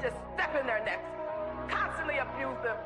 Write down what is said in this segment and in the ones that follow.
just step in their necks, constantly abuse them.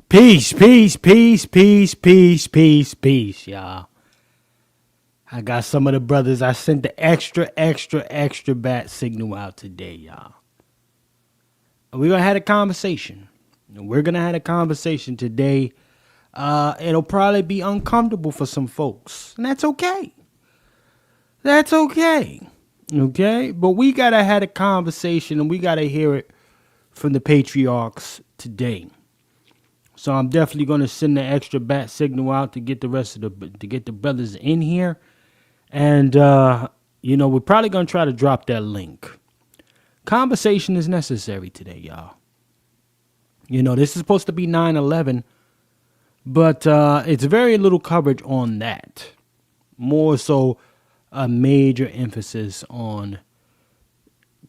Peace, peace, peace, peace, peace, peace, peace, y'all. I got some of the brothers. I sent the extra bat signal out today, y'all. We're going to have a conversation. We're going to have a conversation today. It'll probably be uncomfortable for some folks. And that's okay. That's okay. Okay? But we got to have a conversation and we got to hear it from the patriarchs today. So I'm definitely going to send the extra bat signal out to get the rest of to get the brothers in here. And, we're probably going to try to drop that link. Conversation is necessary today, y'all. This is supposed to be 9/11, but it's very little coverage on that. More so a major emphasis on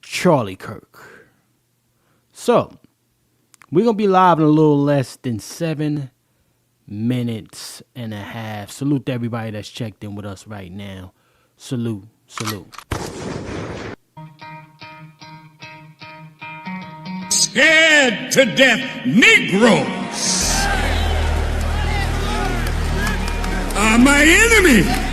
Charlie Kirk. So we're going to be live in a little less than 7 minutes and a half. Salute to everybody that's checked in with us right now. Salute, salute. Scared to death Negroes are my enemy.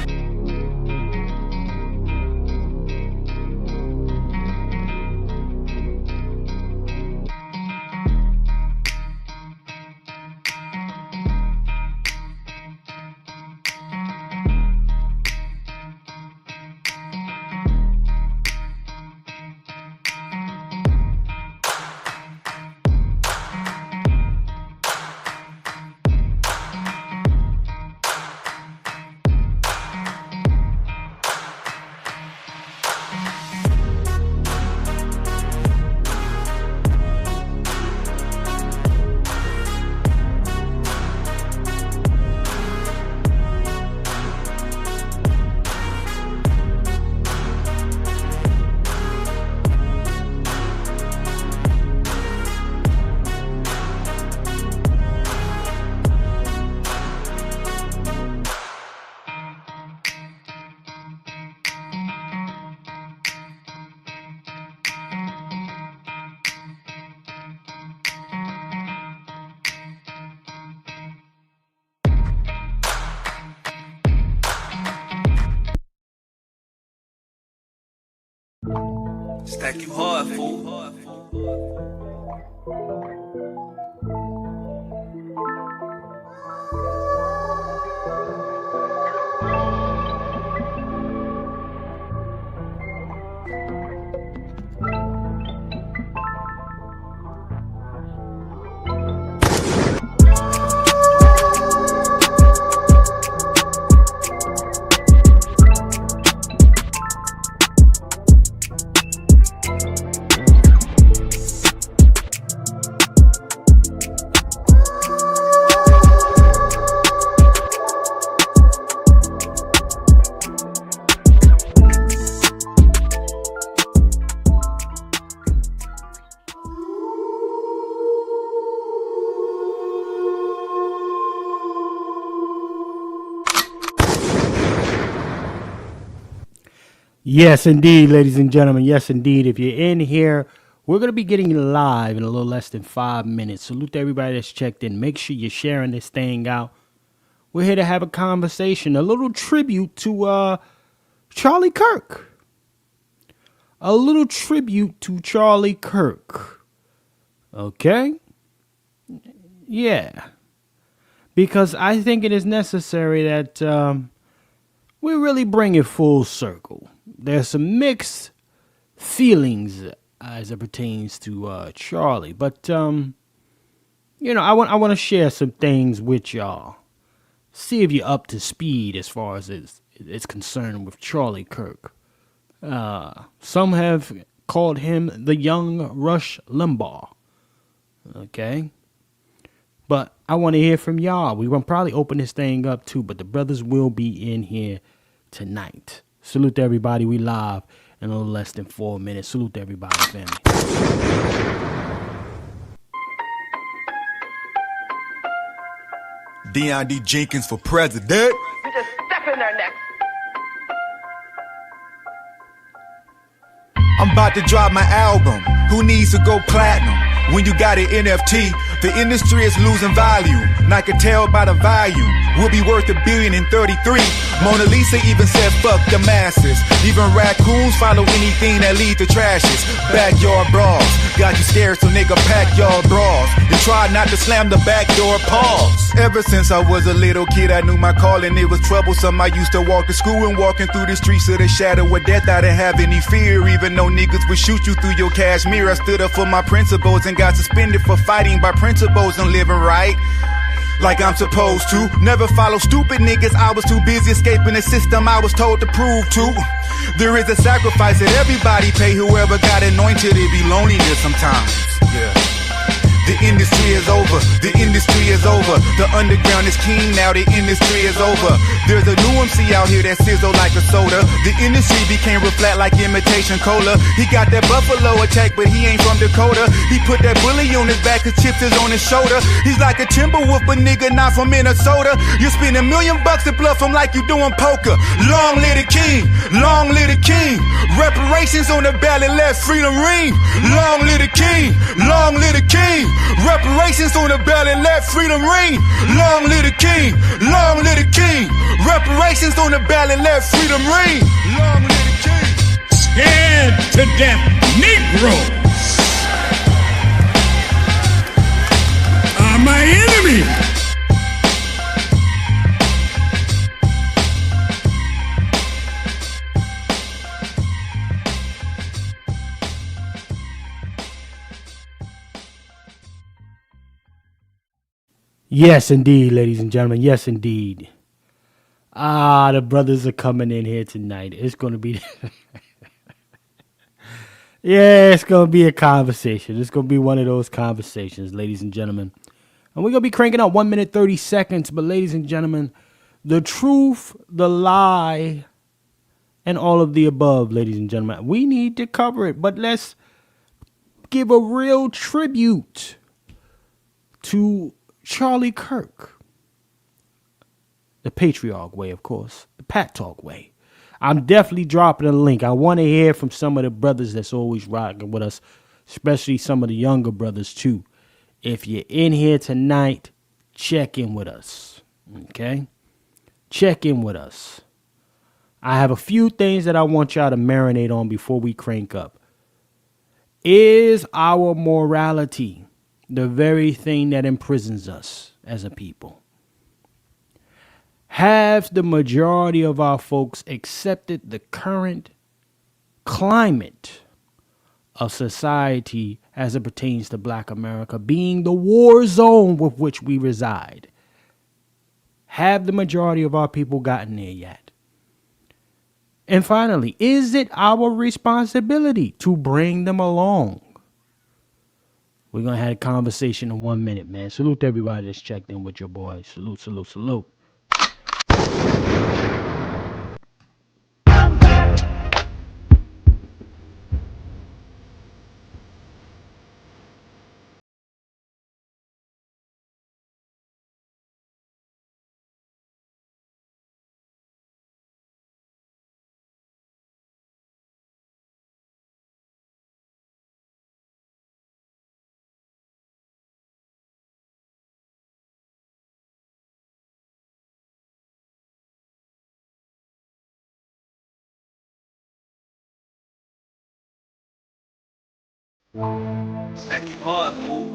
Stack you hard, fool. Yes, indeed, ladies and gentlemen. Yes, indeed. If you're in here, we're going to be getting live in a little less than 5 minutes. Salute to everybody that's checked in. Make sure you're sharing this thing out. We're here to have a conversation, a little tribute to Charlie Kirk. A little tribute to Charlie Kirk. Okay? Yeah. Because I think it is necessary that we really bring it full circle. There's some mixed feelings as it pertains to Charlie, but I want to share some things with y'all. See if you're up to speed as far as it's concerned with Charlie Kirk. Some have called him the young Rush Limbaugh. Okay, but I want to hear from y'all. We will probably open this thing up too, but the brothers will be in here tonight. Salute to everybody. We live in a little less than 4 minutes. Salute to everybody, family. Deion D. Jenkins for president. You just step in there next. I'm about to drop my album. Who needs to go platinum? When you got an NFT, the industry is losing value. And I can tell by the volume. We'll be worth $1 billion in 33. Mona Lisa even said fuck the masses. Even raccoons follow anything that lead to trashes. Backyard brawls. Got you scared, so nigga pack y'all bras. And try not to slam the back door pause. Ever since I was a little kid, I knew my calling. It was troublesome. I used to walk to school and walking through the streets of the shadow of death. I didn't have any fear, even though niggas would shoot you through your cashmere. I stood up for my principles and got suspended for fighting by principles and living right like I'm supposed to. Never follow stupid niggas. I was too busy escaping the system I was told to prove to. There is a sacrifice that everybody pay. Whoever got anointed, it be loneliness sometimes. Yeah. The industry is over, the industry is over. The underground is king now, the industry is over. There's a new MC out here that sizzle like a soda. The industry became real flat like imitation cola. He got that buffalo attack, but he ain't from Dakota. He put that bully on his back, his chips is on his shoulder. He's like a Timberwolf, but nigga not from Minnesota. You spend $1 million to bluff him like you doing poker. Long live the king, long live the king. Reparations on the ballot, let freedom ring. Long live the king, long live the king. Reparations on the ballot, let freedom ring. Long live the king, long live the king. Reparations on the ballot, let freedom ring. Long live the king. Scared to death Negroes are my enemy. Yes, indeed, ladies and gentlemen. Yes, indeed. The brothers are coming in here tonight. It's going to be... yeah, it's going to be a conversation. It's going to be one of those conversations, ladies and gentlemen. And we're going to be cranking out 1 minute, 30 seconds. But ladies and gentlemen, the truth, the lie, and all of the above, ladies and gentlemen. We need to cover it. But let's give a real tribute to Charlie Kirk. The patriarch way, of course. The Pat Talk way. I'm definitely dropping a link. I want to hear from some of the brothers that's always rocking with us, especially some of the younger brothers too. If you're in here tonight, check in with us. Okay? Check in with us. I have a few things that I want y'all to marinate on before we crank up. Is our morality the very thing that imprisons us as a people? Have the majority of our folks accepted the current climate of society as it pertains to Black America being the war zone with which we reside? Have the majority of our people gotten there yet? And finally, is it our responsibility to bring them along? We're going to have a conversation in 1 minute, man. Salute to everybody that's checked in with your boy. Salute, salute, salute. Stack you hard, fool.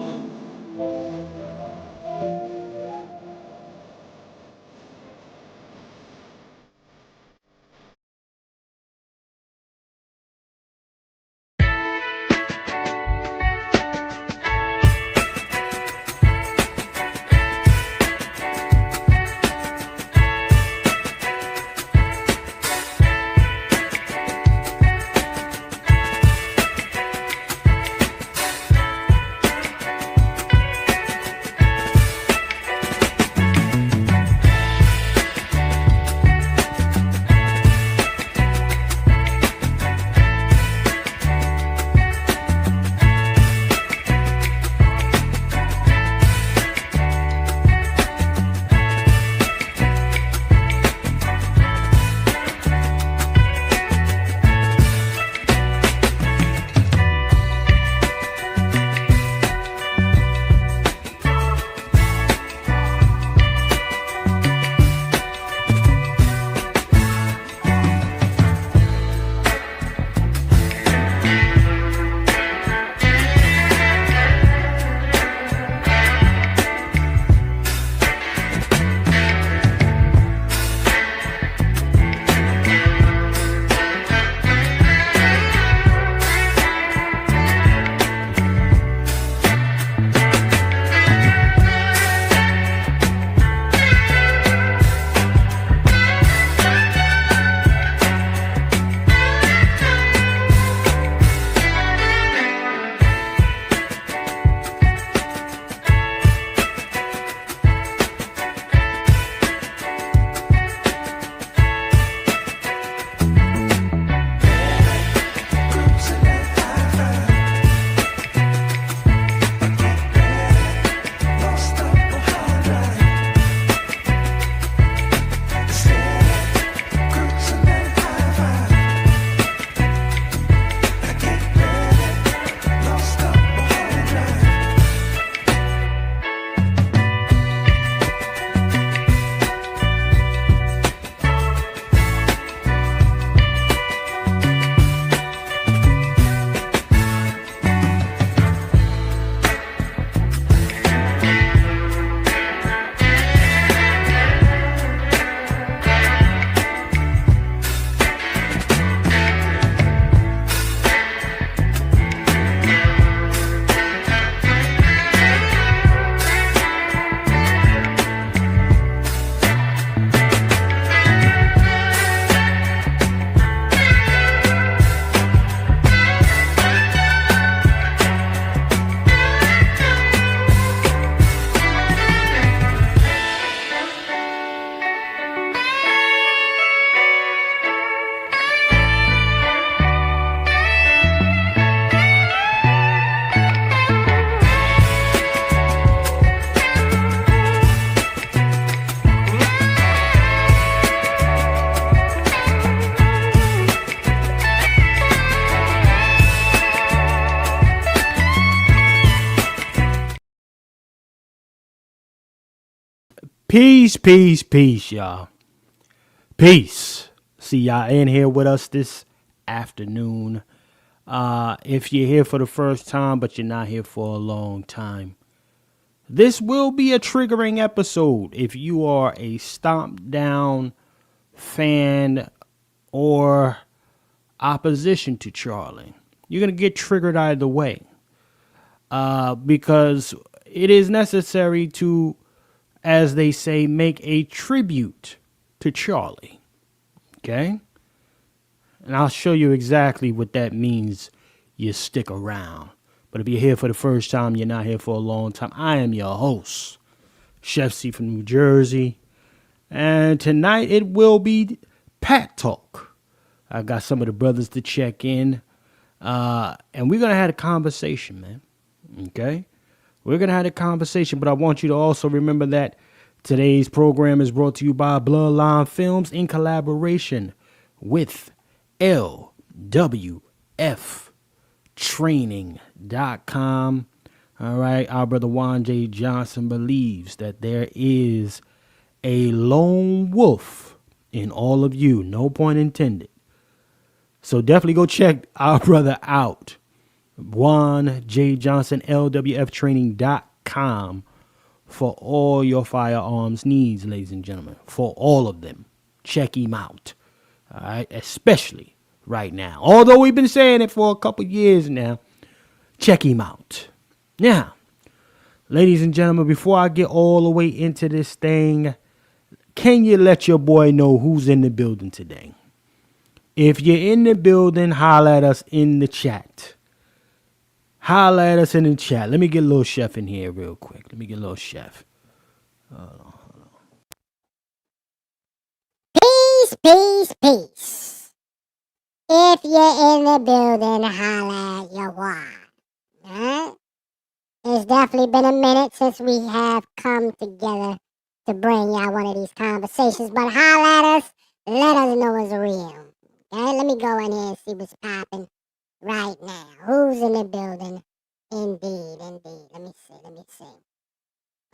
Peace, peace, peace, y'all. Peace. See y'all in here with us this afternoon. If you're here for the first time, but you're not here for a long time, this will be a triggering episode. If you are a stomp down fan or opposition to Charlie, you're going to get triggered either way. Because it is necessary to, as they say, make a tribute to Charlie. Okay? And I'll show you exactly what that means. You stick around. But if you're here for the first time, you're not here for a long time. I am your host, Chef C from New Jersey. And tonight it will be Pat Talk. I got some of the brothers to check in. And we're going to have a conversation, man. Okay? We're going to have a conversation, but I want you to also remember that today's program is brought to you by Bloodline Films in collaboration with LWFtraining.com. All right, our brother Juan J. Johnson believes that there is a lone wolf in all of you, no point intended. So definitely go check our brother out. Juan J. Johnson, LWFtraining.com for all your firearms needs, ladies and gentlemen. For all of them. Check him out. All right? Especially right now. Although we've been saying it for a couple years now. Check him out. Now, ladies and gentlemen, before I get all the way into this thing, can you let your boy know who's in the building today? If you're in the building, holler at us in the chat. Holler at us in the chat. Let me get Lil Chef in here real quick. Let me get Lil Chef. Peace, peace, peace. If you're in the building, holla at your wife. Huh? It's definitely been a minute since we have come together to bring y'all one of these conversations, but holla at us, let us know it's real. Okay, let me go in here and see what's popping right now. Who's in the building? Indeed. Let me see.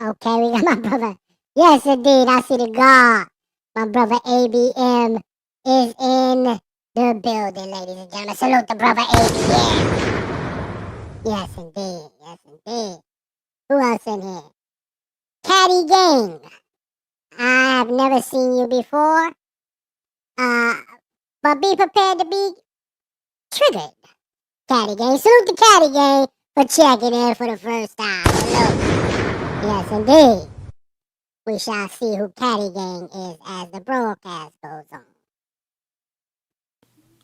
Okay, we got my brother. Yes, indeed, I see the guard. My brother ABM is in the building, ladies and gentlemen. Salute the brother ABM. Yes, indeed. Who else in here? Caddy Gang. I have never seen you before. But be prepared to be triggered. Caddy Gang. Salute the Caddy Gang for checking in for the first time. Salute. Yes, indeed. We shall see who Caddy Gang is as the broadcast goes on.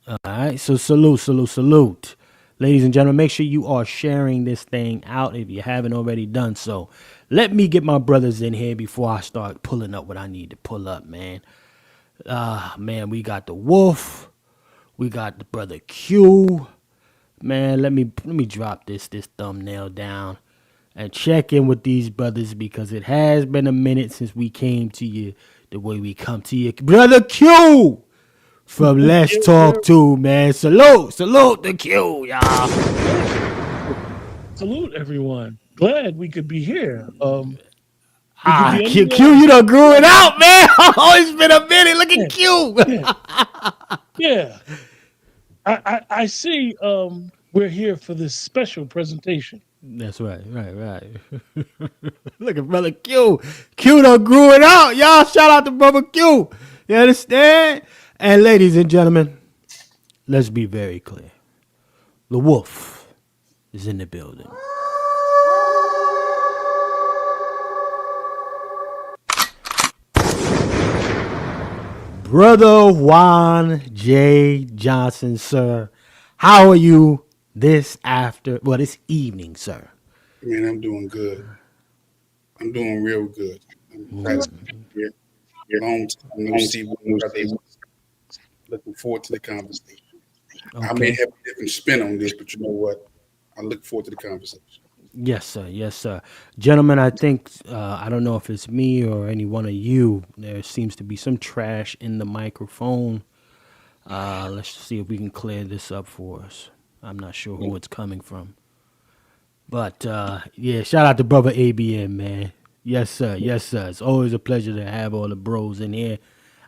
All right, so salute. Ladies and gentlemen, make sure you are sharing this thing out if you haven't already done so. Let me get my brothers in here before I start pulling up what I need to pull up, man. Man, we got the Wolf. We got the brother Q. Man, let me drop this thumbnail down and check in with these brothers because it has been a minute since we came to you the way we come to you. Brother Q from Let's Talk To, man. Salute the Q, y'all. Salute, everyone. Glad we could be here. Q, you done grew it out, man. Oh, it's been a minute. Look at Q. Yeah. I see we're here for this special presentation. That's right. Look at brother Q. Q done grew it out. Y'all shout out to brother Q. You understand? And ladies and gentlemen, let's be very clear. The Wolf is in the building. Brother Juan J. Johnson, sir. How are you this evening, sir? Man, I'm doing good. I'm doing real good. I'm glad to be here. Long time no see. Looking forward to the conversation. Okay. I may have a different spin on this, but you know what? I look forward to the conversation. Yes, sir. Gentlemen, I think, I don't know if it's me or any one of you, there seems to be some trash in the microphone. Let's see if we can clear this up for us. I'm not sure who it's coming from. But, yeah, shout out to brother ABM, man. Yes, sir. It's always a pleasure to have all the bros in here.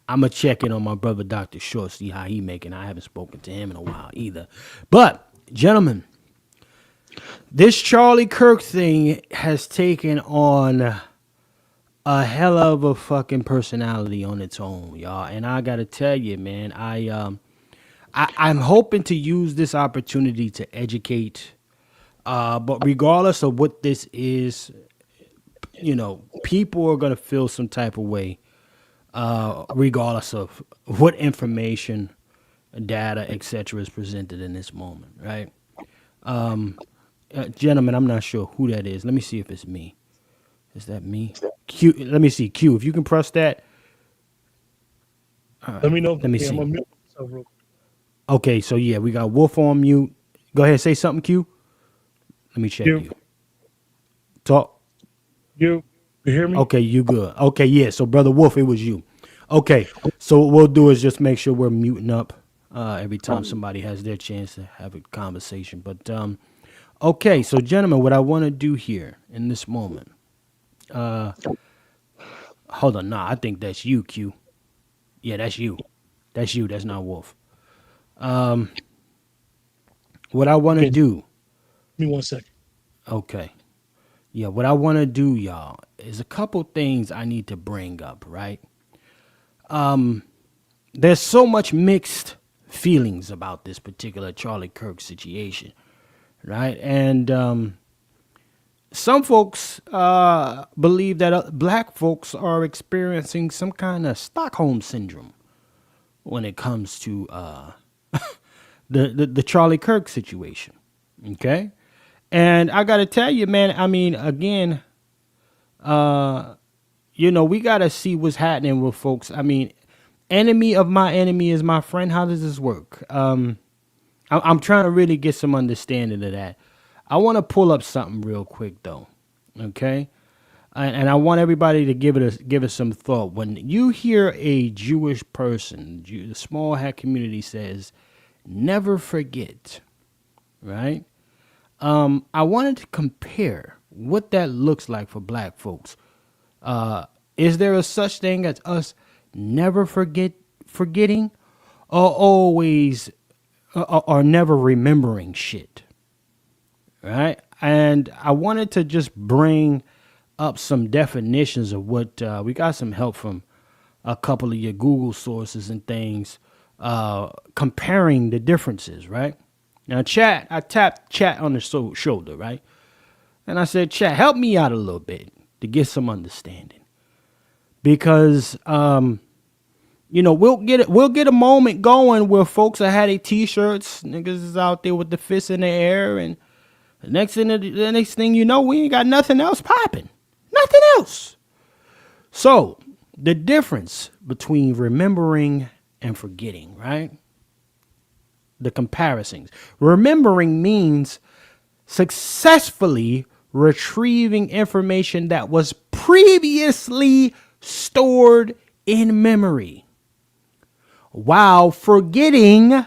I'm going to check in on my brother Dr. Short, see how he making. I haven't spoken to him in a while either. But, gentlemen, this Charlie Kirk thing has taken on a hell of a fucking personality on its own, y'all. And I got to tell you, man, I'm hoping to use this opportunity to educate. But regardless of what this is, you know, people are going to feel some type of way, regardless of what information, data, etc. is presented in this moment, right? Gentlemen, I'm not sure who that is. Let me see if it's me. Is that me? Q. Let me see. Q, if you can press that. Let me know. Let me see. Okay, so yeah, we got Wolf on mute. Go ahead, say something, Q. Let me check you. Talk. You hear me? Okay, you good. Okay, yeah, so Brother Wolf, it was you. Okay, so what we'll do is just make sure we're muting up every time somebody has their chance to have a conversation. But, okay, so gentlemen, what I want to do here in this moment, hold on, nah, I think that's you, Q. Yeah, that's you. That's not Wolf. What I want to do me 1 second. Okay. Yeah, what I want to do, y'all, is a couple things I need to bring up, right? There's so much mixed feelings about this particular Charlie Kirk situation, right? And some folks believe that black folks are experiencing some kind of Stockholm syndrome when it comes to the Charlie Kirk situation, okay? And I got to tell you, man, I mean, again, we got to see what's happening with folks. I mean, enemy of my enemy is my friend. How does this work? I'm trying to really get some understanding of that. I want to pull up something real quick, though, okay? And I want everybody to give it some thought. When you hear a Jewish person, the small hat community says, never forget, right? I wanted to compare what that looks like for black folks. Is there a such thing as us never forgetting, or always, or never remembering shit? Right? And I wanted to just bring up some definitions of what we got some help from a couple of your Google sources and things, comparing the differences, right? Now, I tapped chat on the shoulder, right? And I said, chat, help me out a little bit to get some understanding. Because, we'll get a moment going where folks are had their t-shirts, niggas is out there with the fists in the air, and the next thing you know, we ain't got nothing else popping. Nothing else. So, the difference between remembering and forgetting, right? The comparisons. Remembering means successfully retrieving information that was previously stored in memory, while forgetting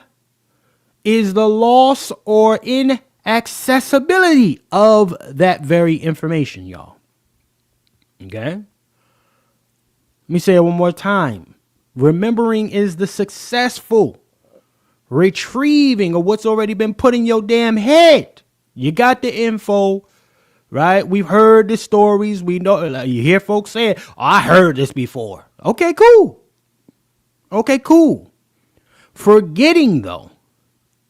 is the loss or inaccessibility of that very information, y'all. Okay? Let me say it one more time. Remembering is the successful retrieving of what's already been put in your damn head. You got the info, right? We've heard the stories. We know, you hear folks saying, oh, I heard this before. Okay, cool. Forgetting, though,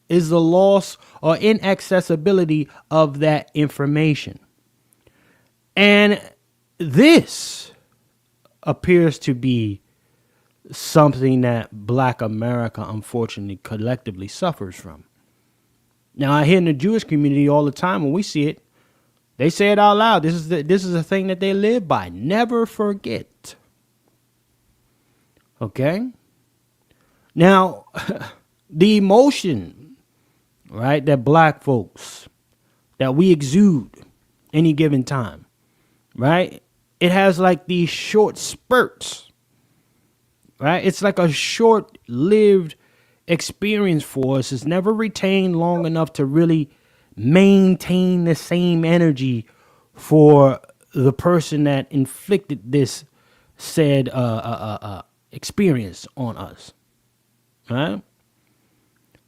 is the loss or inaccessibility of that information. And this appears to be something that Black America, unfortunately, collectively suffers from. Now, I hear in the Jewish community all the time when we see it, they say it out loud. This is a thing that they live by. Never forget. Okay? Now, the emotion, right, that black folks, that we exude any given time, right? It has like these short spurts, right? It's like a short-lived experience for us. It's never retained long enough to really maintain the same energy for the person that inflicted this said experience on us, right?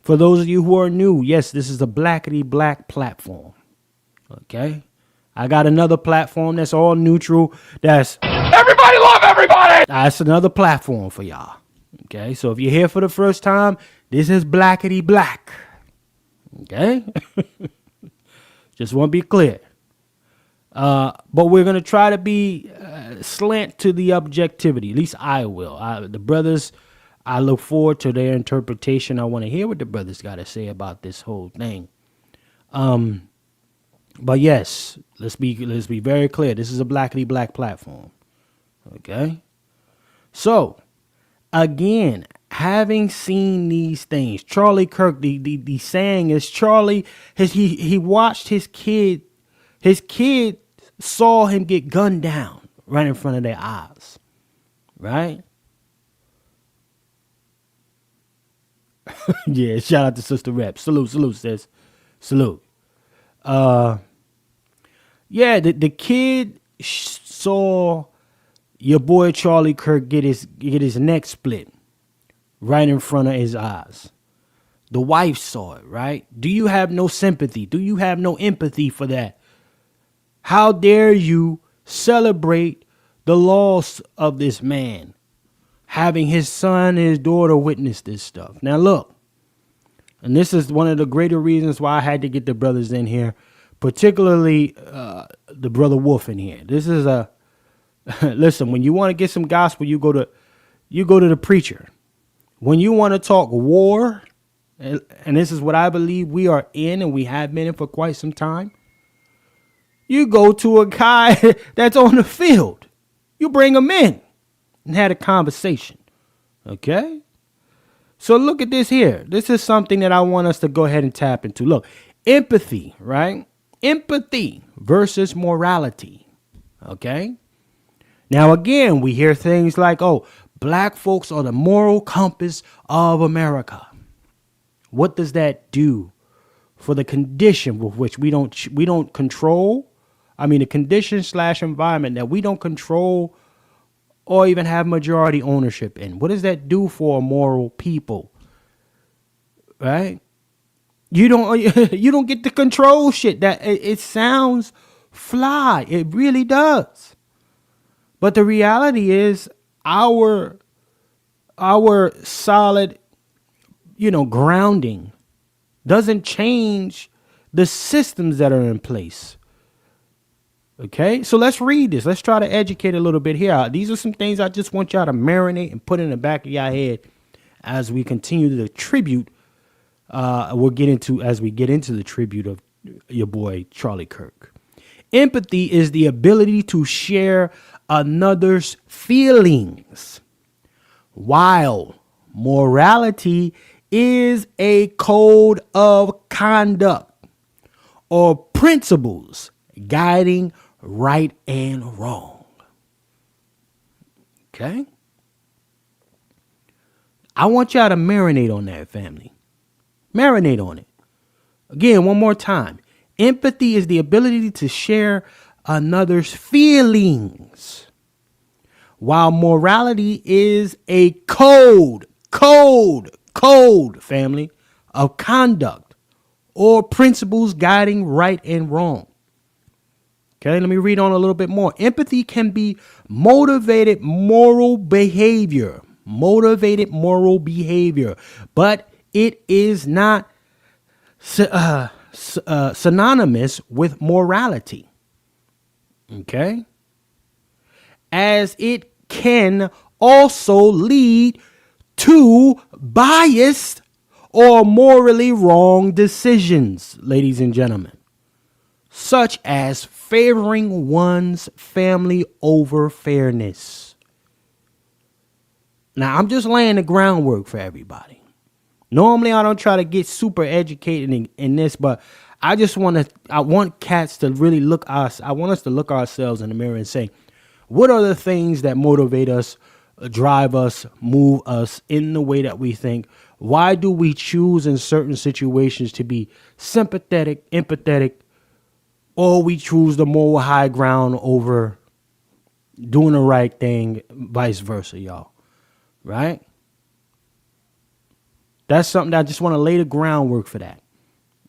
For those of you who are new, yes, this is a Blackity Black platform, okay? I got another platform that's all neutral. That's everybody love everybody. That's another platform for y'all. Okay, so if you're here for the first time, this is Blackity Black. Okay, just want to be clear. But we're gonna try to be slant to the objectivity. At least I will. The brothers, I look forward to their interpretation. I want to hear what the brothers got to say about this whole thing. But yes, let's be very clear. This is a Blackity Black platform. Okay? So, again, having seen these things, Charlie Kirk, the saying is Charlie, he watched his kid saw him get gunned down right in front of their eyes. Right? Yeah, shout out to Sister Rep. Salute, sis. Salute. Yeah, the kid saw your boy Charlie Kirk get his neck split right in front of his eyes. The wife saw it, right? Do you have no sympathy? Do you have no empathy for that? How dare you celebrate the loss of this man, having his son and his daughter witness this stuff? Now, look, and this is one of the greater reasons why I had to get the brothers in here, particularly the brother Wolf in here. This is a listen. When you want to get some gospel, you go to the preacher. When you want to talk war, and this is what I believe we are in, and we have been in for quite some time, you go to a guy that's on the field. You bring him in and had a conversation. Okay? So look at this here. This is something that I want us to go ahead and tap into. Look, empathy, right? Empathy versus morality. Okay? Now, again, we hear things like, oh, black folks are the moral compass of America. What does that do for the condition with which we don't control? I mean, the condition / environment that we don't control or even have majority ownership in. What does that do for a moral people? Right? You don't get to control shit. That it sounds fly. It really does. But the reality is our solid, grounding doesn't change the systems that are in place. Okay, so let's read this. Let's try to educate a little bit here. These are some things I just want y'all to marinate and put in the back of your head as we continue the tribute. As we get into the tribute of your boy Charlie Kirk. Empathy is the ability to share another's feelings, while morality is a code of conduct or principles guiding right and wrong. Okay? I want y'all to marinate on that, family. Marinate on it. Again, one more time. Empathy is the ability to share another's feelings, while morality is a code, family, of conduct or principles guiding right and wrong. Okay, let me read on a little bit more. Empathy can be motivated moral behavior, but it is not synonymous with morality. Okay? As it can also lead to biased or morally wrong decisions, ladies and gentlemen, such as favoring one's family over fairness. Now, I'm just laying the groundwork for everybody. Normally, I don't try to get super educated in this, but I want cats to really I want us to look ourselves in the mirror and say, what are the things that motivate us, drive us, move us in the way that we think? Why do we choose in certain situations to be sympathetic, empathetic, or we choose the moral high ground over doing the right thing, vice versa, y'all? Right? That's something that I just want to lay the groundwork for that.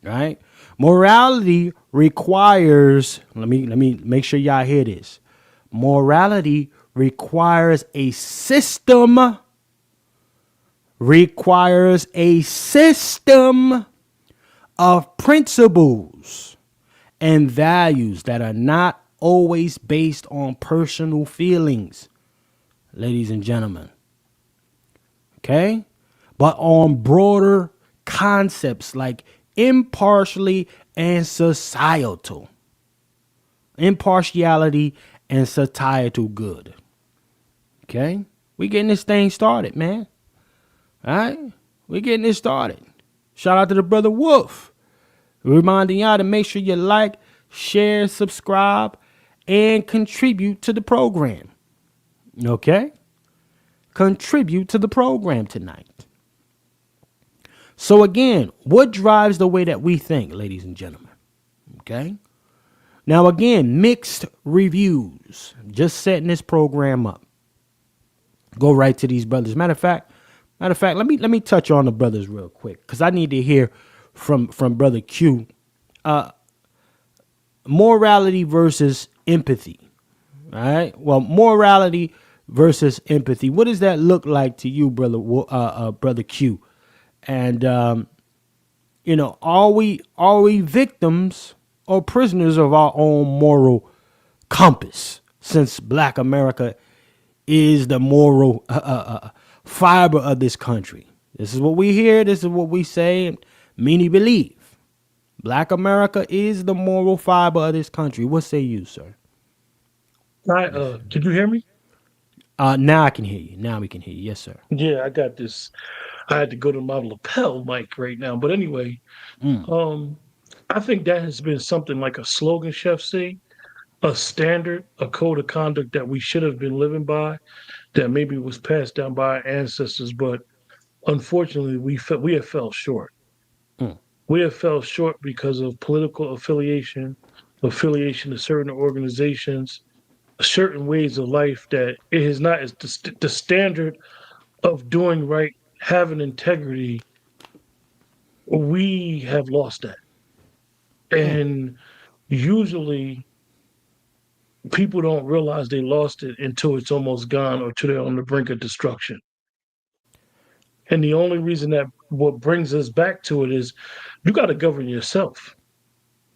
Right? Morality requires, let me make sure y'all hear this. Morality requires a system of principles and values that are not always based on personal feelings, ladies and gentlemen. Okay? But on broader concepts like impartiality and societal good. Okay? We getting this thing started, man. All right? We getting this started. Shout out to the brother Wolf. Reminding y'all to make sure you like, share, subscribe, and contribute to the program. Okay? Contribute to the program tonight. So again, what drives the way that we think, ladies and gentlemen? Okay? Now again, mixed reviews. Just setting this program up. Go right to these brothers. Matter of fact, Matter of fact, let me touch on the brothers real quick because I need to hear from brother Q. Morality versus empathy. All right. Well, morality versus empathy. What does that look like to you, brother Q? And are we victims or prisoners of our own moral compass? Since Black America is the moral fiber of this country. This is what we hear. This is what we say. And many believe. Black America is the moral fiber of this country. What say you, sir? Did you hear me? Now I can hear you. Now we can hear you. Yes, sir. Yeah, I got this. I had to go to my lapel mic right now. But anyway, I think that has been something like a slogan, Chef C, a standard, a code of conduct that we should have been living by, that maybe was passed down by our ancestors, but unfortunately we have fell short. We have fell short because of political affiliation to certain organizations, certain ways of life that it is not as the standard of doing right, having integrity. We have lost that. And usually people don't realize they lost it until it's almost gone or till they're on the brink of destruction. And the only reason that what brings us back to it is you got to govern yourself.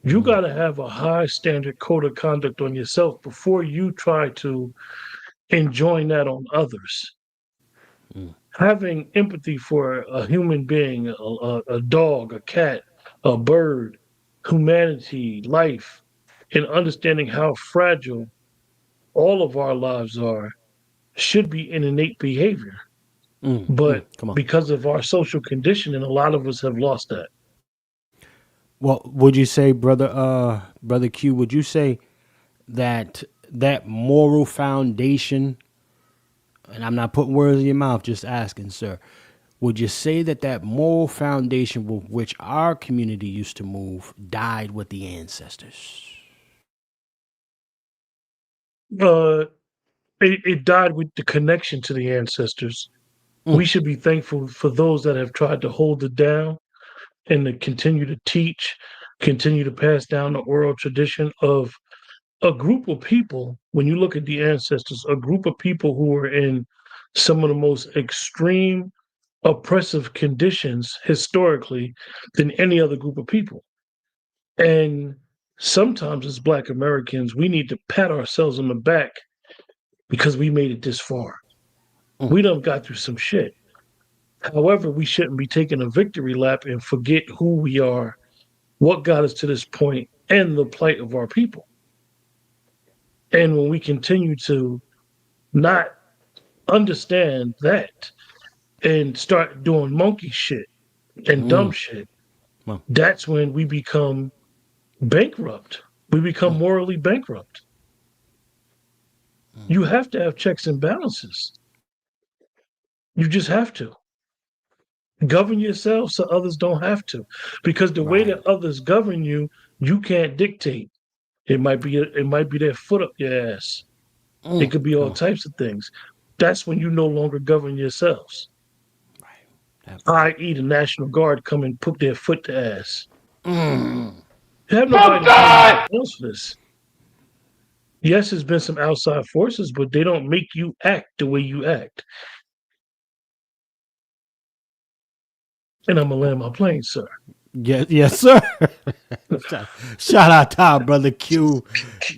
You got to have a high standard code of conduct on yourself before you try to enjoin that on others. Having empathy for a human being, a dog, a cat, a bird, humanity, life, and understanding how fragile all of our lives are should be an innate behavior. But Come on. because of our social conditioning, a lot of us have lost that. Well, would you say, brother Q? Would you say that moral foundation? And I'm not putting words in your mouth, just asking, sir. Would you say that moral foundation with which our community used to move died with the ancestors? It died with the connection to the ancestors. We should be thankful for those that have tried to hold it down and to continue to teach, continue to pass down the oral tradition of a group of people. When you look at the ancestors, a group of people who were in some of the most extreme oppressive conditions historically than any other group of people. And sometimes as Black Americans, we need to pat ourselves on the back because we made it this far. We done got through some shit. However, we shouldn't be taking a victory lap and forget who we are, what got us to this point, and the plight of our people. And when we continue to not understand that and start doing monkey shit and dumb shit, that's when we become bankrupt. We become morally bankrupt. You have to have checks and balances. You just have to. Govern yourself so others don't have to. Because the way that others govern you, you can't dictate. It might be their foot up your ass. It could be all types of things. That's when you no longer govern yourselves. I.e., the National Guard come and put their foot to ass. You have nobody else for this. Yes, there's been some outside forces, but they don't make you act the way you act. And I'm gonna land my plane, sir. Yes, sir. Shout out to our brother Q.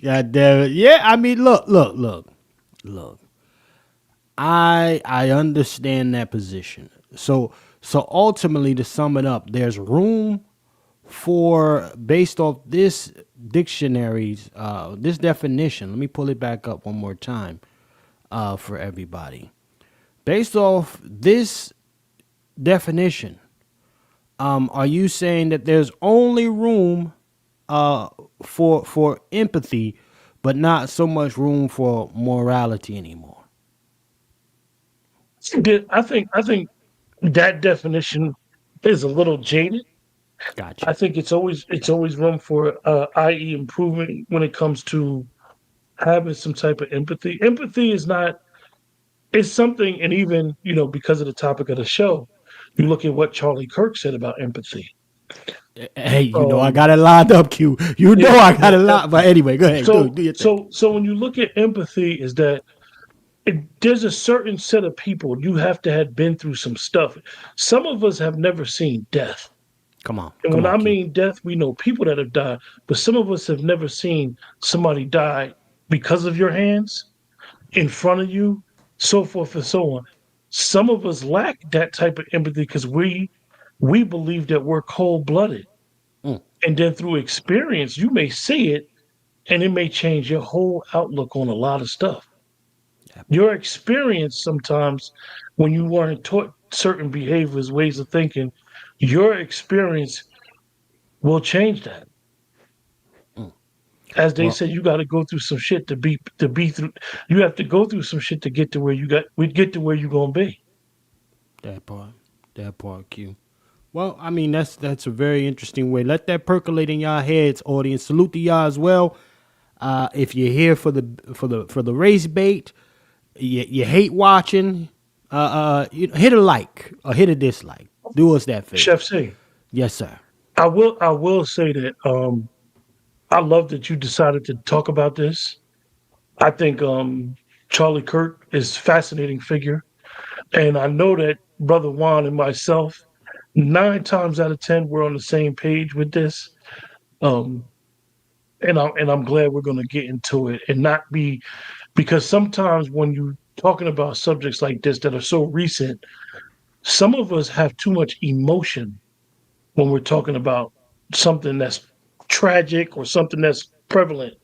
God damn it. Yeah, I mean, look. I understand that position. So ultimately, to sum it up, there's room for, based off this dictionary's this definition. Let me pull it back up one more time for everybody. Based off this definition, are you saying that there's only room for empathy, but not so much room for morality anymore? I think that definition is a little jaded. Gotcha. I think it's always room for i.e. improvement when it comes to having some type of empathy. Empathy is not it's something, and even, because of the topic of the show, you look at what Charlie Kirk said about empathy. Hey, I Um, got it lined up, Q. yeah, I got yeah. it lined. But anyway, go ahead, do So, your thing. so when you look at empathy, is that there's a certain set of people you have to have been through some stuff. Some of us have never seen death. And Come when on, I Q. mean death, we know people that have died, but some of us have never seen somebody die because of your hands in front of you, so forth and so on. Some of us lack that type of empathy because we believe that we're cold blooded. Mm, And then through experience, you may see it and it may change your whole outlook on a lot of stuff. that Your part. experience sometimes, when you weren't taught certain behaviors, ways of thinking, your experience will change that. Mm. As they Well, said, you got to go through some shit to be through. You have to go through some shit to get to where we get to where you're gonna be. that part. That part, Q. Well, I mean that's a very interesting way. Let that percolate in y'all heads, audience. Salute to y'all as well. If you're here for the race bait, you hate watching, hit a like or hit a dislike. Do us that favor. Chef C, Yes, sir. I will say that I love that you decided to talk about this. I think Charlie Kirk is a fascinating figure. And I know that Brother Juan and myself, 9 times out of 10, we're on the same page with this. Um, and I'm glad we're going to get into it and not be, because sometimes when you're talking about subjects like this that are so recent, some of us have too much emotion when we're talking about something that's tragic or something that's prevalent.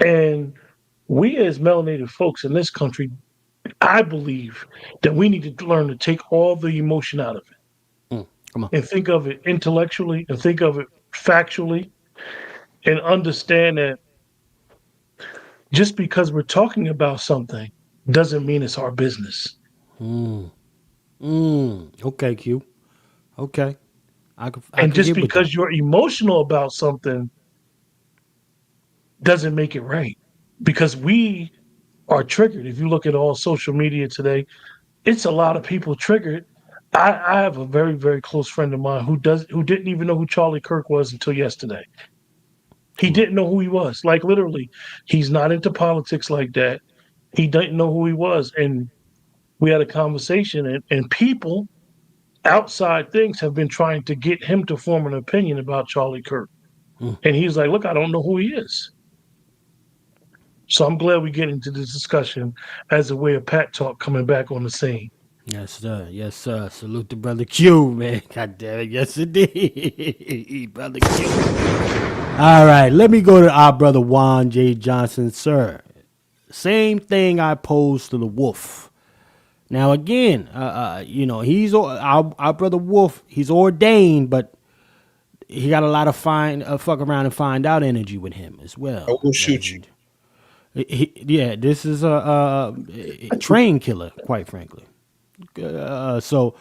And we as melanated folks in this country, I believe that we need to learn to take all the emotion out of it Mm, come on. and think of it intellectually and think of it factually and understand that just because we're talking about something doesn't mean it's our business. Okay, Q. Okay. I And could just get with that. because you're emotional about something doesn't make it right. Because we are triggered. If you look at all social media today, it's a lot of people triggered. I have a very, very close friend of mine who didn't even know who Charlie Kirk was until yesterday. He Come on. didn't know who he was. Like literally, he's not into politics like that. He didn't know who he was. And we had a conversation, and people outside things have been trying to get him to form an opinion about Charlie Kirk. Mm. And he's like, look, I don't know who he is. So I'm glad we get into this discussion as a way of Pat Talk coming back on the scene. Yes, sir. Yes, sir. Salute to Brother Q, man. God damn it. Yes, indeed. Brother Q. All right. Let me go to our brother Juan J. Johnson, sir. Same thing I posed to the Wolf. Now, again, he's our brother Wolf. He's ordained, but he got a lot of fuck around and find out energy with him as I well. will shoot you. Yeah, this is a train killer, quite frankly. So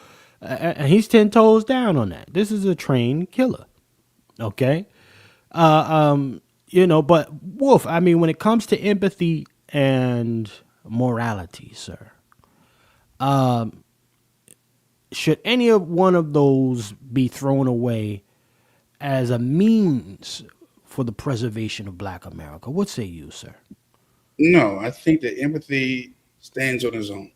he's 10 toes down on that. This is a train killer. Okay. But Wolf, I mean, when it comes to empathy and morality, sir, should any of one of those be thrown away as a means for the preservation of Black America? What say you, sir? No, I think that empathy stands on its own.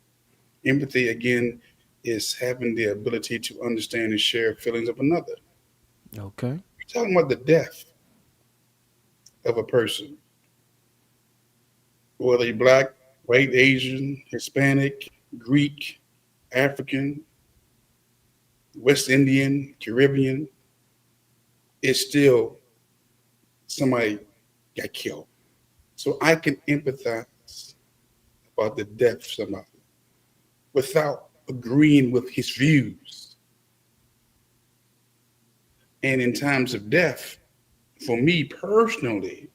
Empathy, again, is having the ability to understand and share feelings of another. Okay. We're talking about the death of a person, whether you're black, white, Asian, Hispanic, Greek, African, West Indian, Caribbean, it's still somebody got killed. So I can empathize about the death of somebody without agreeing with his views. And in times of death, for me personally,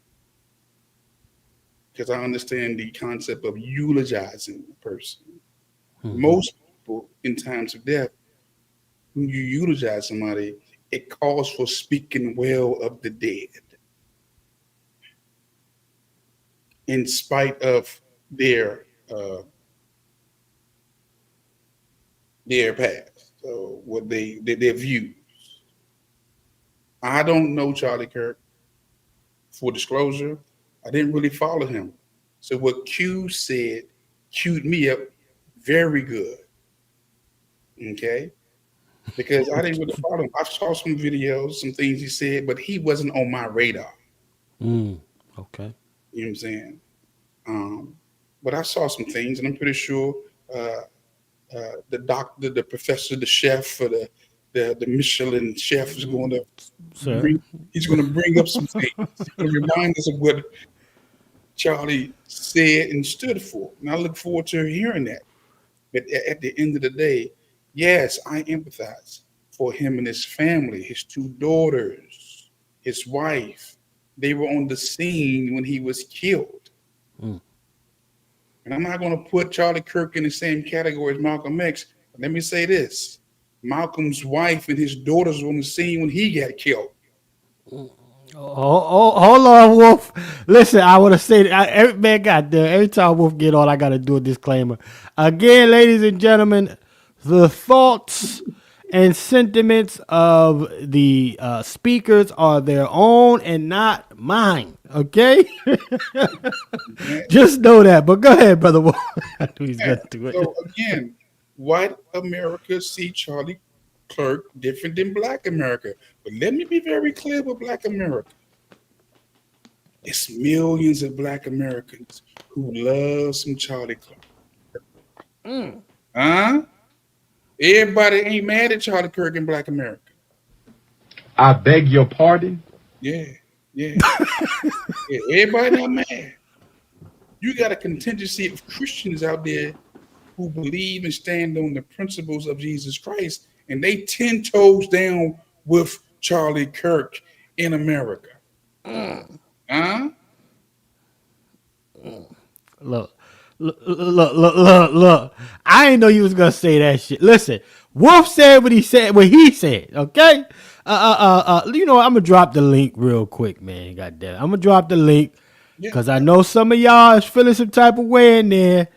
because I understand the concept of eulogizing a person, most people in times of death, when you eulogize somebody, it calls for speaking well of the dead, in spite of their their past, so what their views. I don't know Charlie Kirk. For disclosure, I didn't really follow him. So what Q said queued me up very good. Okay. Because I didn't really follow him. I saw some videos, some things he said, but he wasn't on my radar. Okay. You know what I'm saying? But I saw some things, and I'm pretty sure uh, the doctor, the professor, the chef, or the Michelin chef is going to Sir. he's going to bring up some things. He's going to remind us of what Charlie said and stood for. And I look forward to hearing that. But at the end of the day, yes, I empathize for him and his family, his two daughters, his wife. They were on the scene when he was killed. And I'm not going to put Charlie Kirk in the same category as Malcolm X. But let me say this. Malcolm's wife and his daughters were on the scene when he got killed. Hold on, Wolf. Listen, I want to say that man, goddamn, every time Wolf get on, I got to do a disclaimer. Again, ladies and gentlemen, the thoughts and sentiments of the speakers are their own and not mine. Okay, just know that. But go ahead, brother Wolf. I knew he's gonna do it. So again, white America see Charlie Kirk different than Black America. But let me be very clear with Black America. It's millions of Black Americans who love some Charlie Kirk. Everybody ain't mad at Charlie Kirk in Black America. I beg your pardon? Yeah. Everybody not mad. You got a contingency of Christians out there who believe and stand on the principles of Jesus Christ, and they 10 toes down with Charlie Kirk in America. Look. I didn't know you was gonna say that shit. Listen, Wolf said what he said. Okay. You know what? I'm gonna drop the link real quick, man. Goddamn, I'm gonna drop the link because I know some of y'all is feeling some type of way in there.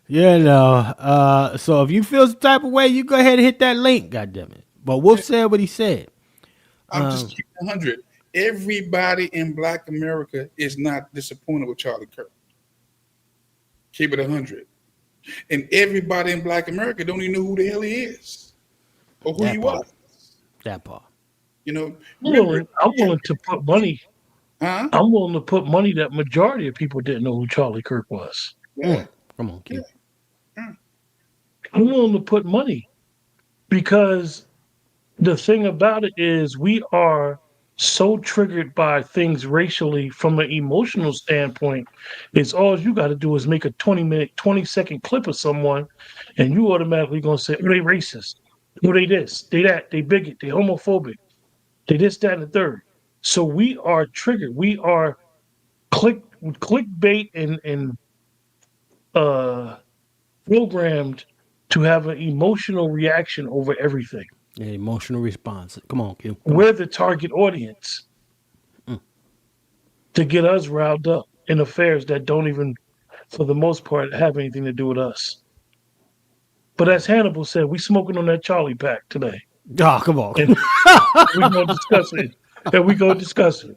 You know. So if you feel some type of way, you go ahead and hit that link. Goddamn it. But Wolf said what he said. I'm just keeping 100. Everybody in Black America is not disappointed with Charlie Kirk. Keep it 100. And everybody in Black America don't even know who the hell he is or who he was. That part. You know, I'm willing to put money. Huh? I'm willing to put money that majority of people didn't know who Charlie Kirk was. Yeah. Come on, Q. I'm willing to put money because the thing about it is we are so triggered by things racially from an emotional standpoint. It's all you got to do is make a 20-second clip of someone and you automatically going to say, oh, they racist. Oh, they this, they that, they bigot, they homophobic, they this, that, and the third. So we are triggered. We are clickbait and programmed to have an emotional reaction over everything. Yeah, emotional response. Come on, Q. We're the target audience to get us riled up in affairs that don't even, for the most part, have anything to do with us. But as Hannibal said, we smoking on that Charlie pack today. Oh, come on. And we're going to discuss it. And we're going to discuss it.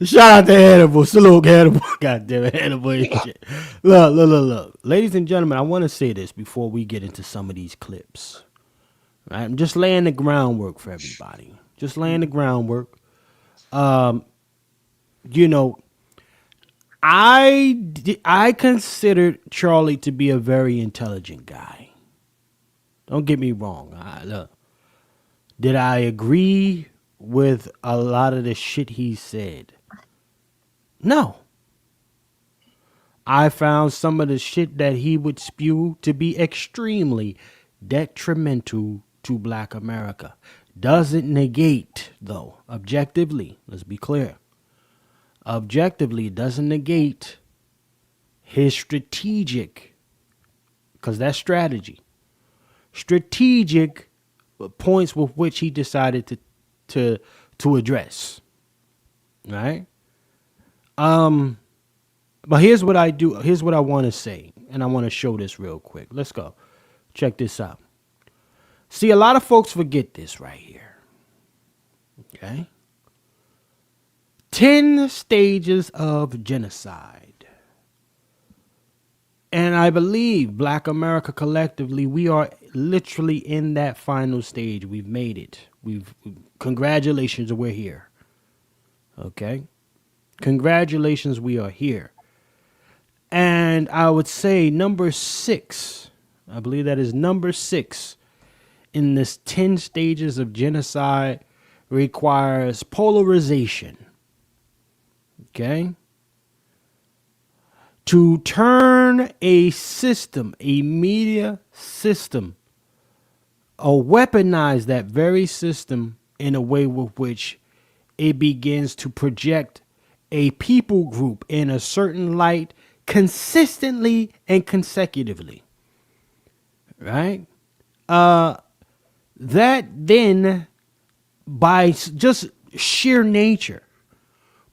Shout out to Hannibal. Salute Hannibal. God damn it, Hannibal and shit. Look. Ladies and gentlemen, I want to say this before we get into some of these clips. Right? I'm just laying the groundwork for everybody. Just laying the groundwork. You know, I considered Charlie to be a very intelligent guy. Don't get me wrong. Look, did I agree with a lot of the shit he said? No. I found some of the shit that he would spew to be extremely detrimental to Black America. Doesn't negate, though, objectively, let's be clear. Objectively, doesn't negate his strategic, because that's strategy. Strategic points with which he decided to address. Right? But here's what I do. Here's what I want to say, and I want to show this real quick. Let's go. Check this out. See, a lot of folks forget this right here. Okay? 10 stages of genocide. And I believe Black America collectively, we are literally in that final stage. We've made it. Congratulations, we're here. Okay? Congratulations, we are here. And I would say number 6, I believe that is number 6 in this 10 stages of genocide requires polarization. Okay? To turn a system, a media system, or weaponize that very system in a way with which it begins to project a people group in a certain light consistently and consecutively. Right? That then, by just sheer nature,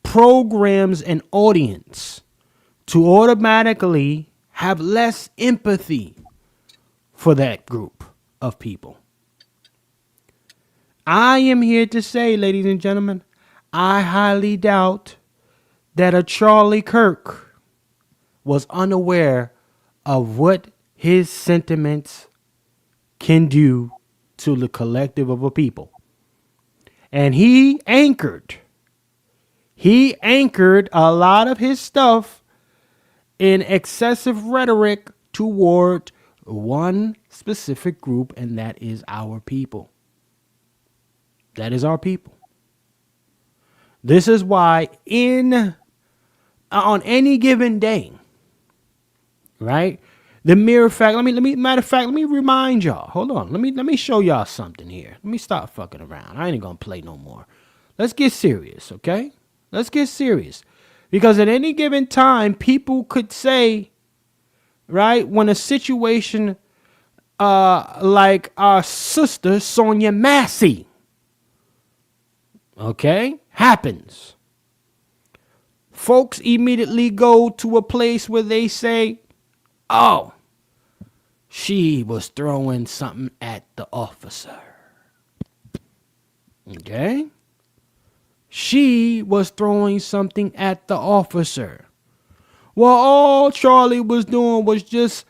programs an audience to automatically have less empathy for that group of people. I am here to say, ladies and gentlemen, I highly doubt that a Charlie Kirk was unaware of what his sentiments can do to the collective of a people. And he anchored a lot of his stuff in excessive rhetoric toward one specific group, and that is our people. That is our people. This is why on any given day, right? The mere fact, let me remind y'all. Hold on. Let me show y'all something here. Let me stop fucking around. I ain't gonna play no more. Let's get serious, okay? Let's get serious. Because at any given time, people could say, right, when a situation like our sister Sonia Massey, okay, happens. Folks immediately go to a place where they say, oh, she was throwing something at the officer. Okay? She was throwing something at the officer. Well, all Charlie was doing was just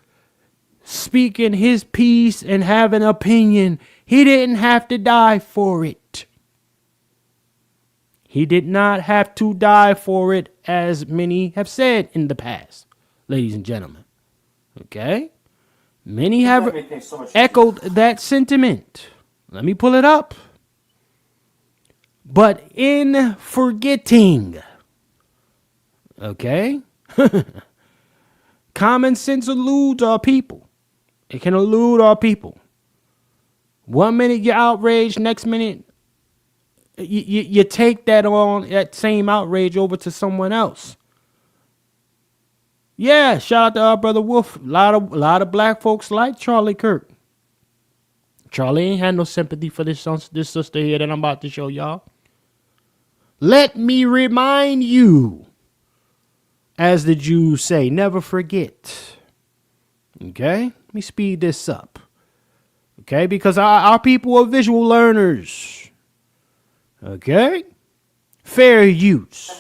speaking his piece and having an opinion. He didn't have to die for it. He did not have to die for it, as many have said in the past, ladies and gentlemen. Okay? Many have echoed that sentiment. Let me pull it up. But in forgetting, okay, common sense eludes our people. It can elude our people. 1 minute you're outraged, next minute you take that same outrage over to someone else. Yeah, shout out to our brother Wolf. A lot of black folks like Charlie Kirk. Charlie ain't had no sympathy for this sister here that I'm about to show y'all. Let me remind you, as the Jews say, never forget. Okay? Let me speed this up. Okay? Because our people are visual learners. Okay? Fair use.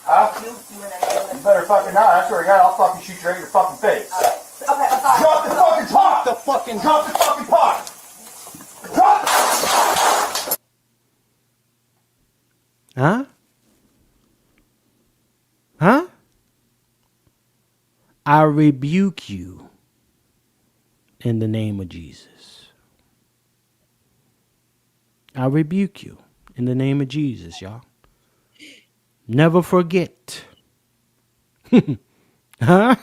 I'll shoot you in the head. You better fucking not. I swear to God, I'll fucking shoot you right in your fucking face. Okay, I'm sorry. Drop the fucking pot! Drop the fucking pot! Drop! Huh? I rebuke you in the name of Jesus. I rebuke you in the name of Jesus, y'all. Never forget. Huh?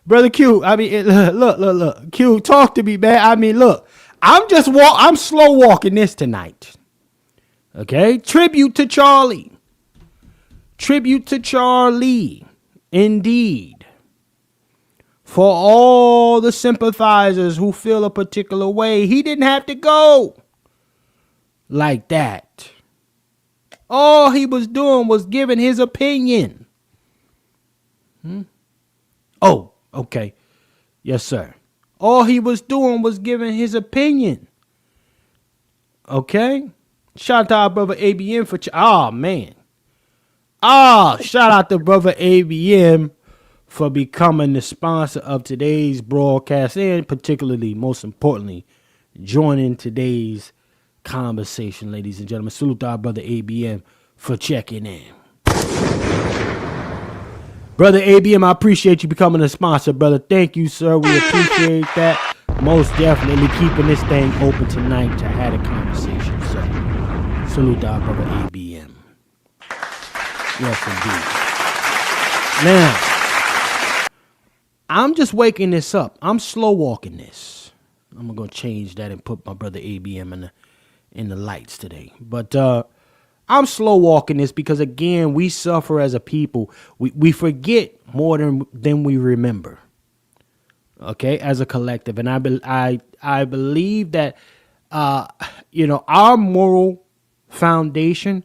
Brother Q, I mean, look. Q, talk to me, man. I mean, look, I'm slow walking this tonight. Okay? Tribute to Charlie. Indeed. For all the sympathizers who feel a particular way, he didn't have to go like that. All he was doing was giving his opinion. Oh, okay. Yes, sir. All he was doing was giving his opinion. Okay? Shout out to our brother ABM for... man. Shout out to brother ABM for becoming the sponsor of today's broadcast and particularly, most importantly, joining today's conversation, ladies and gentlemen. Salute to our brother ABM for checking in. Brother ABM, I appreciate you becoming a sponsor, brother. Thank you, sir. We appreciate that. Most definitely keeping this thing open tonight to have a conversation. So, salute to our brother ABM. Yes, indeed. Now, I'm just waking this up. I'm slow walking this. I'm going to change that and put my brother ABM in the lights today. But I'm slow walking this because, again, we suffer as a people. We forget more than we remember. Okay, as a collective. And I believe that, our moral foundation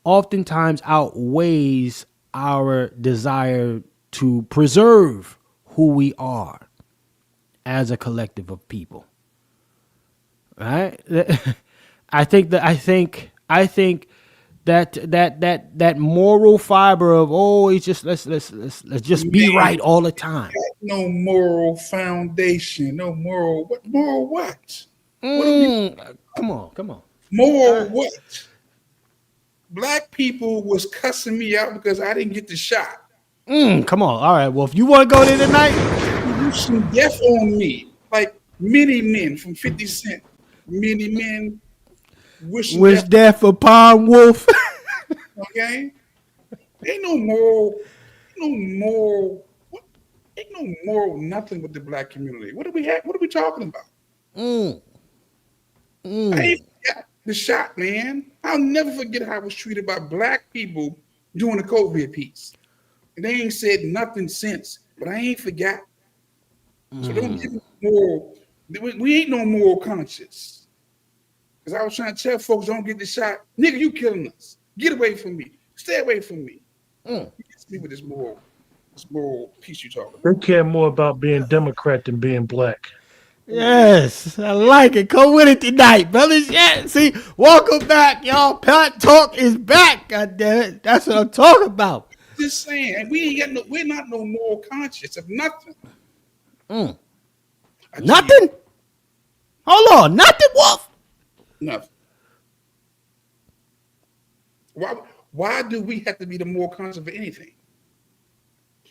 oftentimes outweighs our desire to preserve who we are as a collective of people. Right? I think that moral fiber of it's just let's just be right all the time. No moral foundation. No moral. What moral? What? Come on. Moral what? Black people was cussing me out because I didn't get the shot. Come on. All right. Well, if you want to go there tonight, you some death on me, like many men from 50 Cent. Many men wish death upon Wolf. Okay, ain't no moral, nothing with the black community. What do we have? What are we talking about? I ain't forgot the shot, man. I'll never forget how I was treated by black people during the COVID piece. And they ain't said nothing since, but I ain't forgot. So don't give me moral. We ain't no moral conscious. Because I was trying to tell folks, don't get the shot. Nigga, you killing us. Get away from me. Stay away from me. You get me with this moral piece you talking about. They care more about being Democrat than being black. Yes, I like it. Come with it tonight, brothers. Yeah, see, welcome back, y'all. Pat Talk is back. God damn it. That's what I'm talking about. Just saying, we're not no moral conscious of nothing. Nothing? Hold on, nothing, Wolf? Nothing. Why do we have to be the moral conscious of anything?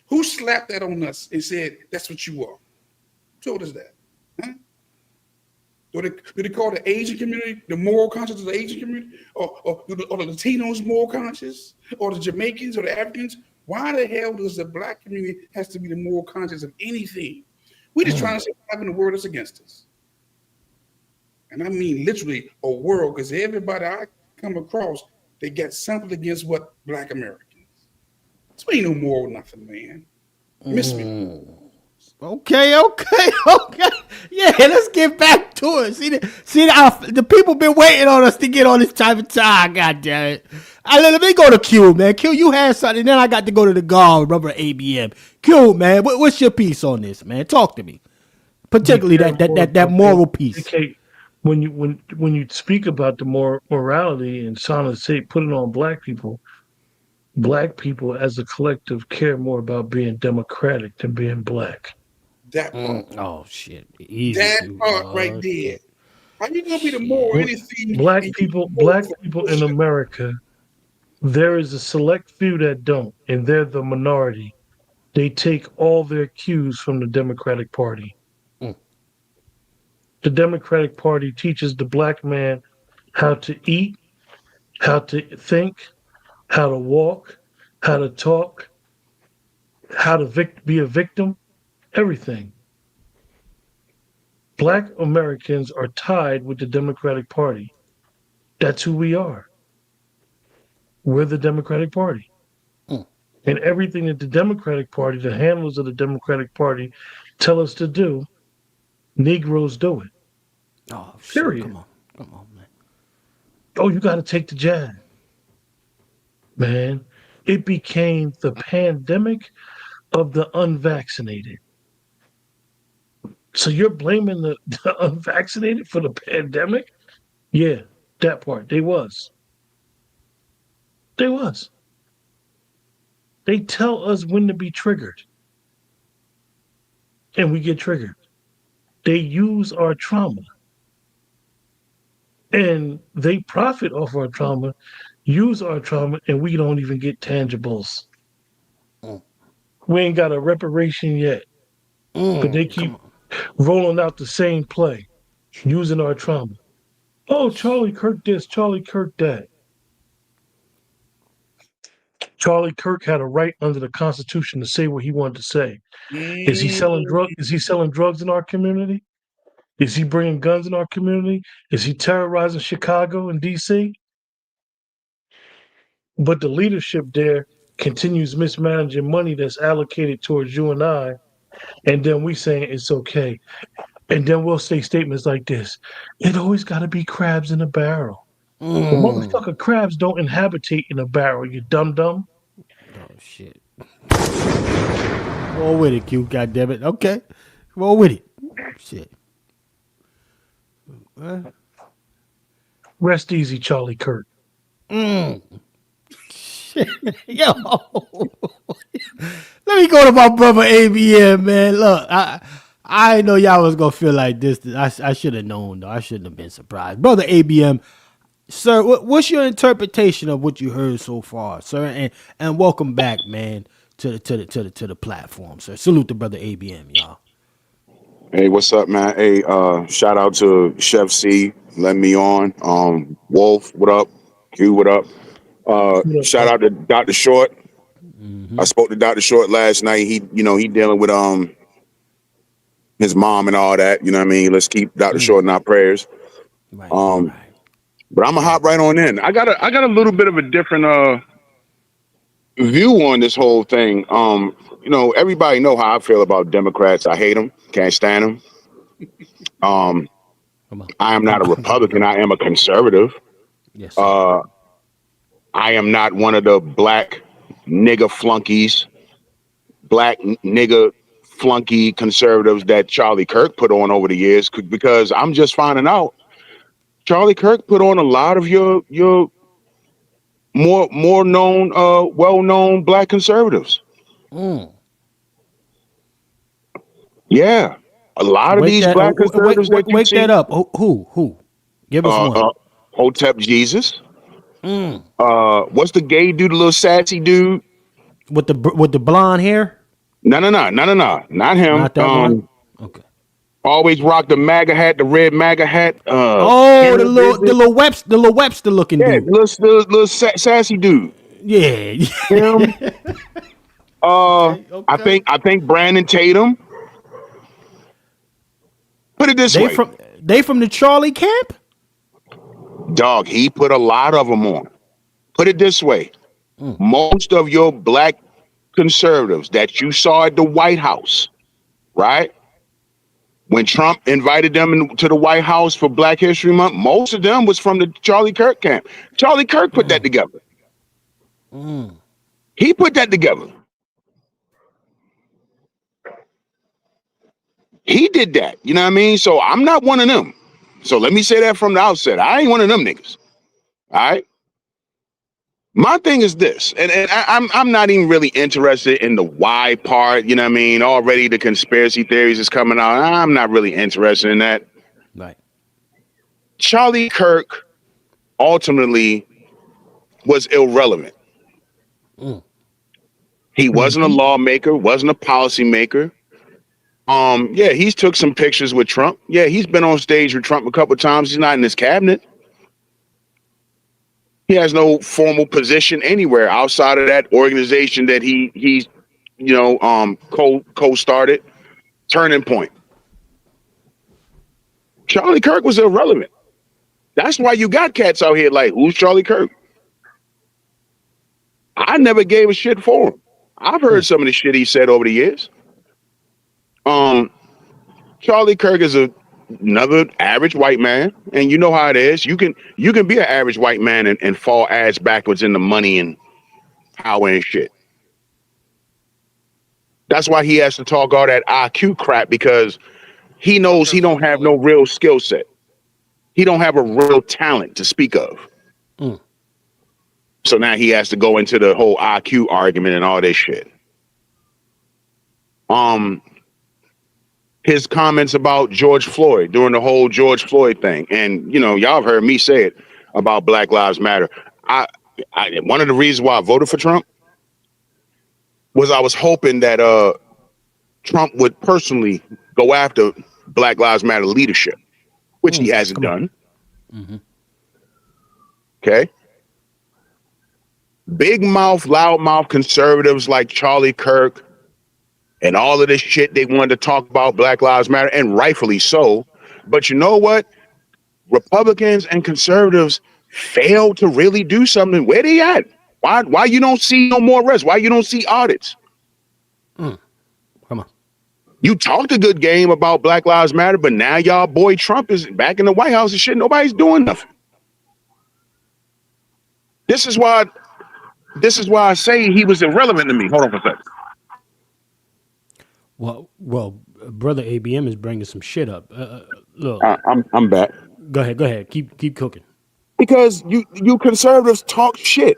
Who slapped that on us and said, that's what you are? Who told us that? Huh? Do they call the Asian community the moral conscious of the Asian community? Or the Latinos moral conscious? Or the Jamaicans or the Africans? Why the hell does the black community has to be the moral conscious of anything? We're just trying to survive in the world that's against us. And I mean literally a world, because everybody I come across, they get something against what black Americans. So ain't no moral nothing, man. Miss me. Okay. Yeah, let's get back to it. See, the people been waiting on us to get on this type of time. God damn it. Let me go to Q, man. Q, you had something, then I got to go to the guard, brother ABM. Q, man, what's your piece on this, man? Talk to me. Particularly that moral piece. Okay, when you speak about the morality and say put it on black people as a collective care more about being democratic than being black. That part. Oh shit. Easy that part right there. Shit. How you gonna be the moral anything? Black people in America, there is a select few that don't, and they're the minority. They take all their cues from the Democratic Party. The Democratic Party teaches the black man how to eat, how to think, how to walk, how to talk, how to be a victim, everything. Black Americans are tied with the Democratic Party. That's who we are. We're the Democratic Party. And everything that the Democratic Party, the handlers of the Democratic Party, tell us to do, Negroes do it. Oh, shit. Period. Come on, man. Oh, you got to take the jab. Man, it became the pandemic of the unvaccinated. So you're blaming the unvaccinated for the pandemic? Yeah, that part. They was. They was. They tell us when to be triggered, and we get triggered. They use our trauma, and they profit off our trauma, use our trauma, and we don't even get tangibles. We ain't got a reparation yet, but they keep rolling out the same play, using our trauma. Oh, Charlie Kirk this, Charlie Kirk that. Charlie Kirk had a right under the Constitution to say what he wanted to say. Is he selling drug? Is he selling drugs in our community? Is he bringing guns in our community? Is he terrorizing Chicago and D.C.? But the leadership there continues mismanaging money that's allocated towards you and I, and then we saying it's okay. And then we'll say statements like this: "It always got to be crabs in a barrel." Well, motherfucker, crabs don't inhabitate in a barrel. You dumb. Oh shit. Roll with it, Q. Goddamn it. Okay, roll with it. Shit. Rest easy, Charlie Kirk. Yo, let me go to my brother ABM, man. Look, I didn't know y'all was gonna feel like this. I should have known though. I shouldn't have been surprised, brother ABM. Sir, what's your interpretation of what you heard so far, sir? And welcome back, man, to the platform, sir. Salute to brother ABM, y'all. Hey, what's up, man? Hey, shout out to Chef C, letting me on. Wolf, what up? Q, what up? Shout out to Dr. Short. I spoke to Dr. Short last night. He dealing with his mom and all that. You know what I mean? Let's keep Dr. Short in our prayers. Right. But I'm gonna hop right on in. I got a little bit of a different view on this whole thing. Everybody know how I feel about Democrats. I hate them, can't stand them. I am not a Republican. I am a conservative. Yes. I am not one of the black nigga flunkies, black nigga flunky conservatives that Charlie Kirk put on over the years, because I'm just finding out Charlie Kirk put on a lot of your more known, well-known black conservatives. Yeah, a lot of these black conservatives that you see. Wake that up. Who? Give us one. Hotep Jesus. What's the gay dude, the little sassy dude with the blonde hair? No, not him. Not that one. Okay. Always rock the MAGA hat, the red MAGA hat. The little Webster looking dude. Yeah, little sassy dude. Yeah. Him. Okay. I think Brandon Tatum. Put it this way. They from the Charlie camp? Dog, he put a lot of them on. Put it this way. Most of your black conservatives that you saw at the White House, right? When Trump invited them to the White House for Black History Month, most of them was from the Charlie Kirk camp. Charlie Kirk put that together. He put that together. He did that. You know what I mean? So I'm not one of them. So let me say that from the outset. I ain't one of them niggas. All right? My thing is this, and I'm not even really interested in the why part, you know what I mean? Already the conspiracy theories is coming out. I'm not really interested in that. Right. Charlie Kirk ultimately was irrelevant. He wasn't a lawmaker, wasn't a policymaker. Yeah, he's took some pictures with Trump. Yeah, he's been on stage with Trump a couple of times. He's not in his cabinet. He has no formal position anywhere outside of that organization that he's co-started, Turning Point. Charlie Kirk was irrelevant. That's why you got cats out here like, who's Charlie Kirk? I never gave a shit for him. I've heard some of the shit he said over the years. Charlie Kirk is another average white man, and you know how it is. You can be an average white man and fall ass backwards into money and power and shit. That's why he has to talk all that IQ crap, because he knows he don't have no real skill set. He don't have a real talent to speak of. So now he has to go into the whole IQ argument and all this shit. His comments about George Floyd during the whole George Floyd thing. And, you know, y'all have heard me say it about Black Lives Matter. One of the reasons why I voted for Trump was I was hoping that Trump would personally go after Black Lives Matter leadership, which he hasn't done. Okay. Big mouth, loud mouth conservatives like Charlie Kirk and all of this shit they wanted to talk about Black Lives Matter, and rightfully so. But you know what? Republicans and conservatives failed to really do something. Where they at? Why you don't see no more arrests? Why you don't see audits? Come on. You talked a good game about Black Lives Matter, but now y'all boy Trump is back in the White House and shit. Nobody's doing nothing. This is why I say he was irrelevant to me. Hold on for a second. Well, brother ABM is bringing some shit up. Look, I'm back. Go ahead. Keep cooking. Because you conservatives talk shit.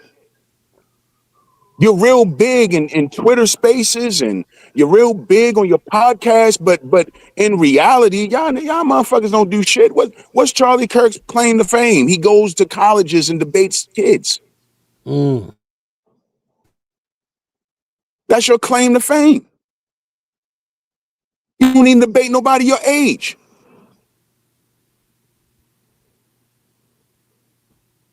You're real big in Twitter Spaces and you're real big on your podcast, but in reality, y'all motherfuckers don't do shit. What's Charlie Kirk's claim to fame? He goes to colleges and debates kids. That's your claim to fame. You don't even debate nobody your age.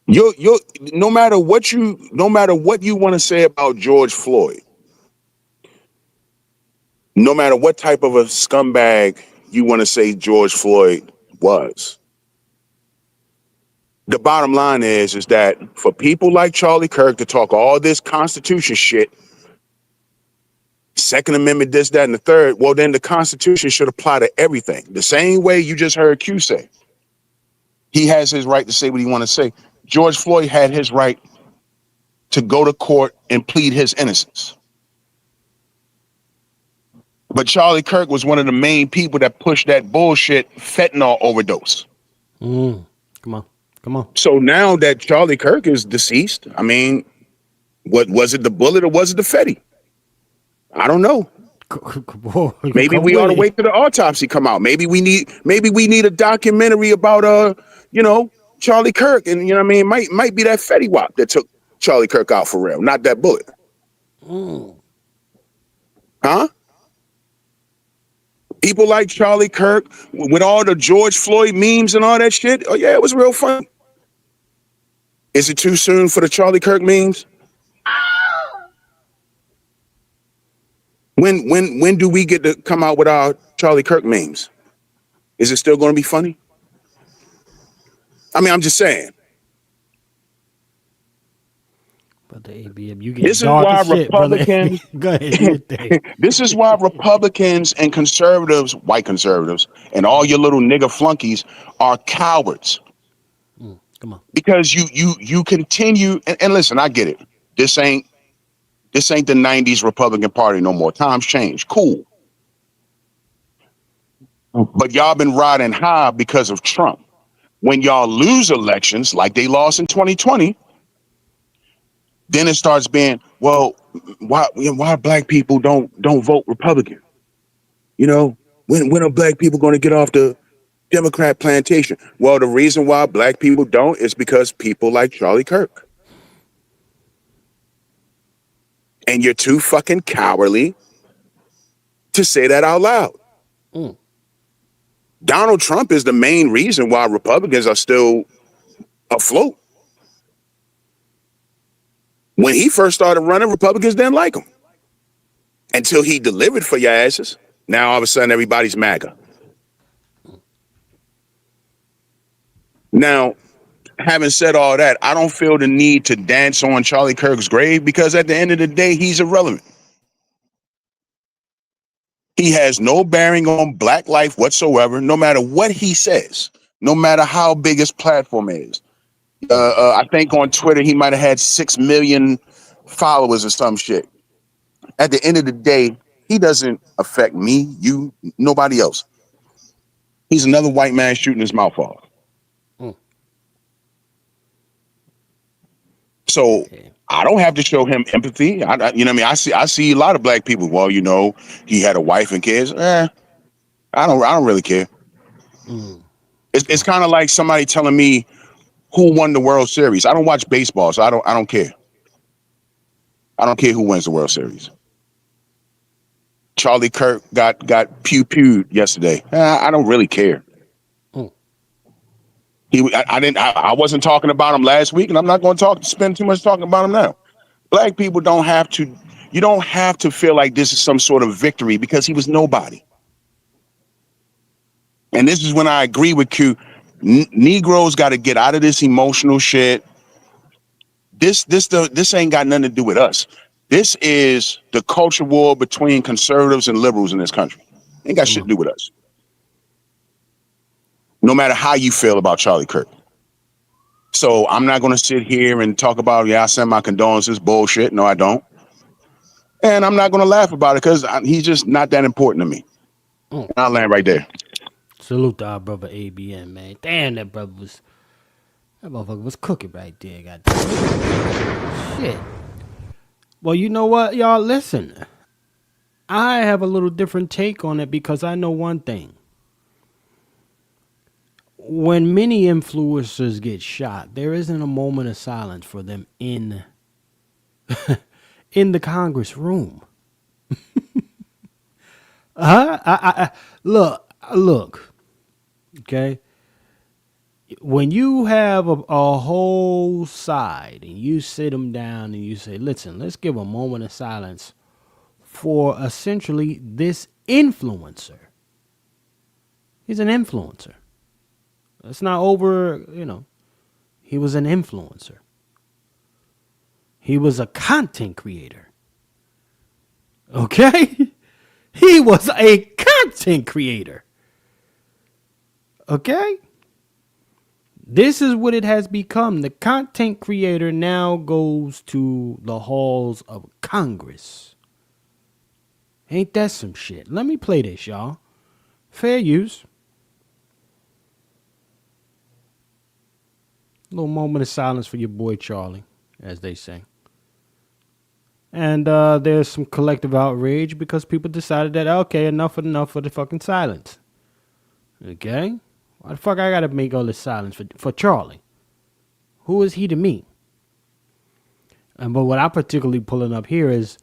No matter what you want to say about George Floyd, no matter what type of a scumbag you want to say George Floyd was, the bottom line is that for people like Charlie Kirk to talk all this Constitution shit, Second Amendment, this, that, and the third, well, then the Constitution should apply to everything. The same way you just heard Q say. He has his right to say what he want to say. George Floyd had his right to go to court and plead his innocence. But Charlie Kirk was one of the main people that pushed that bullshit fentanyl overdose. Come on. So now that Charlie Kirk is deceased, I mean, what was it, the bullet or was it the Fetty? I don't know. Maybe we ought to wait till the autopsy come out. Maybe we need a documentary about Charlie Kirk, and you know what I mean, might be that Fetty Wap that took Charlie Kirk out for real, not that bullet. Huh? People like Charlie Kirk with all the George Floyd memes and all that shit. Oh yeah, it was real fun. Is it too soon for the Charlie Kirk memes? When do we get to come out with our Charlie Kirk memes? Is it still going to be funny? I mean, I'm just saying. But the ABM, you get this is why shit, Republicans. Go ahead. This is why Republicans and conservatives, white conservatives, and all your little nigga flunkies are cowards. Come on. Because you continue and listen, I get it. This ain't the 90s Republican Party no more. Times change. Cool. But y'all been riding high because of Trump. When y'all lose elections, like they lost in 2020, then it starts being, well, why black people don't vote Republican? You know, when are black people going to get off the Democrat plantation? Well, the reason why black people don't is because people like Charlie Kirk. And you're too fucking cowardly to say that out loud. Donald Trump is the main reason why Republicans are still afloat. When he first started running, Republicans didn't like him. Until he delivered for your asses. Now all of a sudden everybody's MAGA. Now, having said all that, I don't feel the need to dance on Charlie Kirk's grave because at the end of the day, he's irrelevant. He has no bearing on black life whatsoever, no matter what he says, no matter how big his platform is. I think on Twitter, he might have had 6 million followers or some shit. At the end of the day, he doesn't affect me, you, nobody else. He's another white man shooting his mouth off. So I don't have to show him empathy. You know what I mean? I see a lot of black people. Well, you know, he had a wife and kids. I don't really care. It's kind of like somebody telling me who won the World Series. I don't watch baseball, so I don't care. I don't care who wins the World Series. Charlie Kirk got pew-pewed yesterday. I don't really care. I wasn't talking about him last week, and I'm not going to spend too much talking about him now. Black people don't have to. You don't have to feel like this is some sort of victory because he was nobody. And this is when I agree with Q. Negroes got to get out of this emotional shit. This ain't got nothing to do with us. This is the culture war between conservatives and liberals in this country. Ain't got shit to do with us. No matter how you feel about Charlie Kirk. So I'm not going to sit here and talk about, I send my condolences, bullshit. No, I don't. And I'm not going to laugh about it because he's just not that important to me. And I'll land right there. Salute to our brother ABN, man. Damn, that motherfucker was cooking right there. Goddamn. Shit. Well, you know what, y'all? Listen. I have a little different take on it because I know one thing. When many influencers get shot, there isn't a moment of silence for them in the Congress room. Look. Okay. When you have a whole side and you sit them down and you say, listen, let's give a moment of silence for essentially this influencer. He's an influencer. It's not over, he was an influencer. He was a content creator. Okay? He was a content creator. Okay? This is what it has become. The content creator now goes to the halls of Congress. Ain't that some shit? Let me play this, y'all. Fair use. A little moment of silence for your boy Charlie, as they say. And there's some collective outrage because people decided that, okay, enough for the fucking silence. Okay? Why the fuck I gotta make all this silence for Charlie? Who is he to me? But what I'm particularly pulling up here is,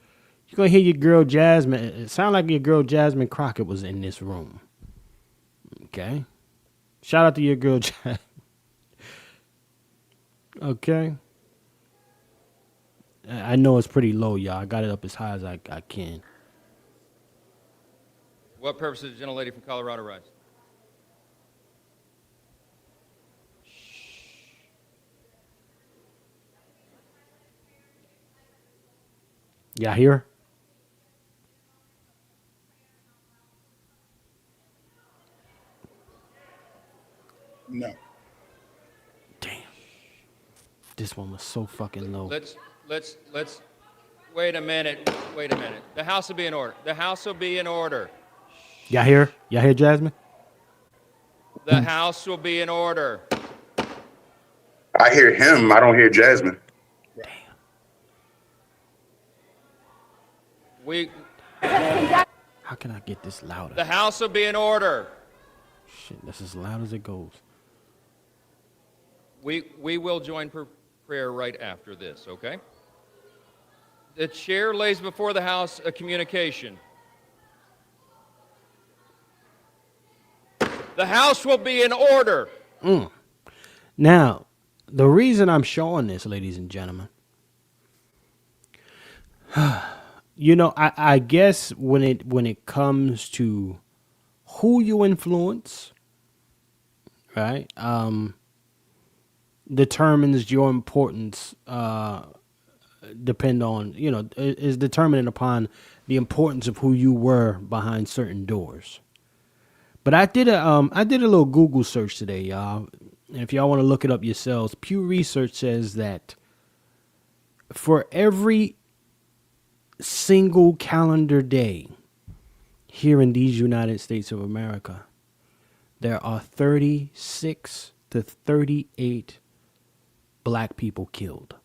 you're gonna hear your girl Jasmine. It sounds like your girl Jasmine Crockett was in this room. Okay? Shout out to your girl Jasmine. Okay. I know it's pretty low, y'all. I got it up as high as I can. What purpose does the gentlelady from Colorado rise? Y'all hear? No. Damn. This one was so fucking low. Let's wait a minute. The House will be in order. Y'all hear? Y'all hear Jasmine? The House will be in order. I hear him. I don't hear Jasmine. Damn. How can I get this louder? The House will be in order. Shit, that's as loud as it goes. We will join prayer right after this, okay? The chair lays before the House a communication. The House will be in order. Now, the reason I'm showing this, ladies and gentlemen, I guess when it comes to who you influence, right, determines your importance. Depend on, is determined upon the importance of who you were behind certain doors. But I did a little Google search today, y'all. And if y'all want to look it up yourselves, Pew Research says that for every single calendar day here in these United States of America, there are 36 to 38 black people killed.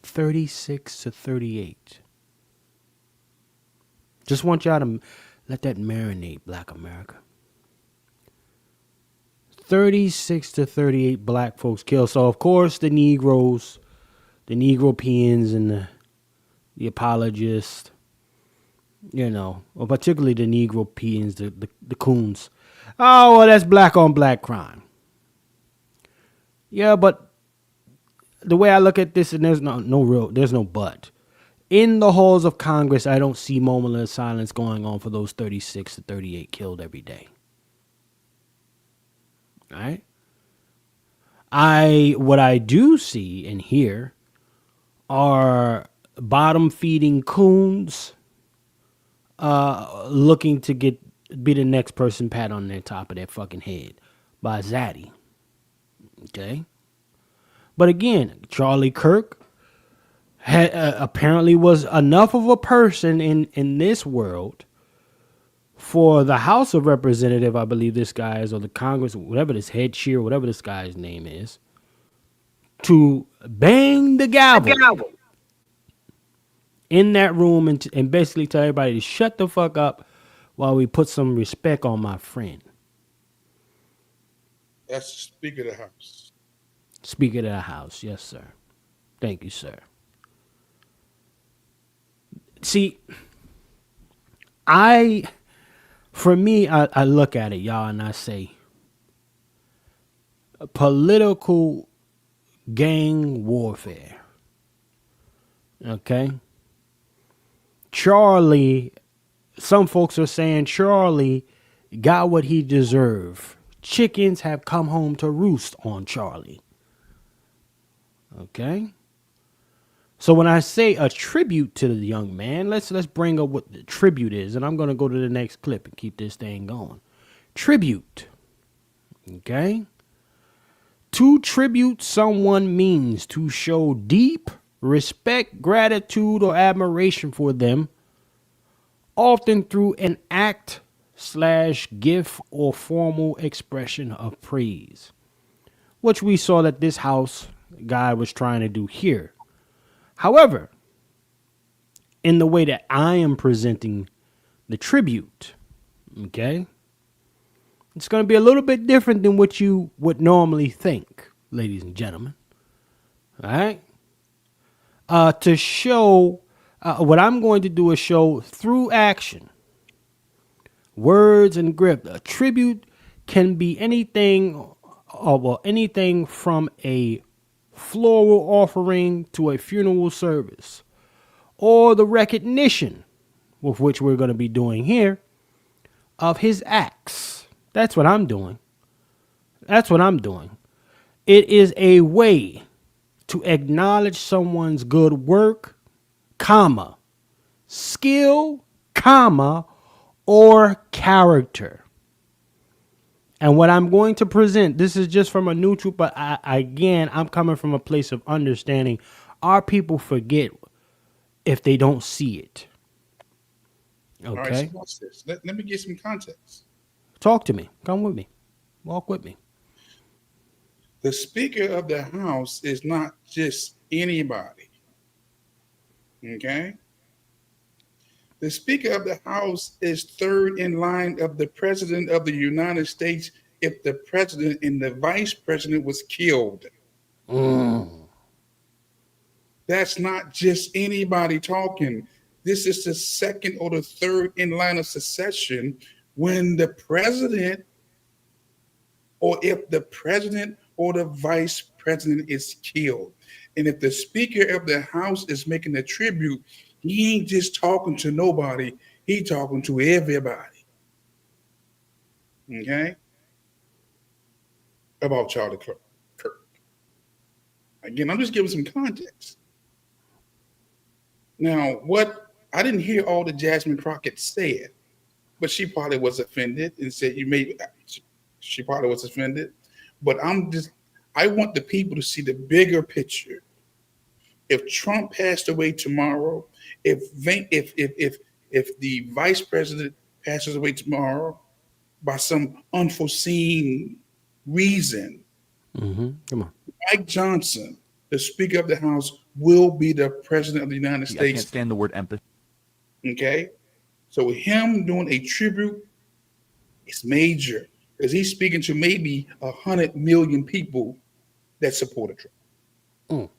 36 to 38. Just want y'all to let that marinate, Black America. 36 to 38 black folks killed. So, of course, the Negroes, the Negropeans, and the apologists, you know, or particularly the Negropeans, the coons. Oh, well, that's black on black crime. Yeah, but the way I look at this, and there's no but. In the halls of Congress, I don't see moment of silence going on for those 36 to 38 killed every day. All right? What I do see and hear are bottom feeding coons looking to be the next person pat on their top of their fucking head by Zaddy. Okay? But again, Charlie Kirk apparently was enough of a person in this world for the House of Representative, I believe this guy is, or the Congress, whatever this head chair, whatever this guy's name is, to bang the gavel in that room and basically tell everybody to shut the fuck up while we put some respect on my friend. That's the Speaker of the House. Speaker of the House, yes, sir. Thank you, sir. See, for me, I look at it, y'all, and I say, political gang warfare. Okay? Charlie, some folks are saying Charlie got what he deserved. Chickens have come home to roost on Charlie. Okay? So when I say a tribute to the young man, let's bring up what the tribute is, and I'm going to go to the next clip and keep this thing going. Tribute. Okay? To tribute someone means to show deep respect, gratitude, or admiration for them, often through an act / gift or formal expression of praise, which we saw that this house guy was trying to do here. However, in the way that I am presenting the tribute, okay, it's going to be a little bit different than what you would normally think, ladies and gentlemen. All right? To show, what I'm going to do is show through action, words and grip. A tribute can be anything, anything from a floral offering to a funeral service, or the recognition, with which we're going to be doing here, of his acts. That's what I'm doing. That's what I'm doing. It is a way to acknowledge someone's good work, comma, skill, comma, or character. And what I'm going to present, this is just from a neutral, but I'm coming from a place of understanding. Our people forget if they don't see it. Okay. All right, so watch this. Let me get some context. Talk to me. Come with me. Walk with me. The Speaker of the House is not just anybody. Okay? The Speaker of the House is third in line of the President of the United States if the President and the Vice President was killed. That's not just anybody talking. This is the second or the third in line of succession when the President, or if the President or the Vice President is killed. And if the Speaker of the House is making a tribute, he ain't just talking to nobody. He talking to everybody. Okay? About Charlie Kirk. Again, I'm just giving some context. Now, what I didn't hear all that Jasmine Crockett said, but she probably was offended and said she probably was offended. But I want the people to see the bigger picture. If Trump passed away tomorrow, if the Vice President passes away tomorrow by some unforeseen reason, Come on. Mike Johnson, the Speaker of the House, will be the President of the United States. I can't stand the word empathy. Okay? So him doing a tribute is major because he's speaking to maybe 100 million people that supported Trump.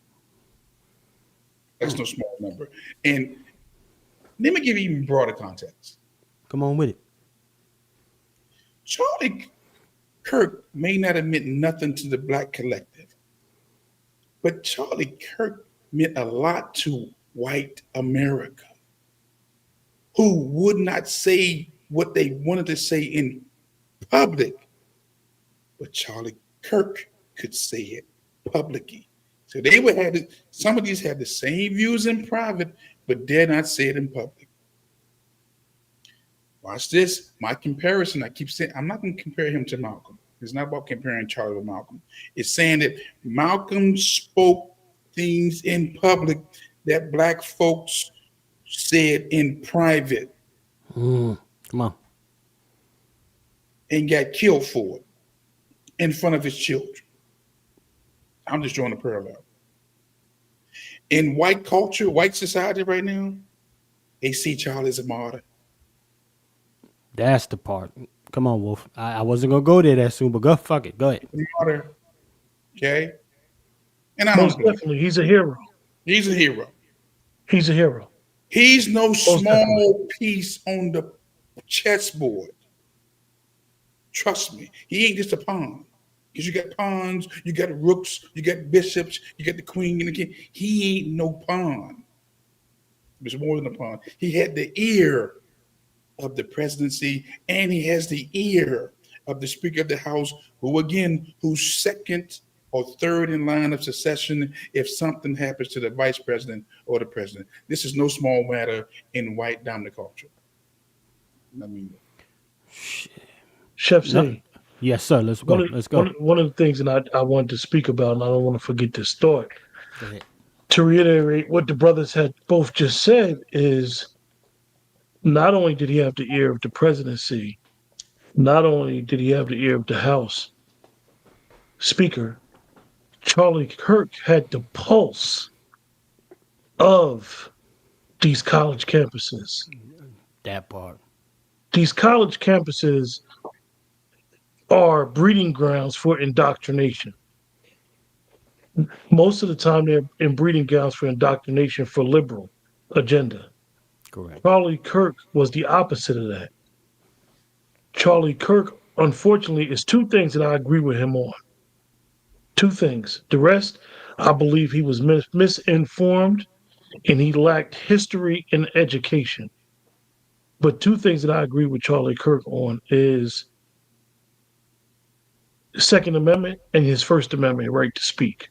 That's no small number. And let me give you even broader context. Come on with it. Charlie Kirk may not have meant nothing to the Black collective, but Charlie Kirk meant a lot to white America, who would not say what they wanted to say in public, but Charlie Kirk could say it publicly. So they would have some of these had the same views in private, but dare not say it in public. Watch this. My comparison, I keep saying, I'm not going to compare him to Malcolm. It's not about comparing Charlie with Malcolm. It's saying that Malcolm spoke things in public that Black folks said in private. Come on. And got killed for it in front of his children. I'm just drawing a parallel. In white culture, white society right now, they see Charlie as a martyr. That's the part. Come on, Wolf. I wasn't going to go there that soon, but go fuck it. Go ahead. Martyr. Okay? And Most definitely, he's a hero. He's a hero. He's a hero. He's no small piece on the chessboard. Trust me. He ain't just a pawn. Because you got pawns, you got rooks, you got bishops, you got the queen and the king. He ain't no pawn. He was more than a pawn. He had the ear of the presidency, and he has the ear of the Speaker of the House, who's second or third in line of succession if something happens to the vice president or the president. This is no small matter in white dominant culture. I mean, Chef C. Yes, sir. Let's go. Let's go. One of the things that I wanted to speak about, and I don't want to forget this thought, to reiterate what the brothers had both just said, is not only did he have the ear of the presidency, not only did he have the ear of the House Speaker, Charlie Kirk had the pulse of these college campuses. That part. These college campuses are breeding grounds for indoctrination. Most of the time, they're in breeding grounds for indoctrination for liberal agenda. Correct. Charlie Kirk was the opposite of that. Charlie Kirk, unfortunately, is two things that I agree with him on. Two things. The rest, I believe he was misinformed and he lacked history and education. But two things that I agree with Charlie Kirk on is the Second Amendment and his First Amendment right to speak.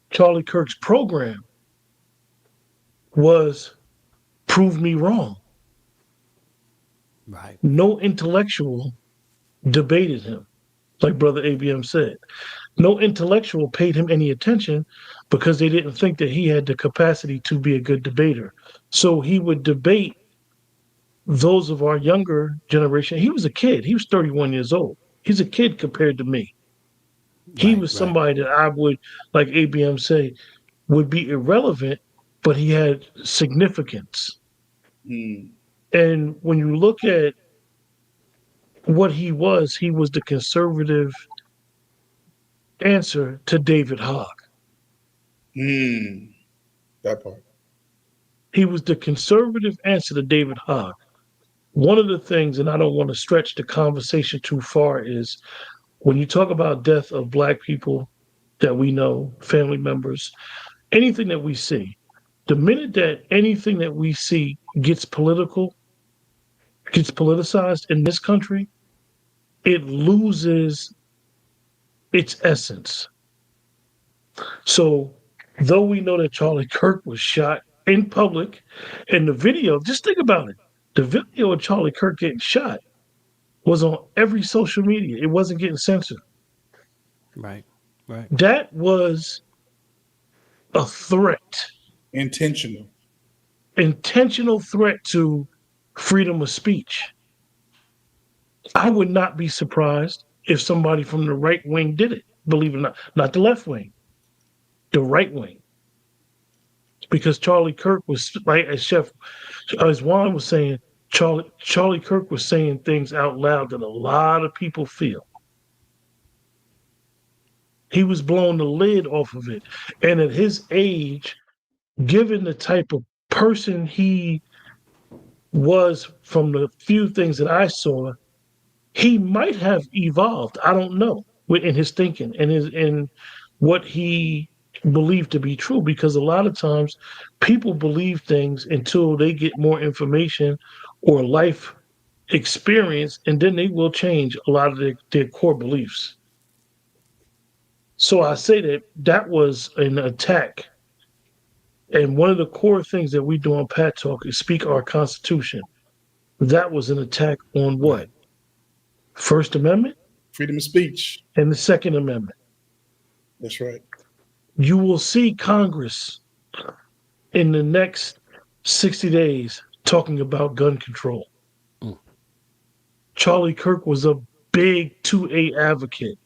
Charlie Kirk's program was prove me wrong. Right. No intellectual debated him, like Brother ABM said. No intellectual paid him any attention because they didn't think that he had the capacity to be a good debater. So he would debate those of our younger generation. He was a kid. He was 31 years old. He's a kid compared to me. He was somebody that I would, like ABM say, would be irrelevant, but he had significance. And when you look at what he was the conservative answer to David Hogg. That part. He was the conservative answer to David Hogg. One of the things, and I don't want to stretch the conversation too far, is when you talk about death of Black people that we know, family members, anything that we see, the minute that anything that we see gets political, gets politicized in this country, it loses its essence. So though we know that Charlie Kirk was shot in public, and the video, just think about it, the video of Charlie Kirk getting shot was on every social media. It wasn't getting censored. Right. That was a threat. Intentional Threat to freedom of speech. I would not be surprised if somebody from the right wing did it, believe it or not the left wing, the right wing. Because Charlie Kirk was, right, as Juan was saying, Charlie Kirk was saying things out loud that a lot of people feel. He was blowing the lid off of it. And at his age, given the type of person he was from the few things that I saw, he might have evolved. I don't know in his thinking and in what he believed to be true, because a lot of times people believe things until they get more information or life experience, and then they will change a lot of their core beliefs. So I say that was an attack. And one of the core things that we do on Pat Talk is speak our Constitution. That was an attack on what? Right. First Amendment? Freedom of speech. And the Second Amendment. That's right. You will see Congress in the next 60 days talking about gun control. Charlie Kirk was a big 2A advocate.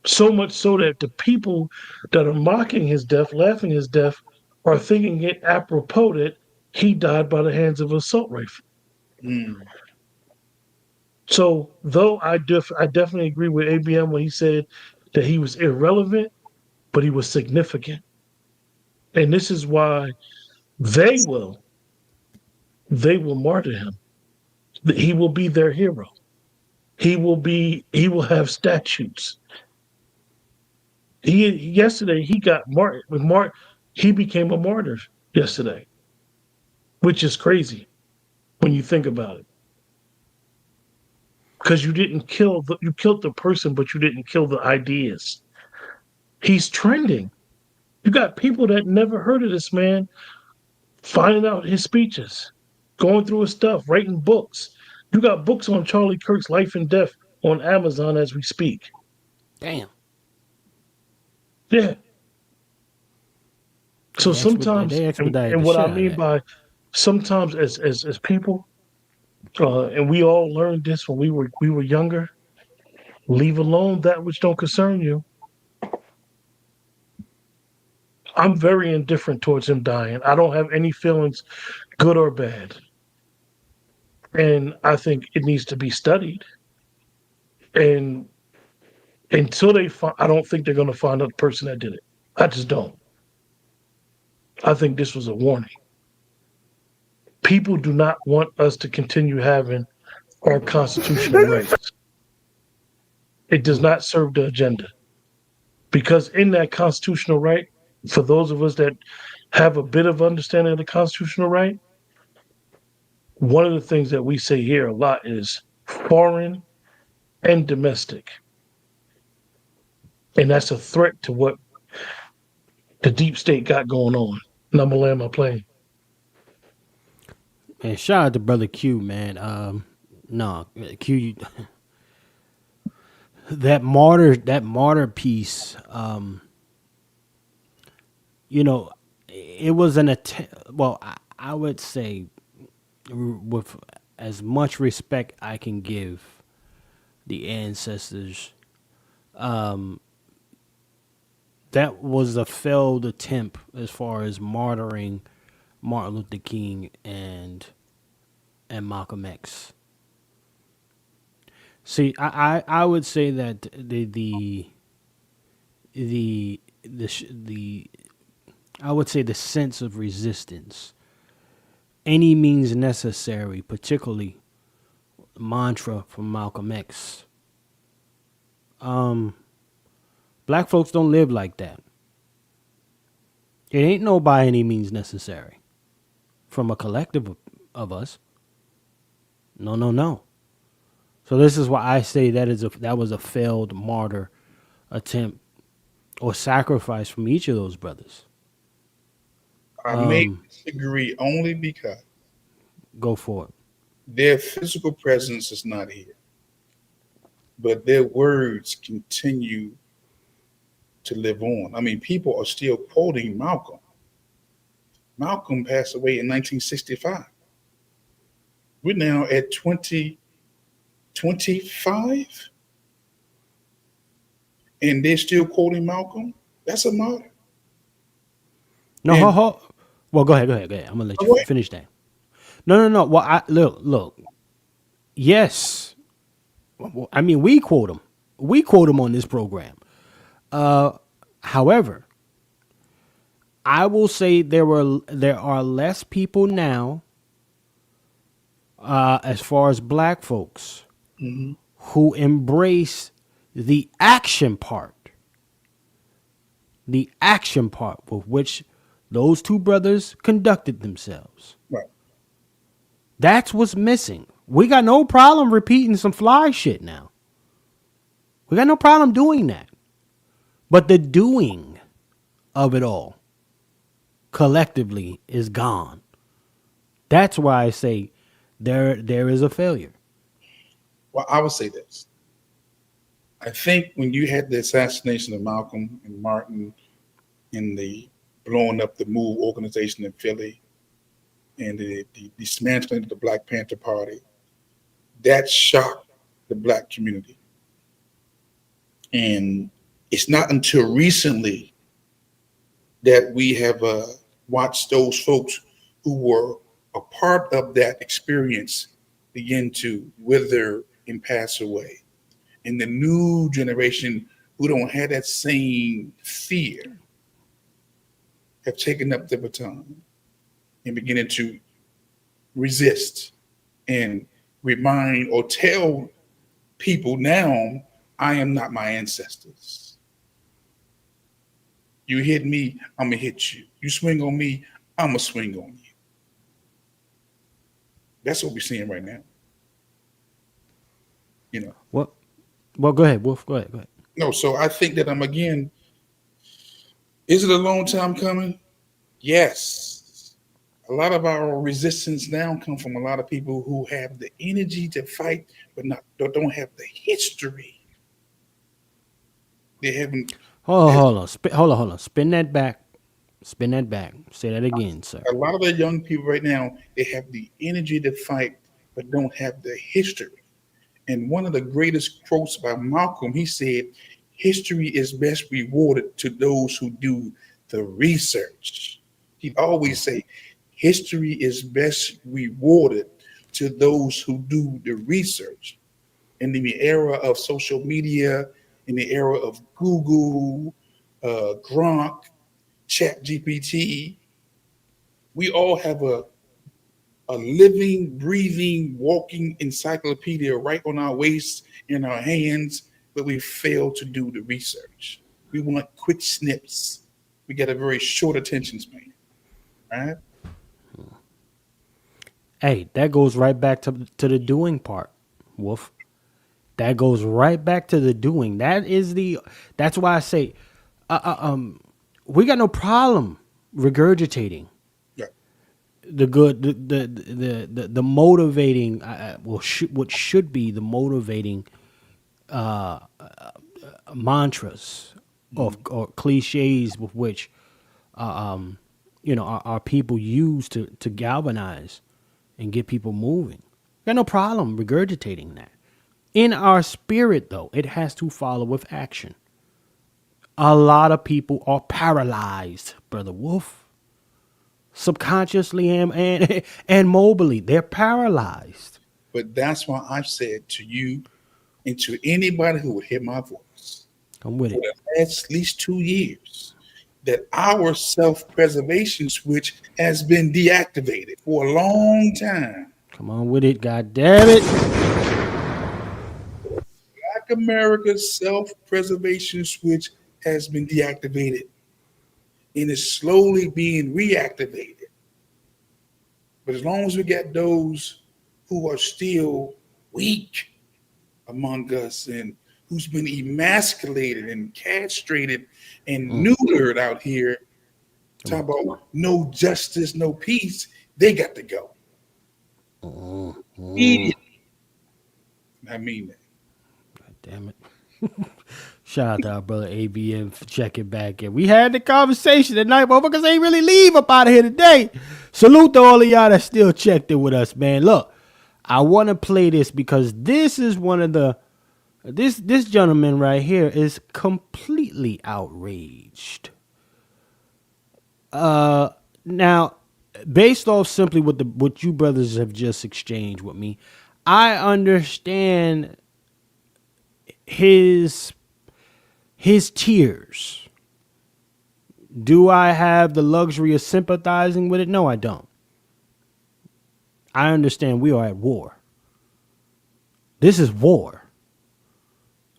So much so that the people that are mocking his death, laughing his death, are thinking it apropos that he died by the hands of an assault rifle. So, though I definitely agree with ABM when he said that he was irrelevant, but he was significant. And this is why they will martyr him. He will be their hero. He will have statues. Yesterday he got martyred. He became a martyr yesterday, which is crazy when you think about it. Because you killed the person, but you didn't kill the ideas. He's trending. You got people that never heard of this man finding out his speeches, going through his stuff, writing books. You got books on Charlie Kirk's life and death on Amazon as we speak. Damn. Yeah. So sometimes, and what I mean by sometimes, as people, and we all learned this when we were younger. Leave alone that which don't concern you. I'm very indifferent towards him dying. I don't have any feelings, good or bad. And I think it needs to be studied. And until I don't think they're going to find out the person that did it. I just don't. I think this was a warning. People do not want us to continue having our constitutional rights. It does not serve the agenda. Because in that constitutional right, for those of us that have a bit of understanding of the constitutional right, one of the things that we say here a lot is foreign and domestic. And that's a threat to what the deep state got going on. And I'm going to land my plane. Man, shout out to Brother Q, man. Q, that martyr piece, it was an attempt. Well, I would say, with as much respect I can give the ancestors, that was a failed attempt as far as martyring Martin Luther King and Malcolm X. See, I would say that the I would say the sense of resistance, any means necessary, particularly mantra from Malcolm X. Black folks don't live like that. It ain't no by any means necessary from a collective of us. No. So this is why I say that was a failed martyr attempt or sacrifice from each of those brothers. I may disagree only because go for it. Their physical presence is not here, but their words continue to live on. I mean, people are still quoting Malcolm. Malcolm passed away in 1965. We're now at 2025, and they're still quoting Malcolm. That's a martyr. No, And well, go ahead. I'm gonna let you oh, wait, finish that. No. Well, look. Yes, I mean we quote them. We quote them on this program. However, I will say there are less people now, as far as black folks, who embrace the action part with which those two brothers conducted themselves. right. That's what's missing. We got no problem repeating some fly shit now. We got no problem doing that. But the doing of it all collectively is gone. That's why I say there is a failure. Well, I would say this. I think when you had the assassination of Malcolm and Martin and the blowing up the MOVE organization in Philly and the dismantling of the Black Panther Party, that shocked the black community. And it's not until recently that we have watched those folks who were a part of that experience begin to wither and pass away. And the new generation who don't have that same fear have taken up the baton and beginning to resist and remind or tell people now, I am not my ancestors. You hit me, I'm gonna hit you. You swing on me, I'm gonna swing on you. That's what we're seeing right now. You know. What? Well, go ahead, Wolf. Go ahead. No, so I think that again, is it a long time coming? Yes. A lot of our resistance now come from a lot of people who have the energy to fight, but don't have the history. They haven't. Hold on. Spin that back. Say that again, sir. A lot of the young people right now, they have the energy to fight, but don't have the history. And one of the greatest quotes by Malcolm, he said, history is best rewarded to those who do the research. He'd always say, history is best rewarded to those who do the research. And in the era of social media, in the era of Google, Gronk, ChatGPT, we all have a living, breathing, walking encyclopedia right on our waist, in our hands, but we fail to do the research. We want quick snips. We get a very short attention span, right? Hey, that goes right back to the doing part, Wolf. That goes right back to the doing. That's why I say, we got no problem regurgitating the good, the motivating, what should be the motivating mantras or cliches with which our people use to galvanize and get people moving. Got no problem regurgitating that. In our spirit, though, it has to follow with action. A lot of people are paralyzed, Brother Wolf. Subconsciously and mobily, they're paralyzed. But that's why I've said to you and to anybody who would hear my voice, I'm with it. For the last at least 2 years, that our self-preservation switch has been deactivated for a long time. Come on with it, God damn it. Black America's self-preservation switch has been deactivated and is slowly being reactivated. But as long as we got those who are still weak among us and who's been emasculated and castrated and neutered out here, talk about no justice, no peace, they got to go. Immediately. I mean that. God damn it. Shout out to our brother ABM for checking back in. We had the conversation tonight, motherfuckers ain't really leave up out of here today. Salute to all of y'all that still checked in with us, man. Look, I want to play this because this is one of the this gentleman right here is completely outraged. Now, based off simply what you brothers have just exchanged with me, I understand his tears. Do I have the luxury of sympathizing with it? No, I don't. I understand we are at war. This is war.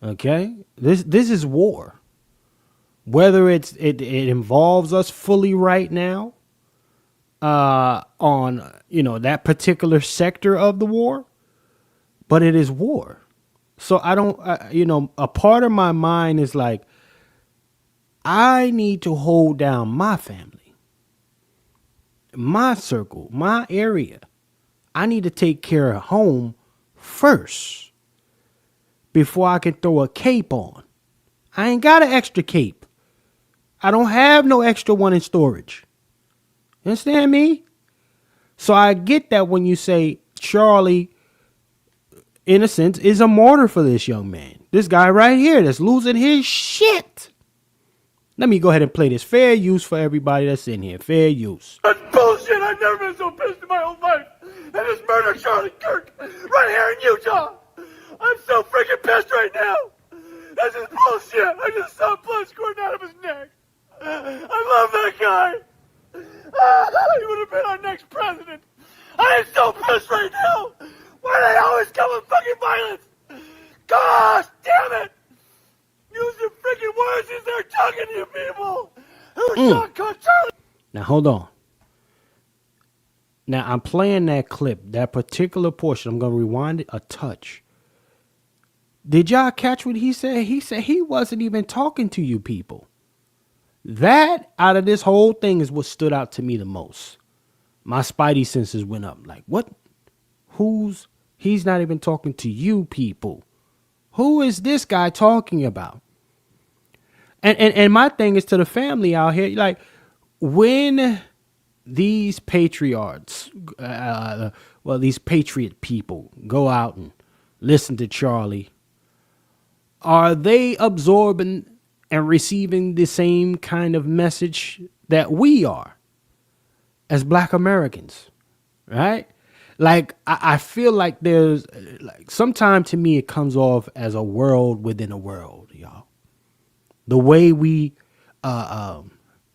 Okay? This is war. Whether it involves us fully right now on that particular sector of the war, but it is war. So I don't a part of my mind is like, I need to hold down my family, my circle, my area. I need to take care of home first before I can throw a cape on. I ain't got an extra cape. I don't have no extra one in storage. You understand me? So I get that when you say Charlie, in a sense, is a martyr for this young man. This guy right here that's losing his shit. Let me go ahead and play this. Fair use for everybody that's in here. Fair use. That's bullshit. I've never been so pissed in my whole life. And this murder Charlie Kirk right here in Utah. I'm so freaking pissed right now. This is bullshit. I just saw blood squirting out of his neck. I love that guy. He would have been our next president. I am so pissed right now. Why do they always come with fucking violence? Gosh damn it. Use your freaking words as they're talking to you people. Who shot Charlie? Now, hold on. Now, I'm playing that clip, that particular portion. I'm going to rewind it a touch. Did y'all catch what he said? He said he wasn't even talking to you people. That, out of this whole thing, is what stood out to me the most. My spidey senses went up. Like, what? He's not even talking to you people. Who is this guy talking about? And my thing is to the family out here, like, when these patriots, these patriot people go out and listen to Charlie, are they absorbing and receiving the same kind of message that we are as Black Americans, right? Like, I feel like there's, like, sometimes to me it comes off as a world within a world, y'all. The way we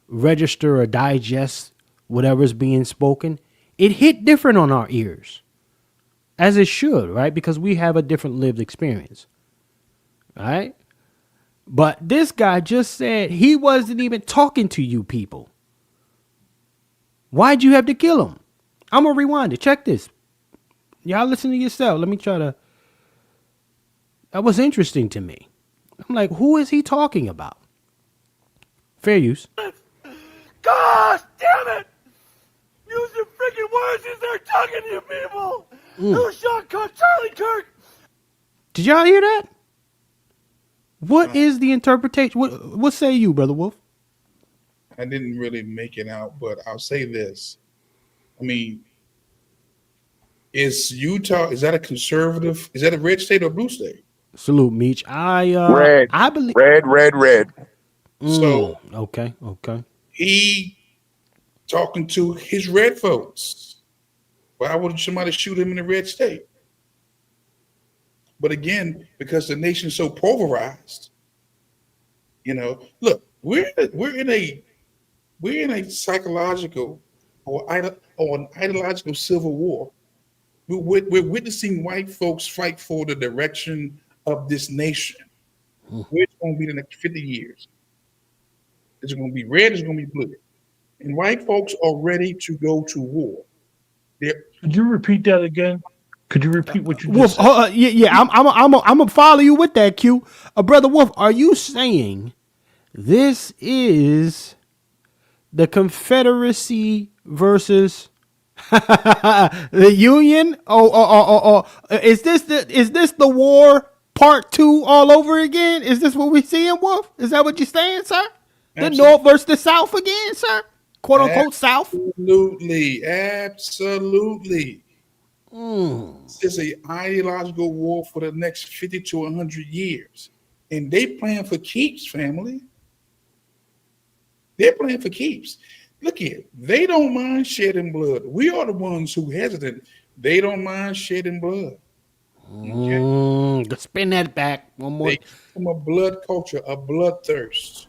register or digest whatever's being spoken, it hit different on our ears, as it should, right? Because we have a different lived experience, right? But this guy just said he wasn't even talking to you people. Why'd you have to kill him? I'm going to rewind it. Check this. Y'all listen to yourself. Let me try to. That was interesting to me. I'm like, who is he talking about? Fair use. Gosh damn it! Use your freaking words as they're talking to you people! Who shot Charlie Kirk? Did y'all hear that? What is the interpretation? What say you, Brother Wolf? I didn't really make it out, but I'll say this. I mean, is Utah, is that a conservative, is that a red state or blue state? Salute, Meech. Red. I believe Red. So okay. he talking to his red folks. Why would somebody shoot him in a red state? But again, because the nation's so pulverized, look, we're in a psychological or an ideological civil war. We're witnessing white folks fight for the direction of this nation. Where it's going to be the next 50 years. Is it going to be red? Is it going to be blue? And white folks are ready to go to war. Could you repeat that again? Could you repeat what you just said? Yeah. I'm gonna follow you with that, Q. Brother Wolf, are you saying this is the Confederacy versus the Union? Or is this the war part 2 all over again? Is this what we seeing, Wolf? Is that what you're saying, sir? The North versus the South again, sir? Quote unquote South? Absolutely. This is an ideological war for the next 50 to 100 years. And they playing for keeps, family. They're playing for keeps. Look here, they don't mind shedding blood. We are the ones who hesitant. They don't mind shedding blood. Okay? Let's spin that back one more. They come from a blood culture, a bloodthirst.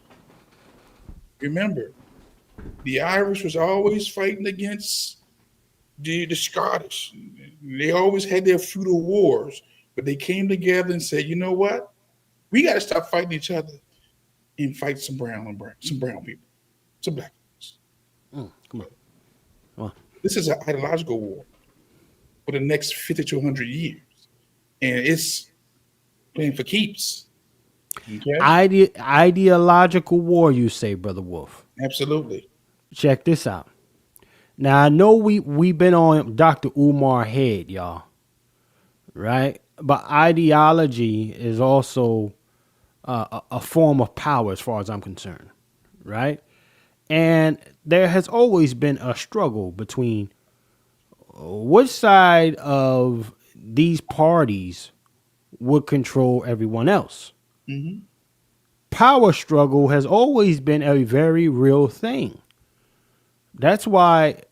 Remember, the Irish was always fighting against the Scottish. They always had their feudal wars, but they came together and said, you know what? We got to stop fighting each other and fight some brown people, some black people. Come on. This is an ideological war for the next 50 to 100 years. And it's playing for keeps. Okay? Ideological war, you say, Brother Wolf. Absolutely. Check this out. Now, I know we've been on Dr. Umar head, y'all. Right? But ideology is also a form of power as far as I'm concerned. Right? And there has always been a struggle between which side of these parties would control everyone else. Mm-hmm. Power struggle has always been a very real thing. That's why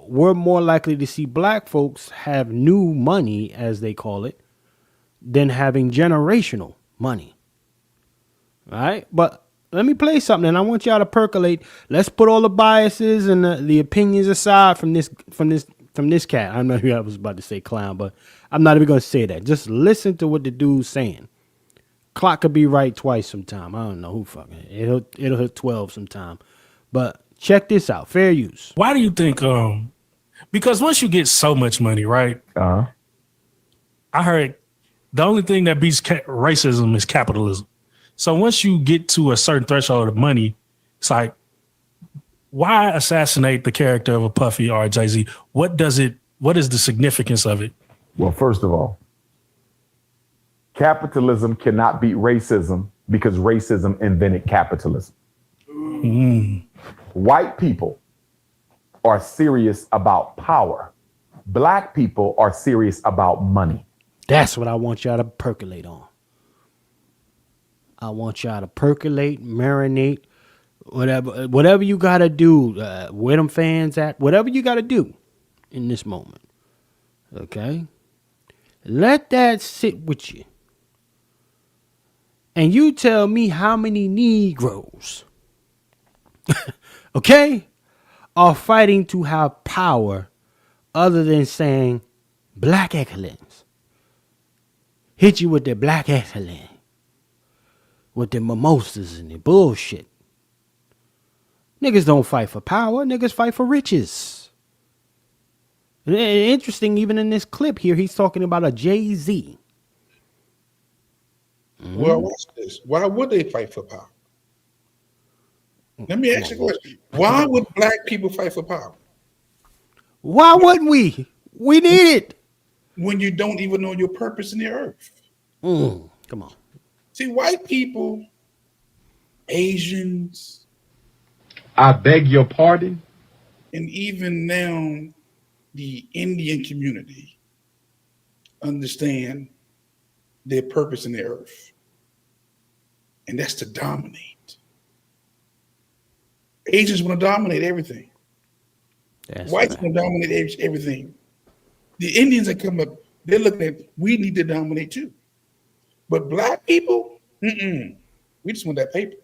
we're more likely to see black folks have new money, as they call it, than having generational money. Right? But let me play something, and I want y'all to percolate. Let's put all the biases and the opinions aside from this cat. I know I was about to say clown, but I'm not even going to say that. Just listen to what the dude's saying. Clock could be right twice sometime. I don't know who fucking it'll hit 12 sometime. But check this out. Fair use. Why do you think because once you get so much money, right? I heard the only thing that beats racism is capitalism. So once you get to a certain threshold of money, it's like, why assassinate the character of a Puffy or a Jay-Z? What is the significance of it? Well, first of all, capitalism cannot beat racism because racism invented capitalism. White people are serious about power. Black people are serious about money. That's what I want y'all to percolate on. I want y'all to percolate, marinate, whatever you got to do, where them fans at, whatever you got to do in this moment. Okay? Let that sit with you. And you tell me how many Negroes, okay, are fighting to have power other than saying black excellence. Hit you with the black excellence. With the mimosas and the bullshit. Niggas don't fight for power. Niggas fight for riches. And interesting, even in this clip here, he's talking about a Jay-Z. Well, watch this. Why would they fight for power? Let me ask you a question. Why would black people fight for power? Why wouldn't we? We need it. When you don't even know your purpose in the earth. Come on. See, white people, Asians. I beg your pardon? And even now, the Indian community understand their purpose in the earth. And that's to dominate. Asians want to dominate everything. Whites want to dominate everything. The Indians that come up, they're looking at, we need to dominate too. But black people, we just want that paper.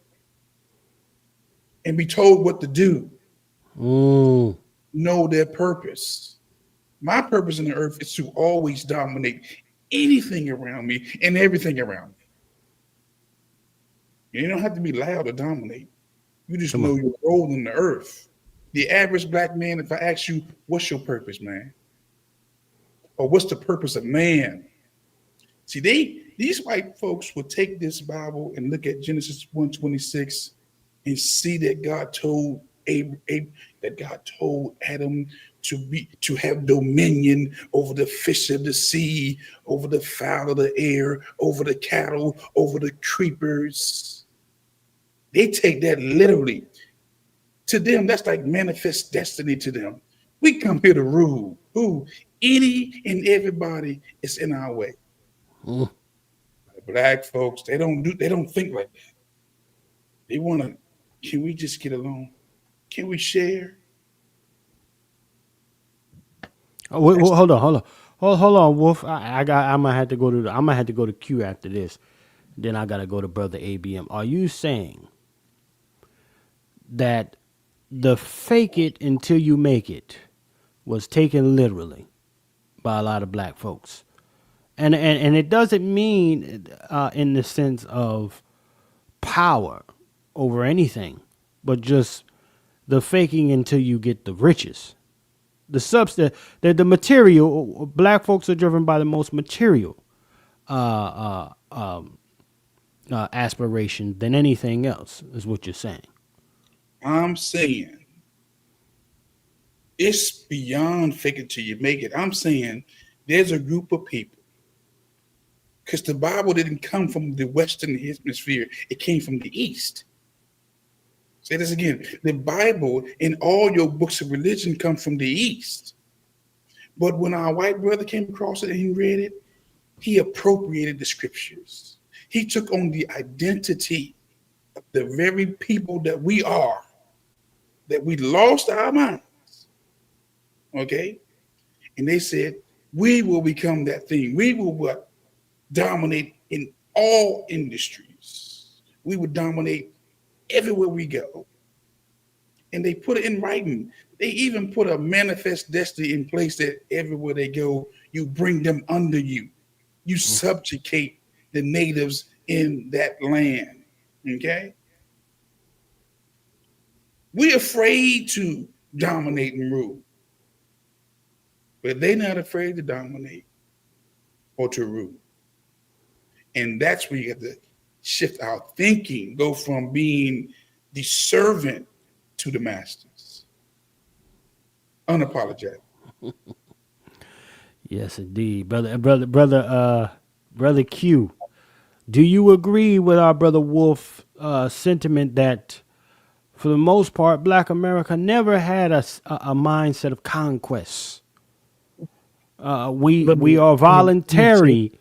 And be told what to do. Know their purpose. My purpose in the earth is to always dominate anything around me and everything around me. You don't have to be loud to dominate. You just know your role in the earth. The average black man, if I ask you, what's your purpose, man? Or what's the purpose of man? See, these white folks will take this Bible and look at Genesis 1:26 and see that God told Adam to have dominion over the fish of the sea, over the fowl of the air, over the cattle, over the creepers. They take that literally. To them, that's like manifest destiny to them. We come here to rule. Who? any and everybody is in our way. Black folks, they don't think like that. They want to, can we just get along? Can we share? Oh, wait, hold on, Wolf. I'm gonna have to go to I'm gonna have to go to Q after this. Then I gotta go to Brother ABM. Are you saying that the fake it until you make it was taken literally by a lot of black folks? And it doesn't mean in the sense of power over anything, but just the faking until you get the riches. The substance, the material. Black folks are driven by the most material aspiration than anything else, is what you're saying. I'm saying it's beyond fake it till you make it. I'm saying there's a group of people, because the Bible didn't come from the Western hemisphere, it came from the East. Say this again. The Bible and all your books of religion come from the East. But when our white brother came across it and he read it, he appropriated the scriptures. He took on the identity of the very people that we are, that we lost our minds. Okay? And they said, we will become that thing. We will what? Dominate in all industries. We would dominate everywhere we go. And they put it in writing. They even put a manifest destiny in place that everywhere they go, you bring them under you. You subjugate the natives in that land. Okay? We're afraid to dominate and rule. But they're not afraid to dominate or to rule. And that's where you have to shift our thinking, go from being the servant to the masters. Unapologetic. Yes, indeed, brother Q. Do you agree with our brother Wolf sentiment that, for the most part, Black America never had a mindset of conquest? We are voluntary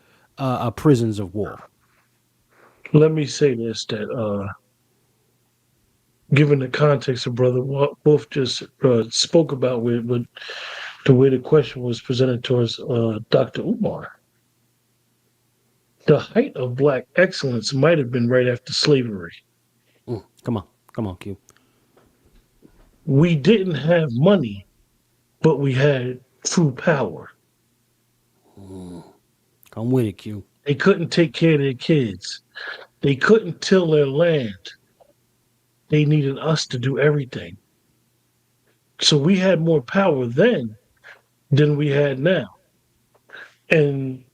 prisons of war. Let me say this, that given the context of Brother Wolf just spoke about with the way the question was presented towards Dr. Umar, the height of Black excellence might have been right after slavery. Come on, Q. We didn't have money, but we had true power. Come with it, Q. They couldn't take care of their kids. They couldn't till their land. They needed us to do everything. So we had more power then than we had now. And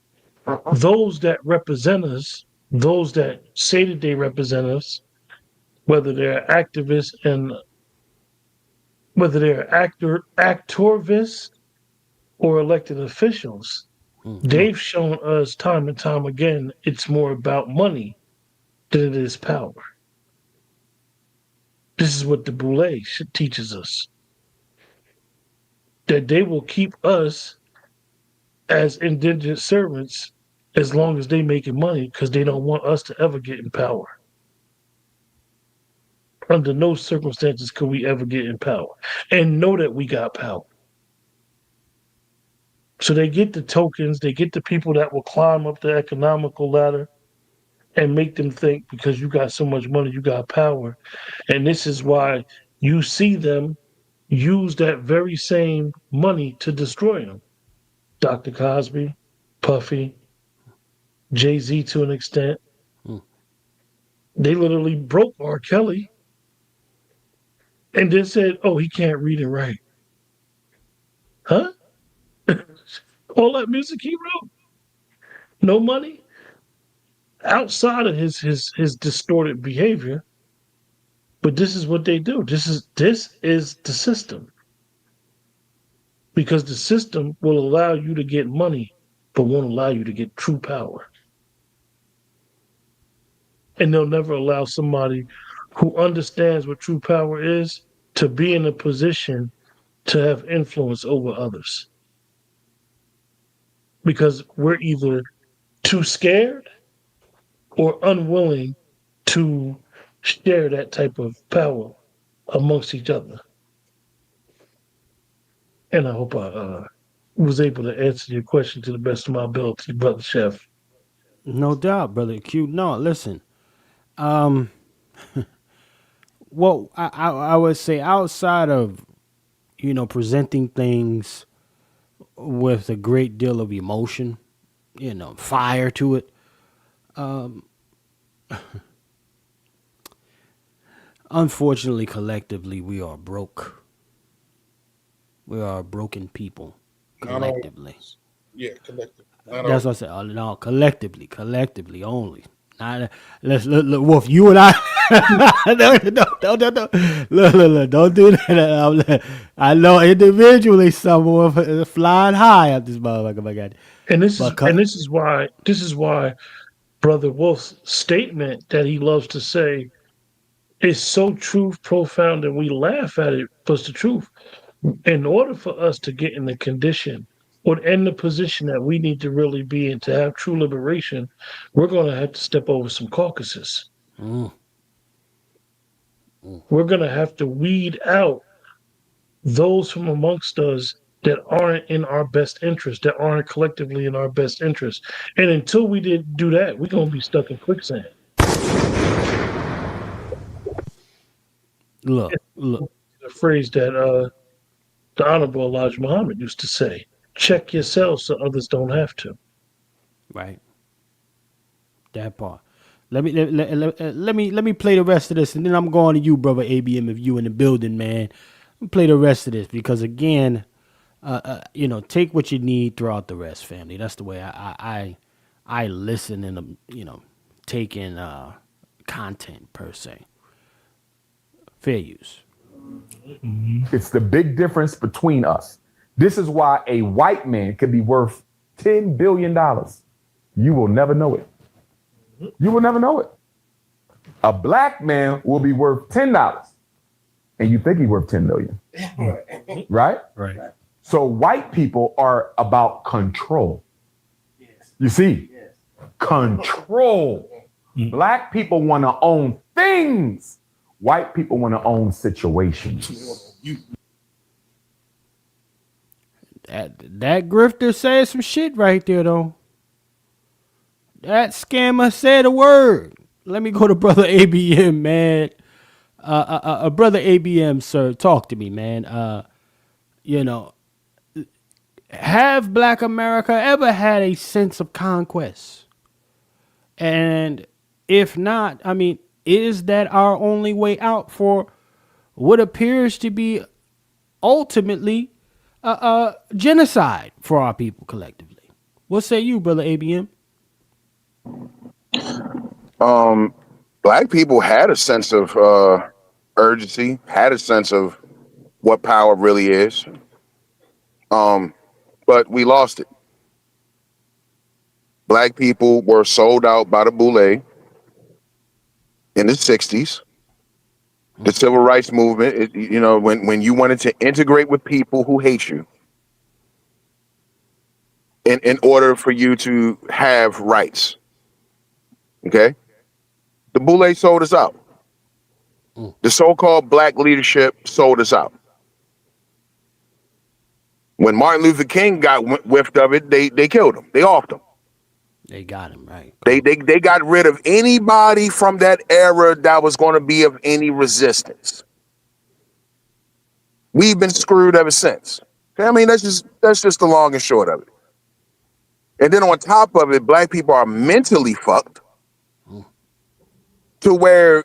those that represent us, those that say that they represent us, whether they're activists and whether they're activists or elected officials, they've shown us time and time again it's more about money than it is power. This is what the Boule teaches us. That they will keep us as indigent servants as long as they making money, because they don't want us to ever get in power. Under no circumstances could we ever get in power and know that we got power. So they get the tokens, they get the people that will climb up the economical ladder and make them think because you got so much money, you got power. And this is why you see them use that very same money to destroy them. Dr. Cosby, Puffy, Jay-Z to an extent. They literally broke R. Kelly and then said, oh, he can't read and write. Huh? All that music he wrote? No money? Outside of his distorted behavior. But this is what they do. This is the system. Because the system will allow you to get money, but won't allow you to get true power. And they'll never allow somebody who understands what true power is to be in a position to have influence over others. because we're either too scared or unwilling to share that type of power amongst each other. And I hope I was able to answer your question to the best of my ability, brother Chef. No doubt, brother Q. No, listen. Um, well, I would say outside of presenting things with a great deal of emotion, fire to it. Unfortunately, collectively, we are broke. We are a broken people, Not all. collectively. Yeah, collective. Not That's all. what I said. No, collectively only. Not, look, Wolf. You and I. No. Look, don't do that. I know individually someone is flying high up this motherfucker. My God. And this is But and this is why Brother Wolf's statement that he loves to say is so truth profound, and we laugh at it, but it's the truth. In order for us to get in the condition or in the position that we need to really be in to have true liberation, we're going to have to step over some caucuses. We're going to have to weed out those from amongst us that aren't in our best interest, that aren't collectively in our best interest. And until we did do that, we're going to be stuck in quicksand. look. The phrase that the Honorable Elijah Muhammad used to say, check yourself so others don't have to. Right. That part. Let me play the rest of this, and then I'm going to you, brother ABM, if you in the building, man. Play the rest of this because again, take what you need, throw out the rest, family. That's the way I listen and take in content per se. Fair use. It's the big difference between us. This is why a white man could be worth $10 billion. You will never know it. You will never know it. A black man will be worth $10, and you think he's worth 10 million. Right? Right. So white people are about control. You see? Control. Black people want to own things. White people want to own situations. That grifter said some shit right there, though. That scammer said a word. Let me go to brother ABM, man. Brother ABM, sir, talk to me, man. Have Black America ever had a sense of conquest? And if not, I mean, is that our only way out for what appears to be ultimately genocide for our people collectively? What say you, brother ABM? Black people had a sense of urgency, had a sense of what power really is. But we lost it. Black people were sold out by the boule in the 60s. The civil rights movement, when you wanted to integrate with people who hate you in order for you to have rights. Okay? The boule sold us out. The so-called black leadership sold us out. When Martin Luther King got whiffed of it, they killed him. They offed him. They got him, right. They got rid of anybody from that era that was going to be of any resistance. We've been screwed ever since. I mean, that's just the long and short of it. And then on top of it, black people are mentally fucked to where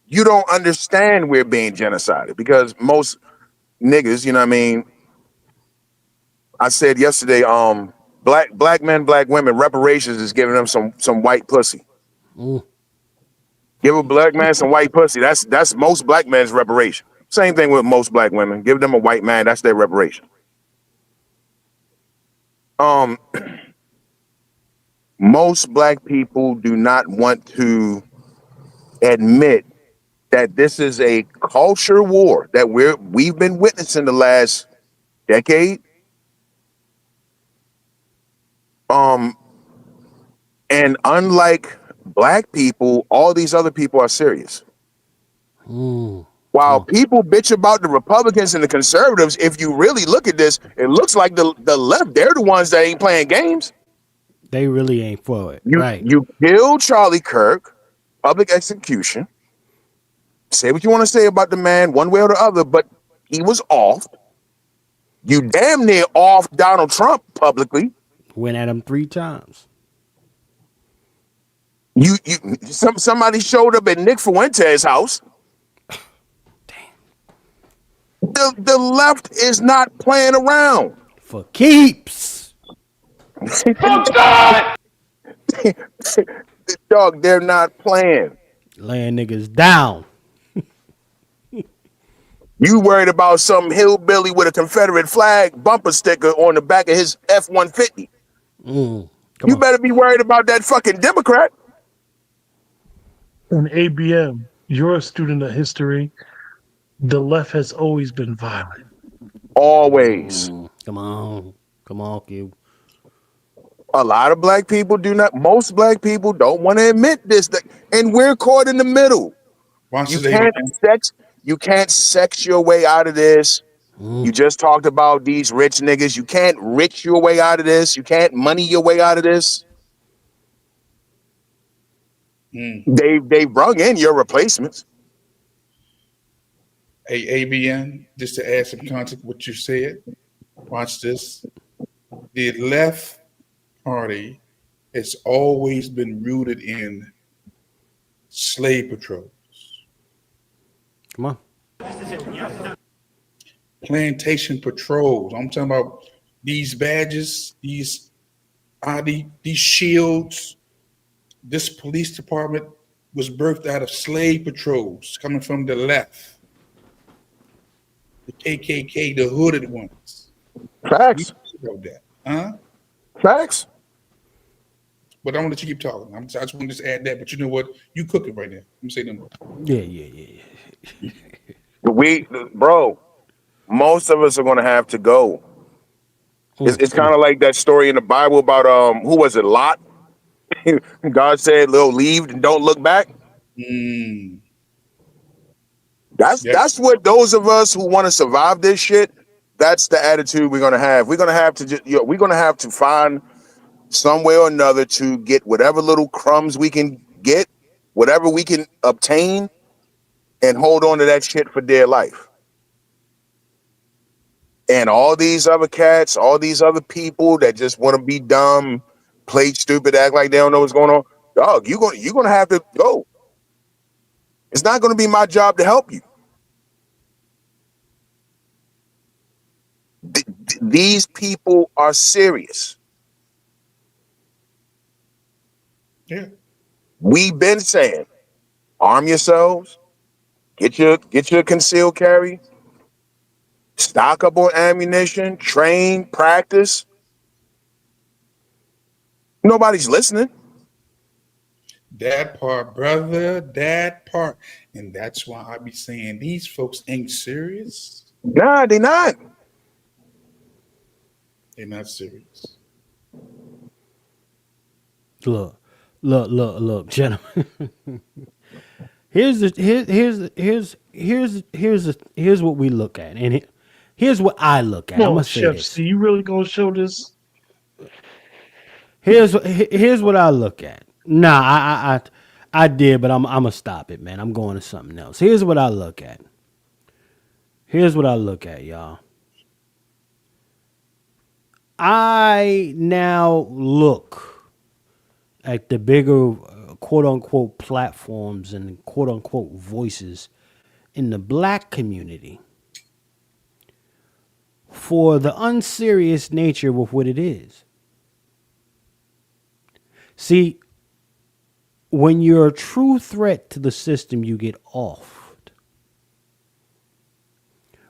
you don't understand we're being genocided because most niggas, you know what I mean? I said yesterday, black men, black women, reparations is giving them some white pussy. Give a black man some white pussy. That's most black men's reparation. Same thing with most black women. Give them a white man, that's their reparation. Most black people do not want to admit that this is a culture war that we've been witnessing the last decade. And unlike black people, all these other people are serious. While people bitch about the Republicans and the conservatives, if you really look at this, it looks like the left, they're the ones that ain't playing games. They really ain't for it. Right. You killed Charlie Kirk, public execution. Say what you want to say about the man, one way or the other, but he was off. You damn near off Donald Trump publicly. Went at him 3 times. Somebody showed up at Nick Fuente's house. The left is not playing around. For keeps. Dog, they're not playing. Laying niggas down. You worried about some hillbilly with a Confederate flag bumper sticker on the back of his F-150. You better be worried about that fucking Democrat. And ABM, you're a student of history. The left has always been violent. Always. Come on, Q. A lot of black people do not. Most black people don't want to admit this, and we're caught in the middle. You can't sex your way out of this. You just talked about these rich niggas. You can't rich your way out of this. You can't money your way out of this. They brung in your replacements. Hey, ABN, just to add some context what you said, watch this. The left party has always been rooted in slave patrols. Come on. Plantation patrols. I'm talking about these badges, these shields. This police department was birthed out of slave patrols coming from the left. The KKK, the hooded ones. Facts. About that, huh? Facts. But I'm gonna let you keep talking. I just want to just add that. But you know what? You cooking right now. Let me say them. Yeah. Bro, most of us are gonna have to go. It's kind of like that story in the Bible about who was it, Lot? God said, "Little leave and don't look back." That's what those of us who want to survive this shit. That's the attitude we're gonna have. We're gonna have to find some way or another to get whatever little crumbs we can get, whatever we can obtain, and hold on to that shit for dear life. And all these other cats, all these other people that just want to be dumb, play stupid, act like they don't know what's going on, dog, you're gonna have to go. It's not gonna be my job to help you. These people are serious. Yeah. We've been saying, arm yourselves, get your concealed carry, stock up on ammunition, train, practice. Nobody's listening. That part, brother, that part. And that's why I be saying these folks ain't serious. Nah, they not. They're not serious. Look, gentlemen. Here's what we look at, and here's what I look at. I'm gonna say Chef, this. see, you really gonna show this? Here's what I look at. Nah, I did, but I'm gonna stop it, man. I'm going to something else. Here's what I look at. Y'all. I now look at the bigger quote unquote platforms and quote unquote voices in the black community for the unserious nature of what it is. See, when you're a true threat to the system, you get offed.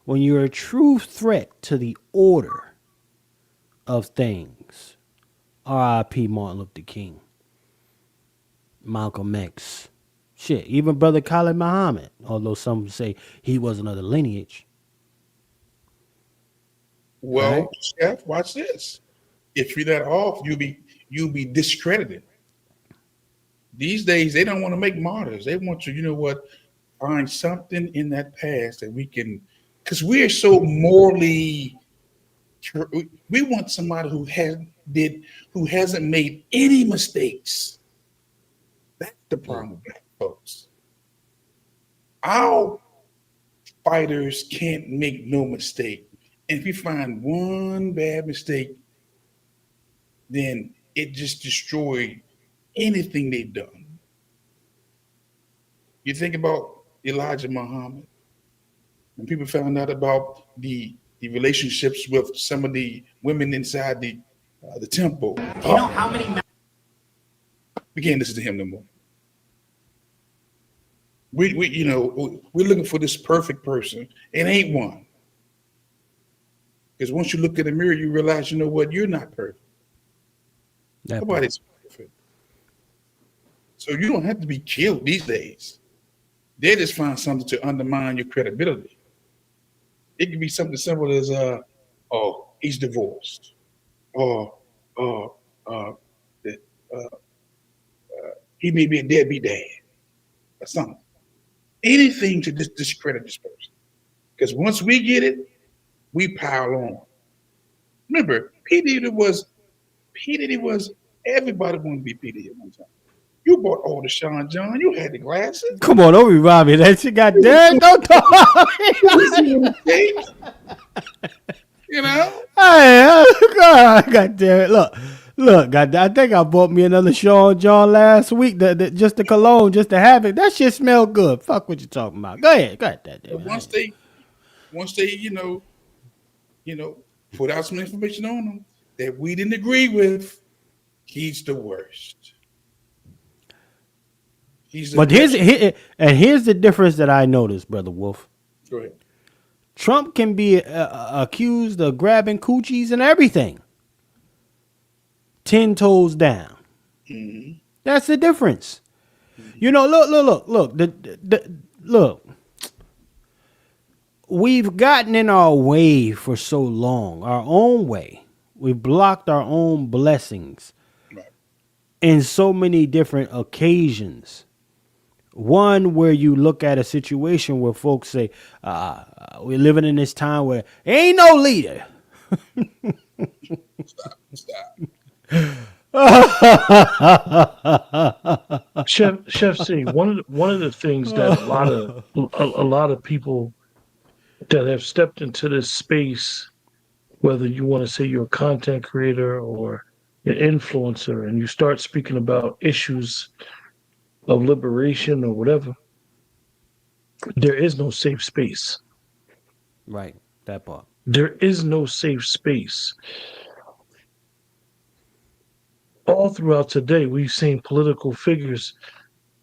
When you're a true threat to the order of things, R.I.P. Martin Luther King, Malcolm X, shit, even Brother Khalid Muhammad, although some say he wasn't of the lineage. Well, Right. Chef, watch this. If you're that off, you'll be you'll be discredited. These days, they don't want to make martyrs. They want to, you know what, find something in that past that we can, because we're so morally. We want somebody who hasn't made any mistakes. That's the problem with black folks. Our fighters can't make no mistake. And if you find one bad mistake, then it just destroyed anything they've done. You think about Elijah Muhammad, when people found out about the relationships with some of the women inside the temple. You know how many? We can't listen to him no more. We're looking for this perfect person. It ain't one. Because once you look in the mirror, you realize, you know what, you're not perfect. Nobody's perfect. So you don't have to be killed these days. They just find something to undermine your credibility. It could be something simple as, he's divorced. He may be a deadbeat dad or something. Anything to discredit this person. Because once we get it, we pile on. Remember, P. Diddy was, everybody wanted to be P. Diddy at one time. You bought all the Sean John. You had the glasses. Come on, don't revive me. That shit got dead. Don't talk. You know? Hey, God damn it. Look, God, I think I bought me another Sean John last week. Just the cologne, just to have it. That shit smell good. Fuck what you talking about. Go ahead. Once they, put out some information on him that we didn't agree with, he's the worst. But here's the difference that I noticed, Brother Wolf. Go ahead. Trump can be accused of grabbing coochies and everything. 10 toes down. Mm-hmm. That's the difference. You know, look. Look. We've gotten in our way for so long, our own way. We've blocked our own blessings in so many different occasions. One where you look at a situation where folks say, we're living in this time where ain't no leader. Stop. Chef C, one of the things that a lot of people that have stepped into this space, whether you want to say you're a content creator or an influencer, and you start speaking about issues of liberation or whatever, there is no safe space. Right, that part. There is no safe space. All throughout today, we've seen political figures,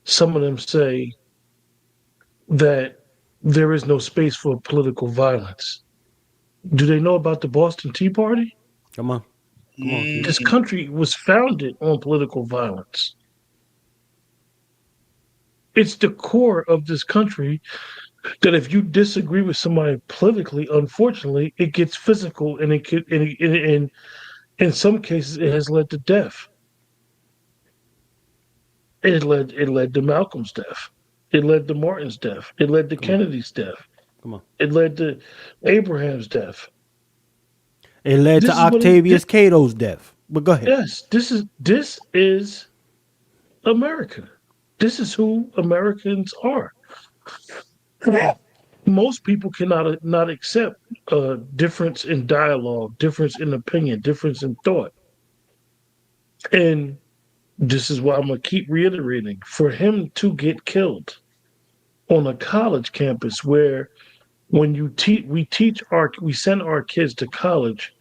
some of them say that there is no space for political violence. Do they know about the Boston Tea Party? Come on. This country was founded on political violence. It's the core of this country that if you disagree with somebody politically, unfortunately, it gets physical, and in some cases it has led to death. It led to Malcolm's death. It led to Martin's death. It led to Kennedy's death. Come on. It led to Abraham's death. It led to Octavius Cato's death. But go ahead. Yes, this is America. This is who Americans are. Most people cannot not accept difference in dialogue, difference in opinion, difference in thought. And this is why I'm going to keep reiterating. For him to get killed on a college campus where when we send our kids to college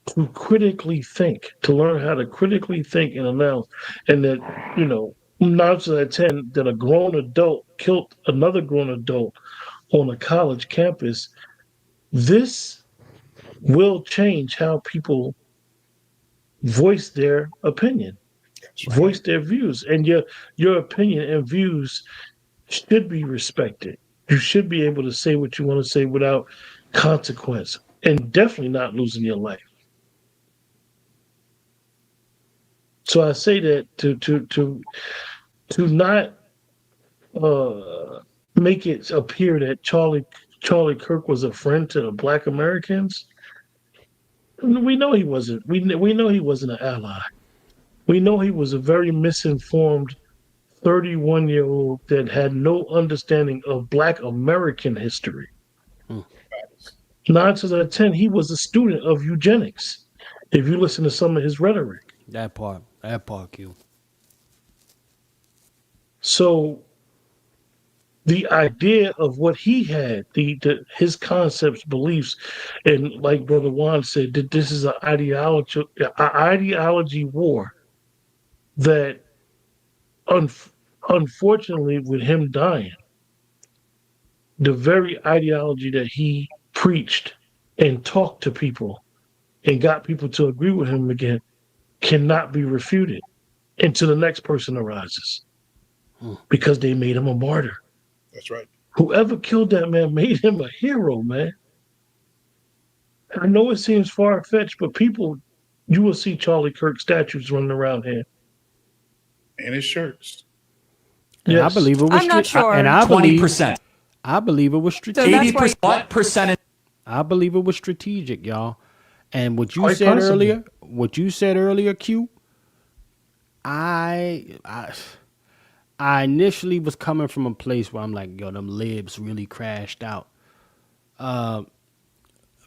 to critically think, to learn how to critically think and announce, and that, 9 out of 10 that a grown adult killed another grown adult on a college campus, this will change how people voice their opinion, voice their views. And your opinion and views should be respected. You should be able to say what you want to say without consequence, and definitely not losing your life. So I say that to not make it appear that Charlie Kirk was a friend to the Black Americans. We know he wasn't. We know he wasn't an ally. We know he was a very misinformed 31-year-old that had no understanding of Black American history. 9 out of 10, he was a student of eugenics. If you listen to some of his rhetoric. That part, Q. So the idea of what he had, his concepts, beliefs, and like Brother Juan said, that this is an ideology war that unfortunately with him dying, the very ideology that he preached and talked to people and got people to agree with him again cannot be refuted until the next person arises because they made him a martyr. That's right. Whoever killed that man made him a hero, man. I know it seems far-fetched, but you will see Charlie Kirk statues running around here. And his shirts. And I believe it was. I'm not sure. And I 20%. I believe it was strategic. 80%. What percentage? I believe it was strategic, y'all. And what you said earlier, Q. I initially was coming from a place where I'm like, yo, them libs really crashed out. But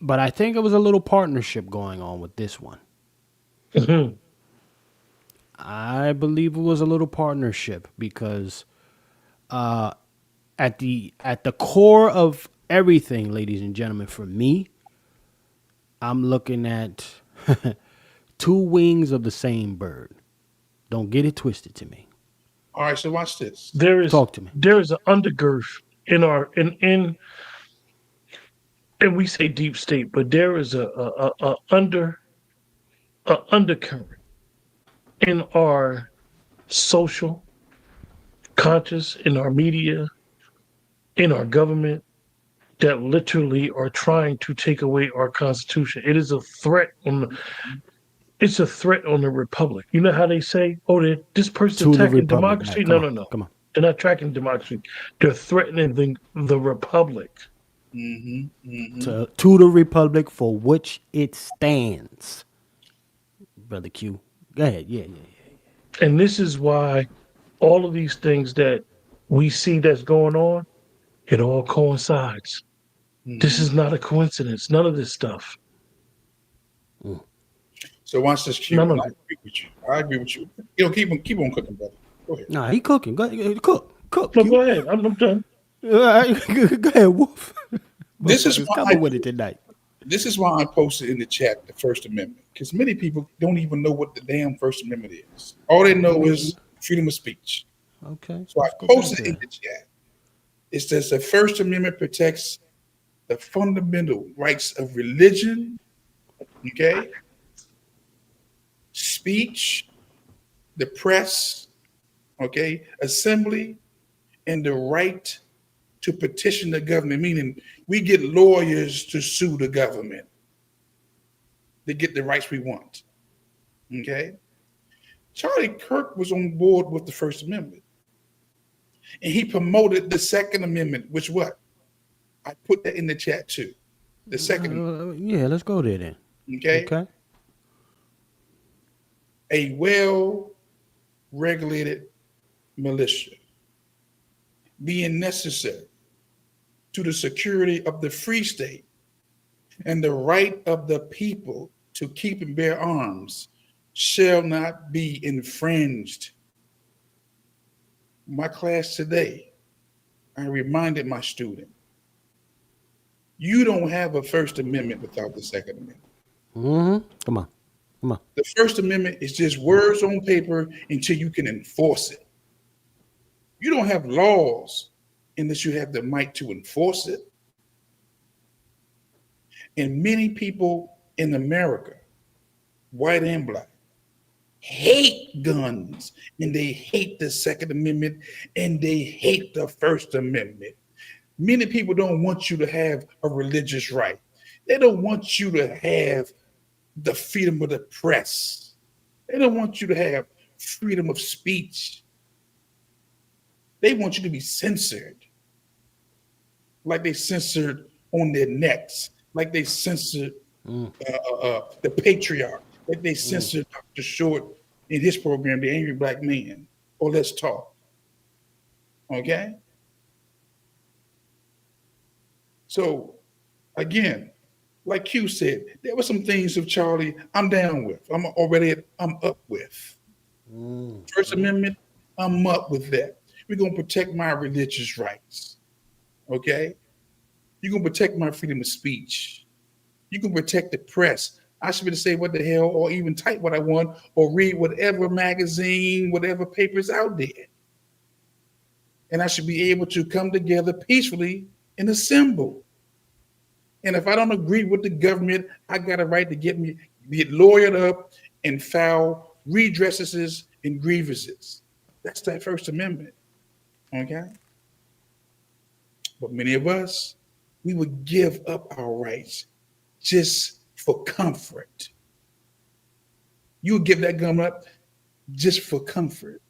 I think it was a little partnership going on with this one. Mm-hmm. I believe it was a little partnership because at the core of everything, ladies and gentlemen, for me, I'm looking at two wings of the same bird. Don't get it twisted to me. All right, so watch this. Talk to me. There is an undergirth in our and we say deep state, but there is a undercurrent in our social conscious, in our media, in our government that literally are trying to take away our Constitution. It is a threat on the republic. You know how they say, "Oh, this person's attacking democracy." No. Come on. They're not attacking democracy. They're threatening the republic. To the republic for which it stands. Brother Q. Go ahead. Yeah. And this is why all of these things that we see that's going on, it all coincides. This is not a coincidence. None of this stuff. So watch this, Q. No. I agree with you. You know, keep on cooking, brother. Go ahead. Nah, he cooking. Go ahead. Cook. No, go ahead. I'm done. Go ahead, Wolf. This is why with it tonight. This is why I posted in the chat the First Amendment, because many people don't even know what the damn First Amendment is. All they know is freedom of speech. Okay. So I posted in the chat. It says the First Amendment protects the fundamental rights of religion, okay, speech, the press, okay, assembly, and the right to petition the government, meaning we get lawyers to sue the government to get the rights we want, okay? Charlie Kirk was on board with the First Amendment, and he promoted the Second Amendment, which what? I put that in the chat too. The Second yeah, let's go there then. Okay. A well-regulated militia being necessary to the security of the free state and the right of the people to keep and bear arms shall not be infringed. My class today, I reminded my student, you don't have a First Amendment without the Second Amendment. Come on. The First Amendment is just words on paper until you can enforce it. You don't have laws unless you have the might to enforce it. And many people in America, white and black, hate guns, and they hate the Second Amendment, and they hate the First Amendment. Many people don't want you to have a religious right. They don't want you to have the freedom of the press. They don't want you to have freedom of speech. They want you to be censored. Like they censored on their necks. Like they censored the patriarch. Like they censored Dr. Short in his program, The Angry Black Man, or Let's Talk. Okay? So, again, like Q said, there were some things of Charlie I'm down with. I'm up with. First Amendment, I'm up with that. We're going to protect my religious rights. Okay? You're going to protect my freedom of speech. You can protect the press. I should be able to say what the hell, or even type what I want, or read whatever magazine, whatever paper's out there. And I should be able to come together peacefully and assemble. And if I don't agree with the government, I got a right to get lawyered up and file redresses and grievances. That's that First Amendment. Okay? But many of us, we would give up our rights just for comfort. You would give that gun up just for comfort.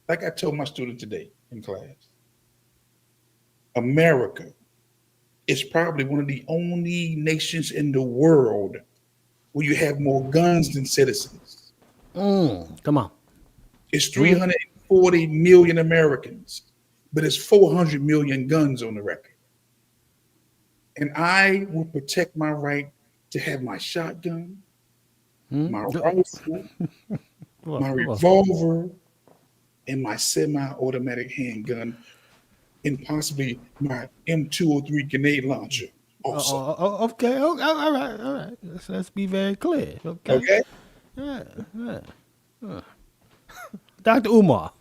Like I told my student today in class, America is probably one of the only nations in the world where you have more guns than citizens. Come on. It's 340 million Americans, but it's 400 million guns on the record. And I will protect my right to have my shotgun, my rifle, my revolver, and my semi-automatic handgun, and possibly my M203 grenade launcher also. Okay. All right. Let's be very clear. Okay. Yeah. Dr. Umar.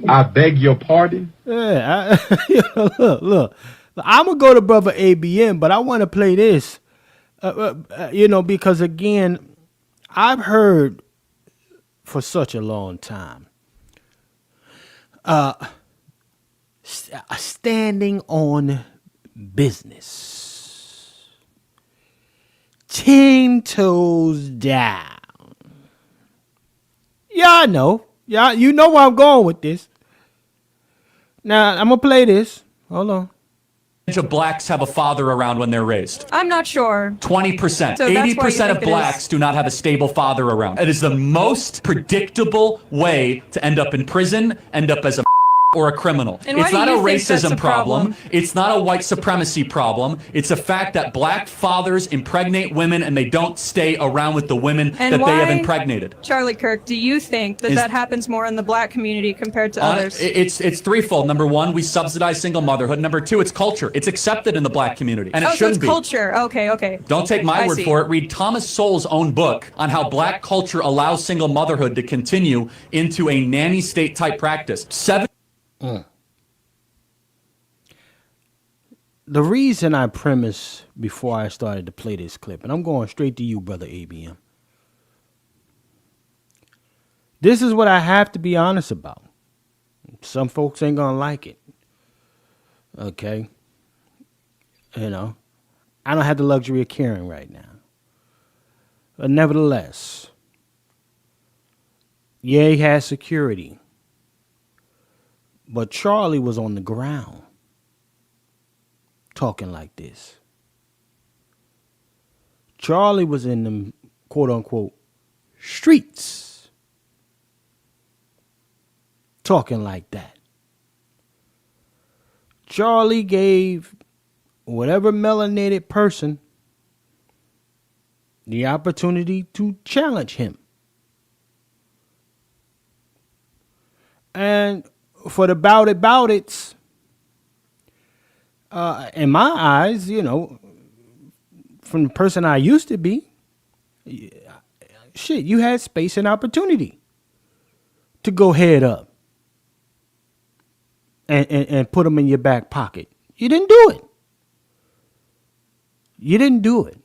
I beg your pardon? Yeah. Look. I'm going to go to Brother ABM, but I want to play this, because, again, I've heard for such a long time standing on business, 10 toes down. Yeah, I know. Yeah, you know where I'm going with this. Now, I'm going to play this. Hold on. Of blacks have a father around when they're raised? I'm not sure. 20%. So 80% of blacks do not have a stable father around. It is the most predictable way to end up in prison, end up as a or a criminal. And it's not a racism problem. It's not a white supremacy problem. It's a fact that black fathers impregnate women and they don't stay around with the women that they have impregnated. Charlie Kirk, do you think that happens more in the black community compared to others? It's threefold. Number one, we subsidize single motherhood. Number two, it's culture. It's accepted in the black community. And it shouldn't be. Culture. Okay. Don't take my word for it. Read Thomas Sowell's own book on how black culture allows single motherhood to continue into a nanny state type practice. The reason I premised before I started to play this clip, and I'm going straight to you, Brother ABM. This is what I have to be honest about. Some folks ain't gonna like it. Okay? I don't have the luxury of caring right now. But nevertheless, yeah, he has security. But Charlie was on the ground talking like this. Charlie was in the quote unquote streets talking like that. Charlie gave whatever melanated person the opportunity to challenge him. And for the bout it's, in my eyes, from the person I used to be, you had space and opportunity to go head up and put them in your back pocket. You didn't do it.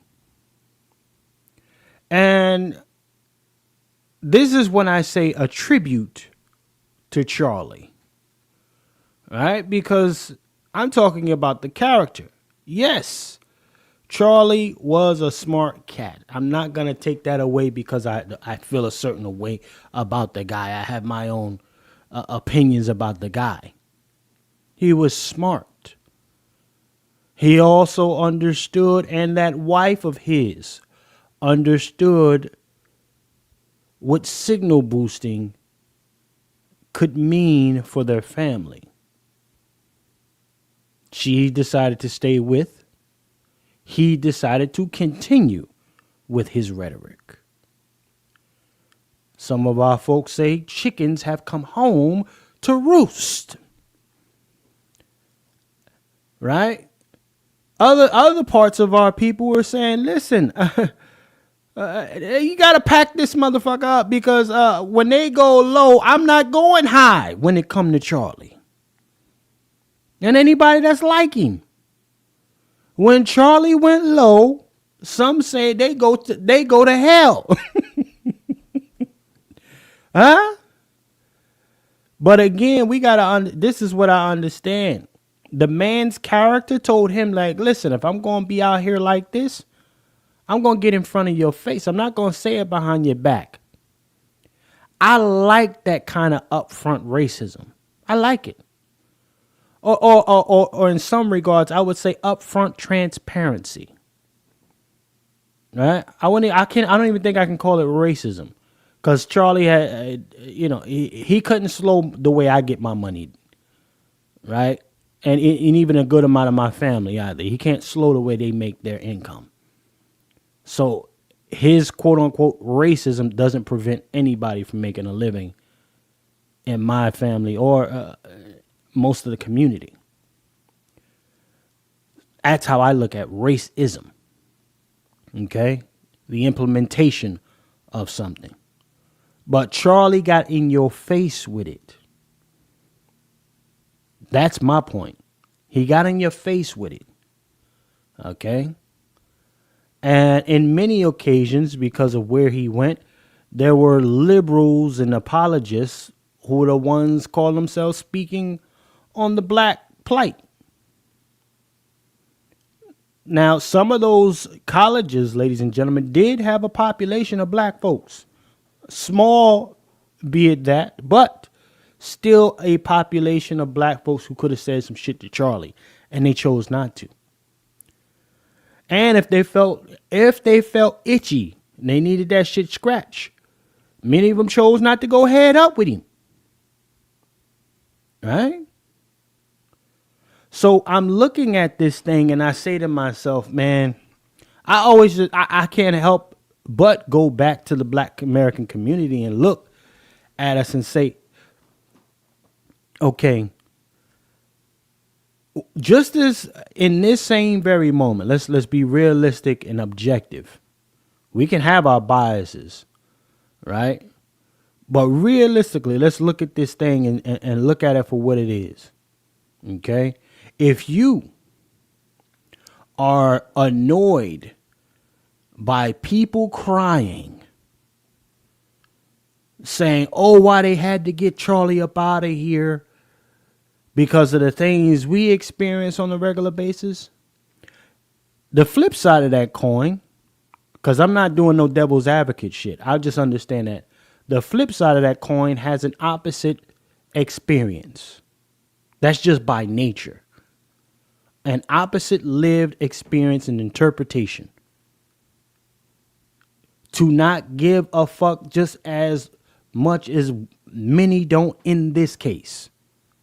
And this is when I say a tribute to Charlie. Right? Because I'm talking about the character. Yes, Charlie was a smart cat. I'm not going to take that away because I feel a certain way about the guy. I have my own opinions about the guy. He was smart. He also understood, and that wife of his understood what signal boosting could mean for their family. She decided to stay with. He decided to continue with his rhetoric. Some of our folks say chickens have come home to roost. Right? Other parts of our people were saying, listen, you got to pack this motherfucker up because when they go low, I'm not going high when it come to Charlie. And anybody that's like him. When Charlie went low, some say they go to hell. Huh? But again, we gotta. This is what I understand. The man's character told him, like, listen, if I'm gonna be out here like this, I'm gonna get in front of your face. I'm not gonna say it behind your back. I like that kind of upfront racism. I like it. Or in some regards, I would say upfront transparency. Right? I don't even think I can call it racism, because Charlie had, he couldn't slow the way I get my money, right? And even a good amount of my family either. He can't slow the way they make their income. So his quote unquote racism doesn't prevent anybody from making a living in my family or most of the community. That's how I look at racism. Okay? The implementation of something. But Charlie got in your face with it. That's my point. He got in your face with it. Okay? And in many occasions, because of where he went, there were liberals and apologists who were the ones call themselves speaking on the black plight. Now, some of those colleges, ladies and gentlemen, did have a population of black folks. Small, be it that, but still a population of black folks who could have said some shit to Charlie, and they chose not to. And if they felt itchy, and they needed that shit scratched, many of them chose not to go head up with him. Right? So I'm looking at this thing and I say to myself, man, I can't help but go back to the black American community and look at us and say, okay, just as in this same very moment, let's be realistic and objective. We can have our biases, right? But realistically, let's look at this thing and look at it for what it is. Okay? If you are annoyed by people crying, saying, oh, why they had to get Charlie up out of here because of the things we experience on a regular basis, the flip side of that coin, because I'm not doing no devil's advocate shit, I just understand that the flip side of that coin has an opposite experience. That's just by nature. An opposite lived experience and interpretation. To not give a fuck just as much as many don't in this case,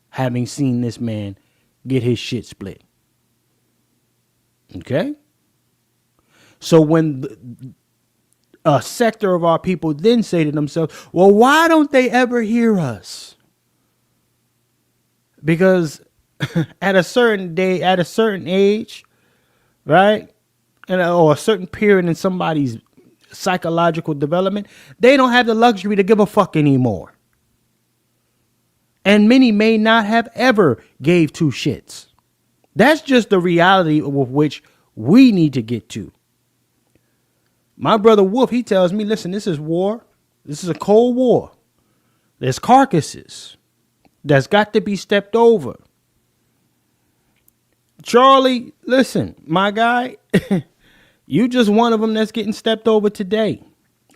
having seen this man get his shit split. Okay? So when a sector of our people then say to themselves, well, why don't they ever hear us? Because at a certain day, at a certain age, right? Or a certain period in somebody's psychological development, they don't have the luxury to give a fuck anymore. And many may not have ever gave two shits. That's just the reality with which we need to get to. My brother Wolf, he tells me, listen, this is war. This is a cold war. There's carcasses that's got to be stepped over. Charlie, listen, my guy, You just one of them that's getting stepped over today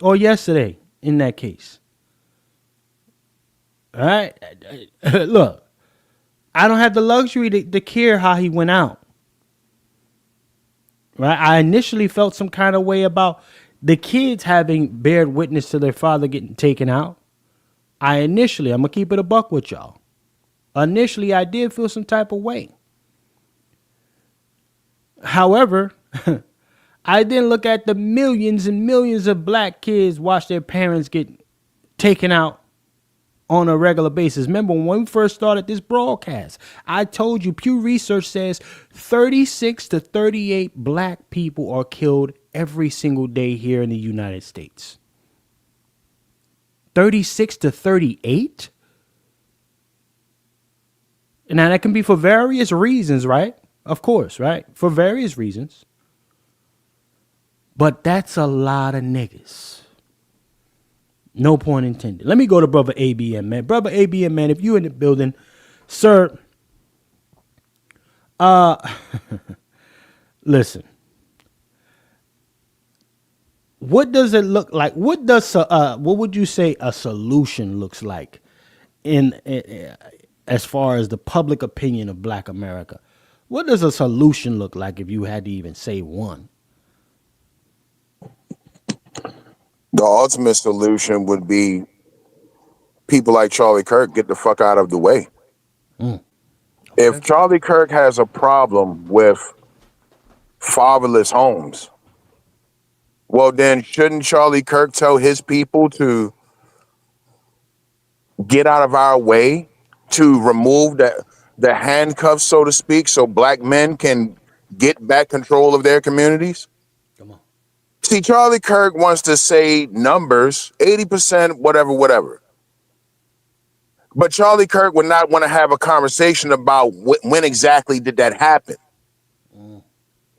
or yesterday in that case. All right? Look, I don't have the luxury to care how he went out. Right? I initially felt some kind of way about the kids having bared witness to their father getting taken out. I'm going to keep it a buck with y'all. Initially, I did feel some type of way. However, I didn't look at the millions and millions of black kids watch their parents get taken out on a regular basis. Remember when we first started this broadcast, I told you Pew Research says 36 to 38 black people are killed every single day here in the United States. 36 to 38? Now that can be for various reasons, right? Of course, right? For various reasons. But that's a lot of niggas. No point intended. Let me go to Brother ABM, man. Brother ABM, man, if you in the building, sir, listen. What does it look like? What would you say a solution looks like in as far as the public opinion of Black America? What does a solution look like if you had to even say one? The ultimate solution would be people like Charlie Kirk get the fuck out of the way. Okay. If Charlie Kirk has a problem with fatherless homes, well, then shouldn't Charlie Kirk tell his people to get out of our way, to remove the handcuffs, so to speak, so black men can get back control of their communities? Come on. See, Charlie Kirk wants to say numbers, 80%, whatever. But Charlie Kirk would not want to have a conversation about when exactly did that happen.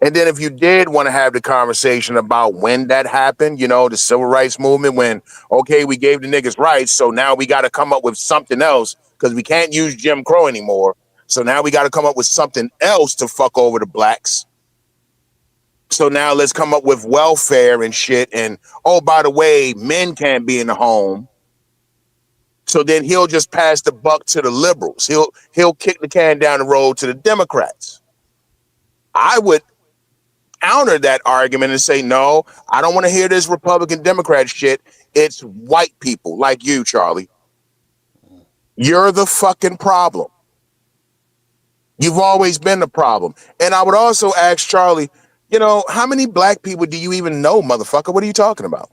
And then if you did want to have the conversation about when that happened, you know, the civil rights movement, when, okay, we gave the niggas rights, so now we got to come up with something else because we can't use Jim Crow anymore. So now we got to come up with something else to fuck over the blacks. So now let's come up with welfare and shit. And, oh, by the way, men can't be in the home. So then he'll just pass the buck to the liberals. He'll kick the can down the road to the Democrats. I would counter that argument and say, no, I don't want to hear this Republican Democrat shit. It's white people like you, Charlie. You're the fucking problem. You've always been the problem. And I would also ask Charlie, you know, how many black people do you even know, motherfucker? What are you talking about?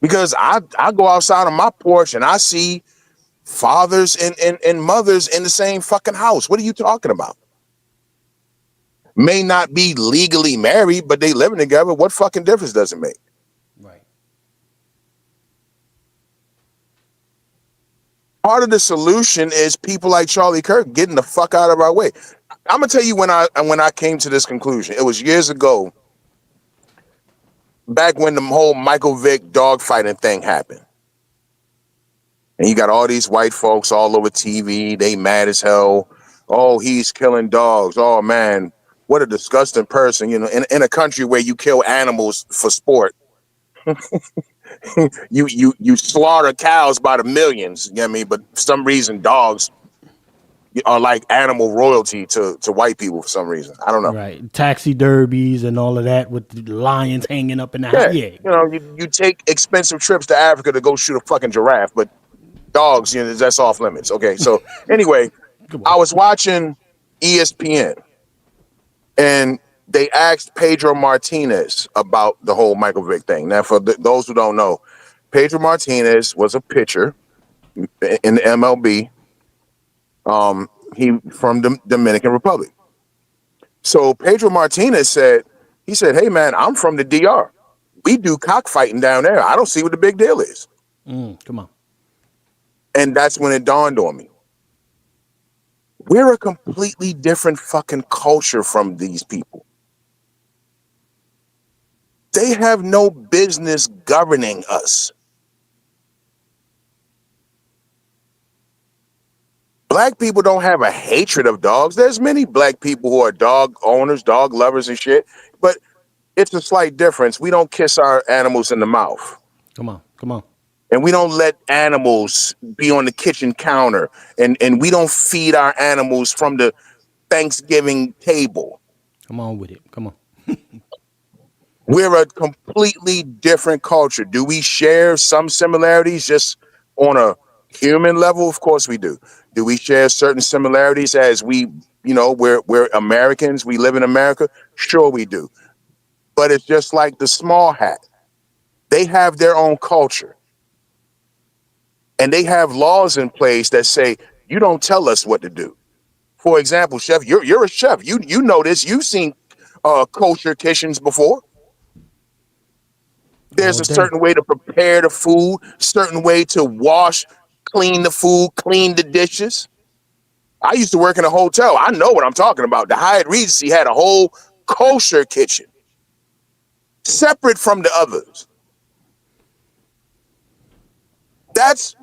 Because I go outside on my porch and I see fathers and mothers in the same fucking house. What are you talking about? May not be legally married, but they living together. What fucking difference does it make? Right. Part of the solution is people like Charlie Kirk getting the fuck out of our way. I'm gonna tell you when I came to this conclusion. It was years ago, back when the whole Michael Vick dogfighting thing happened. And you got all these white folks all over TV. They mad as hell. Oh, he's killing dogs. Oh man, what a disgusting person. You know, in a country where you kill animals for sport. you slaughter cows by the millions, you know what I mean? But for some reason dogs are like animal royalty to white people for some reason. I don't know. Right. Taxi derbies and all of that with the lions hanging up in the house. Yeah. You know, you take expensive trips to Africa to go shoot a fucking giraffe, but dogs, you know, that's off limits. Okay. So anyway, I was watching ESPN and they asked Pedro Martinez about the whole Michael Vick thing. Now, for those who don't know, Pedro Martinez was a pitcher in the MLB. He from the Dominican Republic. So Pedro Martinez said, hey man, I'm from the DR. We do cockfighting down there. I don't see what the big deal is. Come on. And that's when it dawned on me. We're a completely different fucking culture from these people. They have no business governing us. Black people don't have a hatred of dogs. There's many black people who are dog owners, dog lovers and shit, but it's a slight difference. We don't kiss our animals in the mouth. Come on. And we don't let animals be on the kitchen counter, and we don't feed our animals from the Thanksgiving table. Come on with it. Come on. We're a completely different culture. Do we share some similarities just on a human level? Of course we do. Do we share certain similarities as we're Americans, we live in America? Sure we do. But it's just like the small hat. They have their own culture. And they have laws in place that say, you don't tell us what to do. For example, chef, you're a chef. You know this. You've seen kosher kitchens before. There's a certain way to prepare the food, certain way to wash, clean the food, clean the dishes. I used to work in a hotel. I know what I'm talking about. The Hyatt Regency had a whole kosher kitchen, separate from the others. That's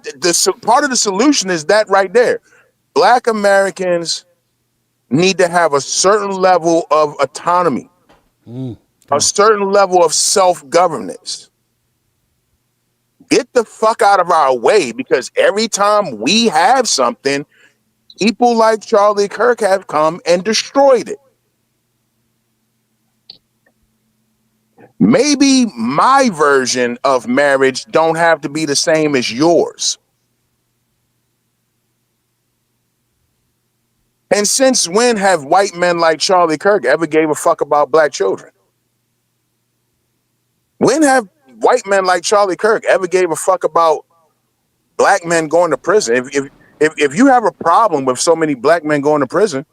part of the solution is that right there. Black Americans need to have a certain level of autonomy, a certain level of self-governance. Get the fuck out of our way, because every time we have something, people like Charlie Kirk have come and destroyed it. Maybe my version of marriage don't have to be the same as yours. And since when have white men like Charlie Kirk ever gave a fuck about black children? When have white men like Charlie Kirk ever gave a fuck about black men going to prison? If you have a problem with so many black men going to prison,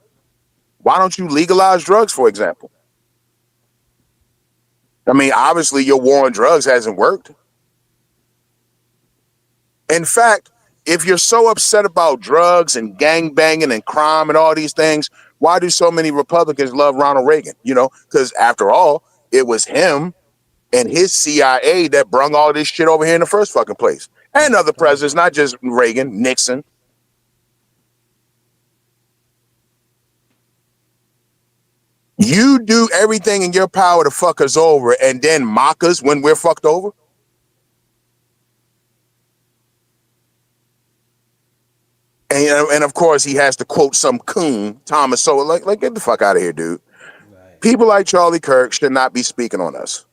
why don't you legalize drugs, for example? I mean, obviously your war on drugs hasn't worked. In fact, if you're so upset about drugs and gangbanging and crime and all these things, why do so many Republicans love Ronald Reagan? You know, because after all, it was him and his CIA that brung all this shit over here in the first fucking place. And other presidents, not just Reagan, Nixon. You do everything in your power to fuck us over and then mock us when we're fucked over? And of course, he has to quote some coon, Thomas Sowell, like get the fuck out of here, dude. Right. People like Charlie Kirk should not be speaking on us.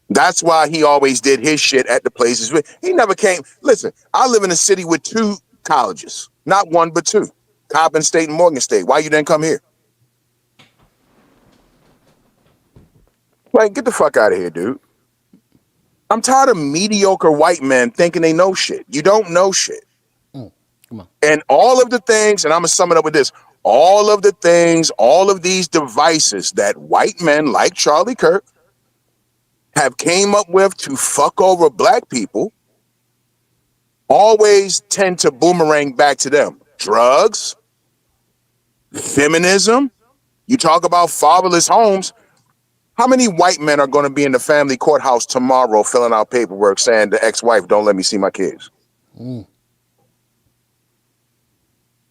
That's why he always did his shit at the places. He never came. Listen, I live in a city with 2 colleges, not 1, but 2, Coppin State and Morgan State. Why you didn't come here? Like, get the fuck out of here, dude. I'm tired of mediocre white men thinking they know shit. You don't know shit. Come on. And all of the things, and I'm going to sum it up with this, all of the things, all of these devices that white men like Charlie Kirk have came up with to fuck over black people always tend to boomerang back to them. Drugs, feminism, you talk about fatherless homes. How many white men are going to be in the family courthouse tomorrow filling out paperwork saying the ex-wife don't let me see my kids?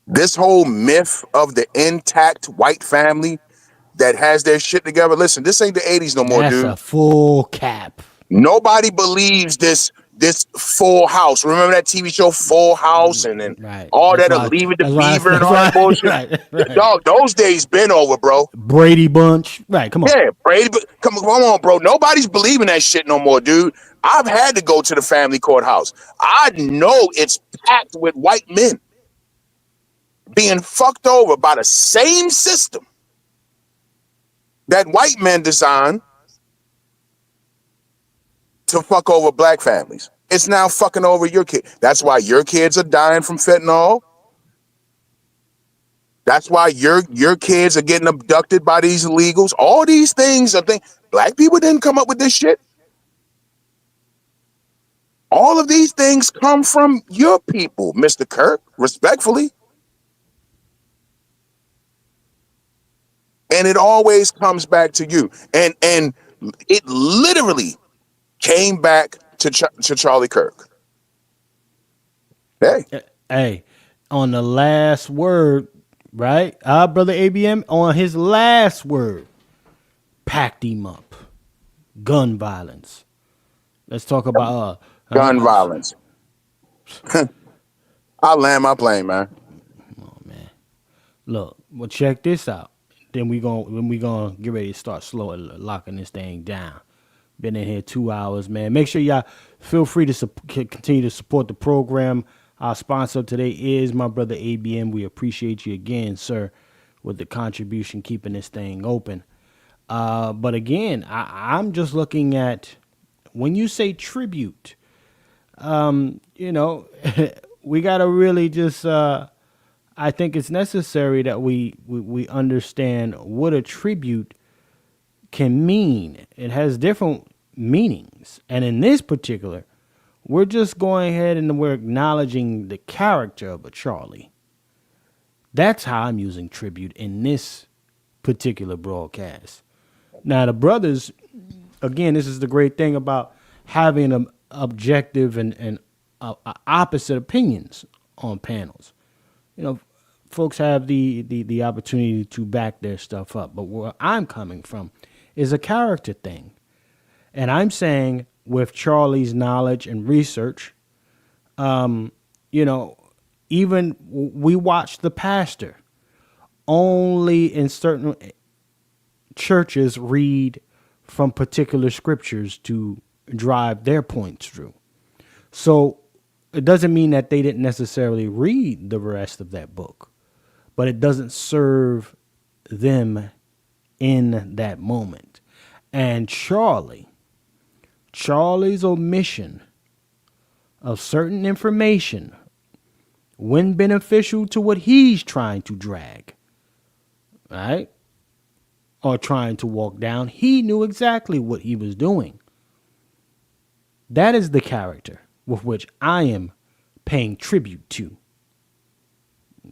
This whole myth of the intact white family that has their shit together. Listen, this ain't the 80s no more, dude. That's a full cap. Nobody believes this Full House. Remember that TV show Full House and then all that Leave It to Beaver and all that bullshit? Right. Dog, those days been over, bro. Brady Bunch. Right, come on. Yeah, Brady, come on, bro. Nobody's believing that shit no more, dude. I've had to go to the family courthouse. I know it's packed with white men being fucked over by the same system that white men designed to fuck over black families. It's now fucking over your kids. That's why your kids are dying from fentanyl. That's why your kids are getting abducted by these illegals. All these things are things. Black people didn't come up with this shit. All of these things come from your people, Mr. Kirk, respectfully. And it always comes back to you. And it literally came back to Charlie Kirk. Hey, on the last word, right? Our brother ABM on his last word packed him up. Gun violence. Let's talk about gun violence. I'll land my plane, man. Look, well, check this out. Then we gonna get ready to start slowly locking this thing down. Been in here 2 hours, man. Make sure y'all feel free to continue to support the program. Our sponsor today is my brother ABM. We appreciate you again, sir, with the contribution, keeping this thing open. But again, I'm just looking at when you say tribute, you know, we gotta really just. I think it's necessary that we understand what a tribute can mean. It has different meanings. And in this particular, we're just going ahead and we're acknowledging the character of a Charlie. That's how I'm using tribute in this particular broadcast. Now, the brothers, again, this is the great thing about having an objective and opposite opinions on panels. You know, folks have the opportunity to back their stuff up. But where I'm coming from is a character thing. And I'm saying with Charlie's knowledge and research, you know, even we watch the pastor only in certain churches read from particular scriptures to drive their points through. So it doesn't mean that they didn't necessarily read the rest of that book, but it doesn't serve them in that moment. And Charlie's omission of certain information, when beneficial to what he's trying to drag, right? Or trying to walk down, he knew exactly what he was doing. That is the character with which I am paying tribute to.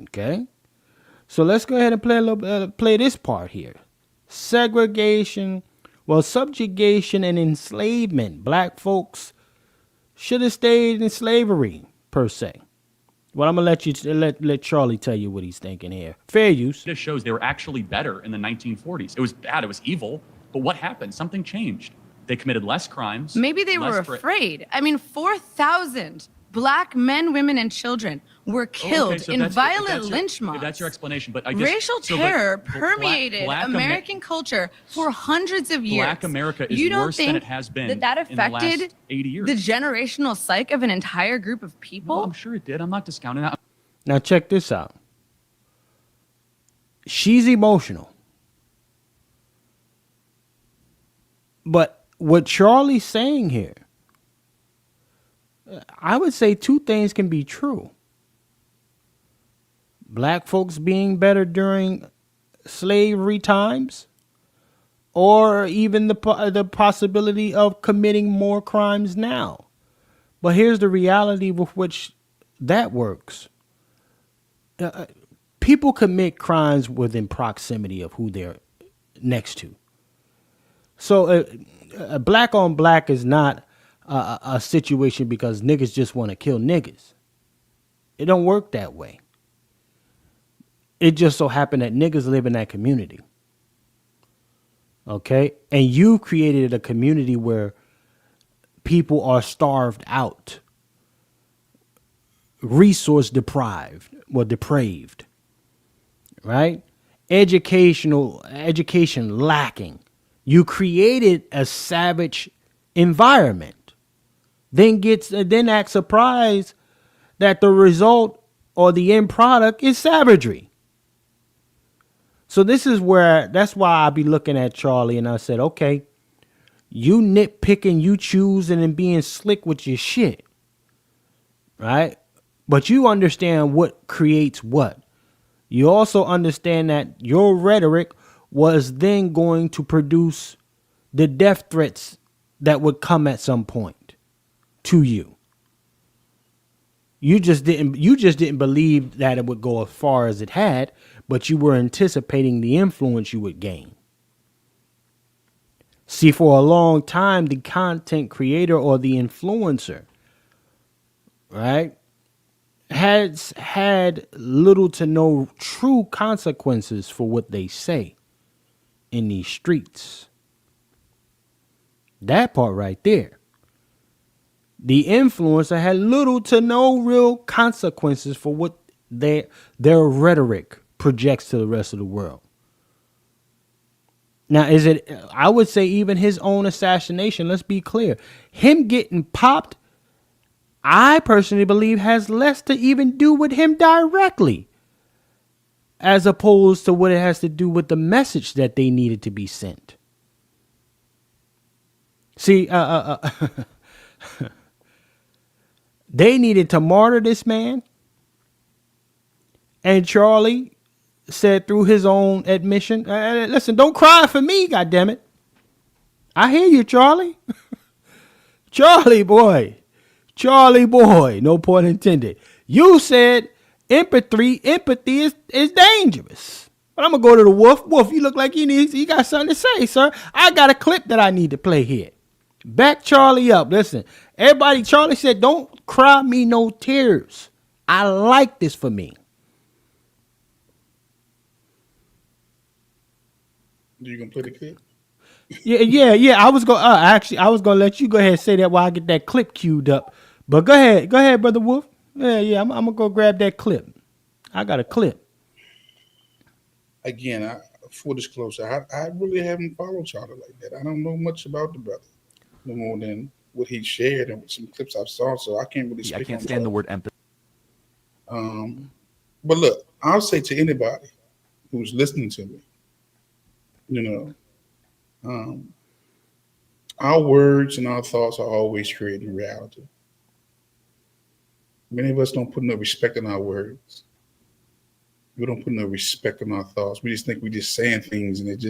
Okay? So let's go ahead and play this part here. Segregation, subjugation and enslavement. Black folks should have stayed in slavery, per se. Well, I'm going to let Charlie tell you what he's thinking here. Fair use. This shows they were actually better in the 1940s. It was bad. It was evil. But what happened? Something changed. They committed less crimes. Maybe they were afraid. I mean, 4,000 black men, women, and children were killed in violent lynch mobs. That's your explanation. But racial terror permeated American culture for hundreds of years. Black America is worse than it has been that affected in the last 80 years. The generational psyche of an entire group of people? Well, I'm sure it did. I'm not discounting that. Now check this out. She's emotional. But what Charlie's saying here, I would say two things can be true. Black folks being better during slavery times, or even the possibility of committing more crimes now. But here's the reality with which that works. People commit crimes within proximity of who they're next to. So black on black is not a situation because niggas just want to kill niggas. It don't work that way. It just so happened that niggas live in that community. Okay? And you created a community where people are starved out, resource deprived or depraved, right? Education lacking. You created a savage environment, then act surprised that the result or the end product is savagery. So that's why I be looking at Charlie and I said, okay, you nitpicking, you choosing and being slick with your shit, right? But you understand what creates what. You also understand that your rhetoric was then going to produce the death threats that would come at some point to you. You just didn't believe that it would go as far as it had, but you were anticipating the influence you would gain. See, for a long time, the content creator or the influencer, right, has had little to no true consequences for what they say in these streets. That part right there. The influencer had little to no real consequences for what their rhetoric projects to the rest of the world. Now, is it, I would say even his own assassination, let's be clear, him getting popped, I personally believe has less to even do with him directly, as opposed to what it has to do with the message that they needed to be sent. See, they needed to martyr this man. And Charlie said through his own admission, listen, don't cry for me, goddammit. I hear you, Charlie. Charlie boy, no pun intended. You said empathy is dangerous. But I'm going to go to the Wolf. Wolf, you look like you got something to say, sir. I got a clip that I need to play here. Back Charlie up. Listen, everybody, Charlie said, don't cry me no tears. I like this for me. You gonna play the clip? Yeah. I was gonna let you go ahead and say that while I get that clip queued up. But go ahead, brother Wolf. Yeah. I'm gonna go grab that clip. I got a clip. Again, full disclosure, I really haven't followed Charlie like that. I don't know much about the brother, no more than what he shared and some clips I saw. So I can't really speak. I can't stand the word empathy. But look, I'll say to anybody who's listening to me, our words and our thoughts are always creating reality. Many of us don't put no respect in our words. We don't put no respect in our thoughts. We just think we're just saying things and it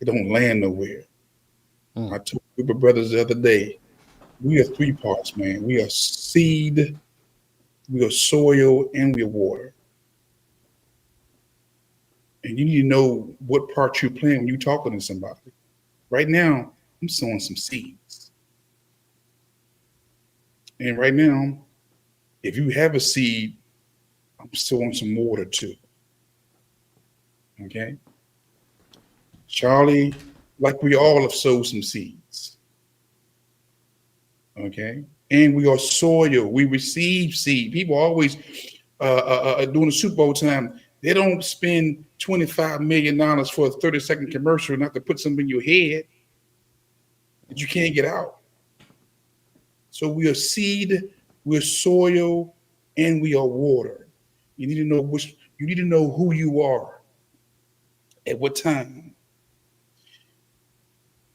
don't land nowhere. I told a group of brothers the other day, we are three parts, man. We are seed, we are soil, and we are water. And you need to know what part you're playing when you're talking to somebody. Right now, I'm sowing some seeds. And right now, if you have a seed, I'm sowing some water too. Okay? Charlie, like we all have sowed some seeds. Okay? And we are soil. We receive seed. People always, during the Super Bowl time, they don't spend $25 million for a 30-second commercial not to put something in your head that you can't get out. So we are seed, we're soil, and we are water. You need to know who you are at what time.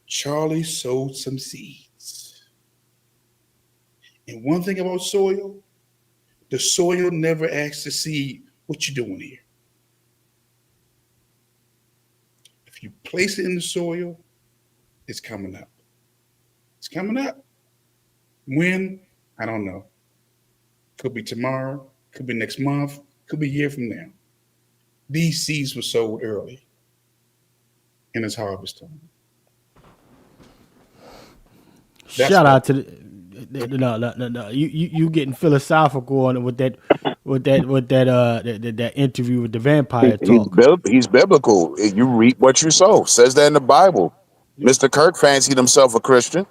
Charlie sowed some seeds. And one thing about soil, the soil never asks the seed, what you doing here? If you place it in the soil, it's coming up. It's coming up. When? I don't know. Could be tomorrow, could be next month, could be a year from now. These seeds were sowed early, and it's harvest time. Shout out to no. You getting philosophical on it with that interview with the vampire talk. He's biblical. You reap what you sow. Says that in the Bible. Mr. Kirk fancied himself a Christian.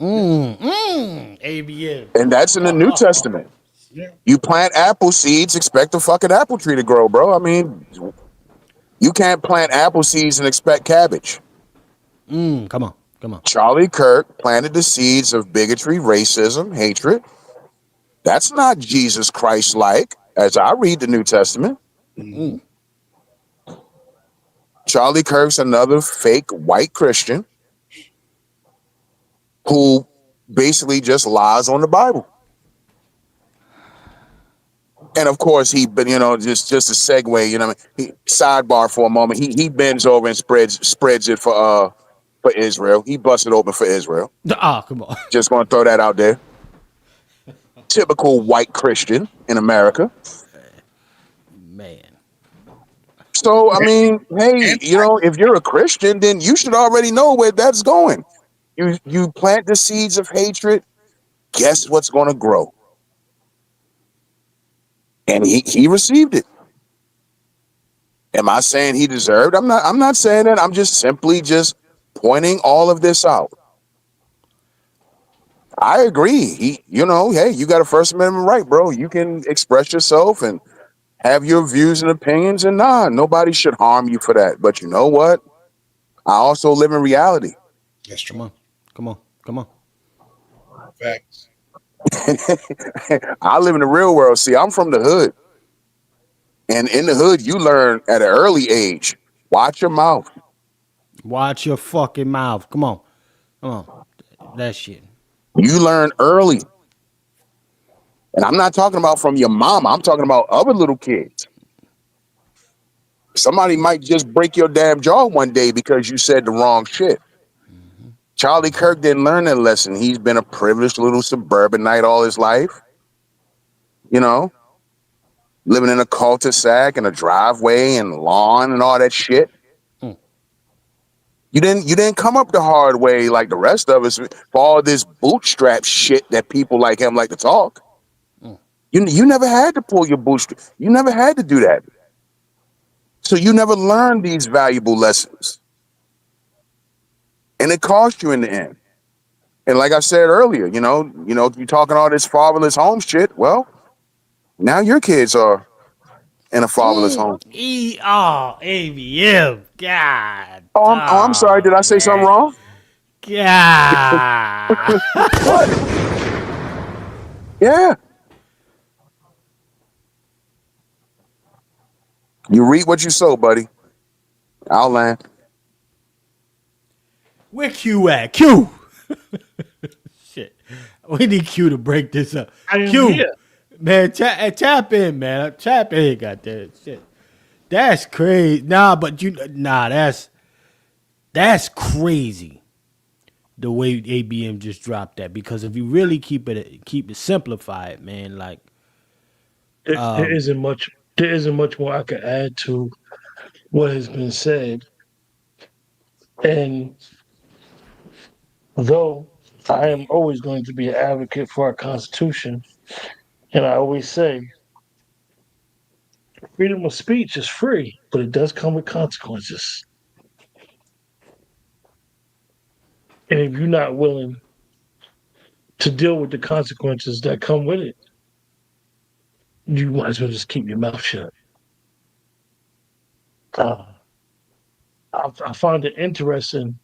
ABM. And that's in the New Testament. Yeah. You plant apple seeds, expect a fucking apple tree to grow, bro. I mean, you can't plant apple seeds and expect cabbage. Come on. Charlie Kirk planted the seeds of bigotry, racism, hatred. That's not Jesus Christ-like, as I read the New Testament. Charlie Kirk's another fake white Christian who basically just lies on the Bible. And of course, just a segue, sidebar for a moment. He bends over and spreads it for Israel. He busted open for Israel. Come on. Just going to throw that out there. Typical white Christian in America. Man. So, I mean, hey, if you're a Christian, then you should already know where that's going. You plant the seeds of hatred, guess what's going to grow? and he received it. Am I saying he deserved? I'm not saying that. I'm just simply just pointing all of this out. I agree. Hey, you got a First Amendment right, bro. You can express yourself and have your views and opinions, and nobody should harm you for that. But you know what? I also live in reality. That's true. Come on. Facts. I live in the real world. See, I'm from the hood. And in the hood, you learn at an early age. Watch your mouth. Watch your fucking mouth. Come on. That shit. You learn early. And I'm not talking about from your mama. I'm talking about other little kids. Somebody might just break your damn jaw one day because you said the wrong shit. Charlie Kirk didn't learn that lesson. He's been a privileged little suburbanite all his life. Living in a cul-de-sac and a driveway and lawn and all that shit. You didn't come up the hard way like the rest of us for all this bootstrap shit that people like him like to talk. You never had to pull your bootstrap. You never had to do that. So you never learned these valuable lessons. And it cost you in the end. And like I said earlier, you talking all this fatherless home shit. Well, now your kids are in a fatherless home. ABM. God. I'm sorry. Did I say something wrong? God. What? Yeah. You reap what you sow, buddy. I'll land. Where Q at? Q. Shit. We need Q to break this up. Q. Here. Man, tap in, man. Tap in, goddamn shit. That's crazy. That's crazy. The way ABM just dropped that, because if you really keep it simplified, man, like there isn't much more I could add to what has been said. And though I am always going to be an advocate for our Constitution, and I always say freedom of speech is free, but it does come with consequences. And if you're not willing to deal with the consequences that come with it, you might as well just keep your mouth shut. I find it interesting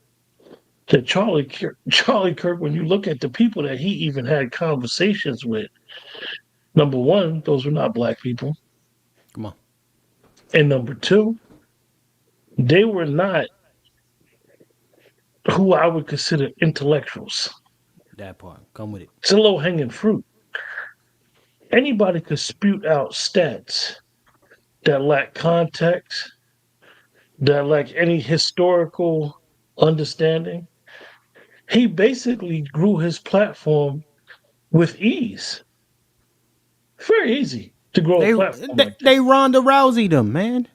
that Charlie Kirk, when you look at the people that he even had conversations with, number one, those were not black people. Come on. And number two, they were not who I would consider intellectuals. That part. Come with it. It's a low-hanging fruit. Anybody could spew out stats that lack context, that lack any historical understanding. He basically grew his platform with ease. Very easy to grow a platform. They Ronda Rousey them, man.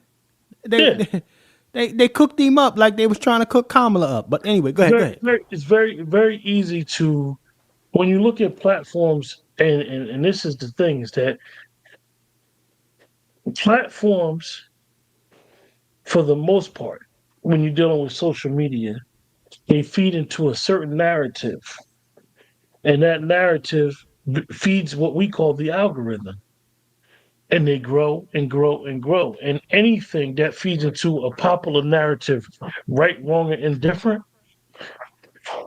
They cooked him up like they was trying to cook Kamala up. But anyway, go ahead. It's very, very easy to, when you look at platforms, and this is the thing, is that platforms, for the most part, when you're dealing with social media, they feed into a certain narrative. And that narrative feeds what we call the algorithm. And they grow and grow and grow. And anything that feeds into a popular narrative, right, wrong, and indifferent,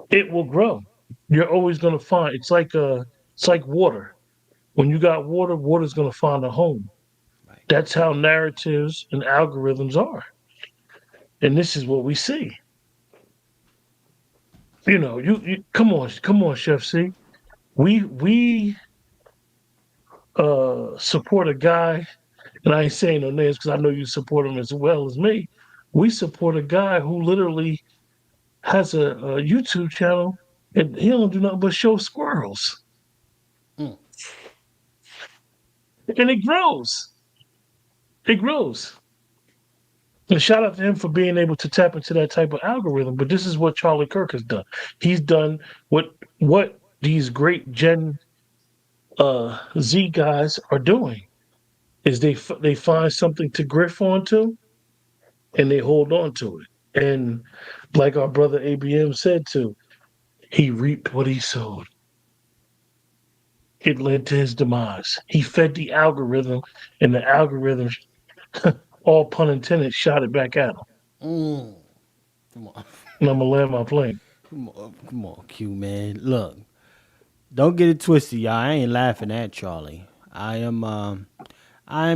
it will grow. You're always going to find, it's like water. When you got water, water's going to find a home. Right. That's how narratives and algorithms are. And this is what we see. You come on, Chef C. We support a guy, and I ain't saying no names because I know you support him as well as me. We support a guy who literally has a YouTube channel, and he don't do nothing but show squirrels. And it grows. It grows. And shout out to him for being able to tap into that type of algorithm. But this is what Charlie Kirk has done. He's done what these great Gen Z guys are doing. is they find something to grift onto, and they hold on to it. And like our brother ABM said too, he reaped what he sowed. It led to his demise. He fed the algorithm, and the algorithm, all pun intended, shot it back at him. Come on. And I'm gonna land my plane. Come on, Q, man. Look, don't get it twisted, y'all. I ain't laughing at Charlie. I am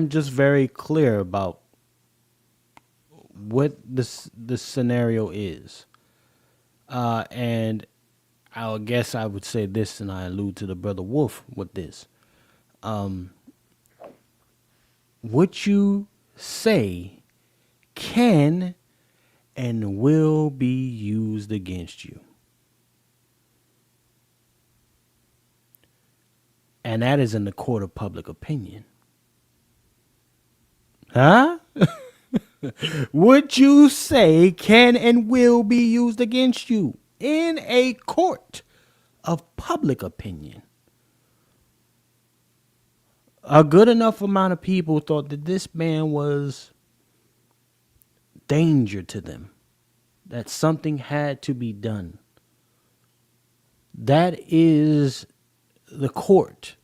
just very clear about what the scenario is. And I guess I would say this, and I allude to the brother Wolf with this. What you say can and will be used against you. And that is in the court of public opinion. Huh? What you say can and will be used against you in a court of public opinion. A good enough amount of people thought that this man was danger to them, that something had to be done. That is the court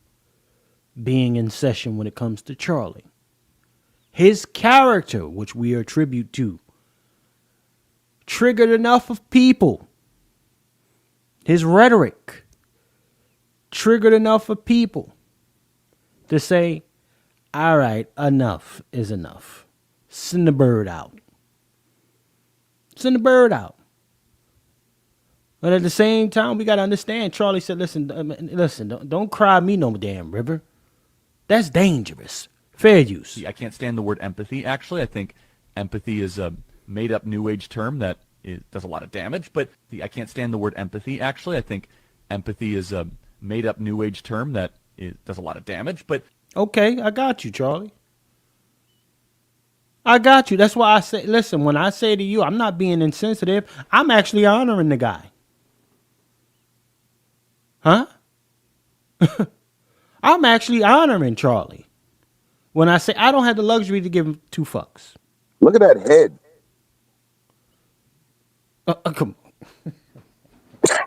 being in session when it comes to Charlie. His character, which we attribute to, triggered enough of people. His rhetoric triggered enough of people to say, all right, enough is enough. Send the bird out. Send the bird out. But at the same time, we got to understand, Charlie said, listen, don't cry me no damn river. That's dangerous. Fair use. I can't stand the word empathy, actually. I think empathy is a made-up New Age term that does a lot of damage. But I can't stand the word empathy, actually. I think empathy is a made-up New Age term that does a lot of damage. But okay, I got you, Charlie. I got you. That's why I say, listen, when I say to you, I'm not being insensitive. I'm actually honoring the guy. Huh? I'm actually honoring Charlie. When I say I don't have the luxury to give him two fucks. Look at that head. Come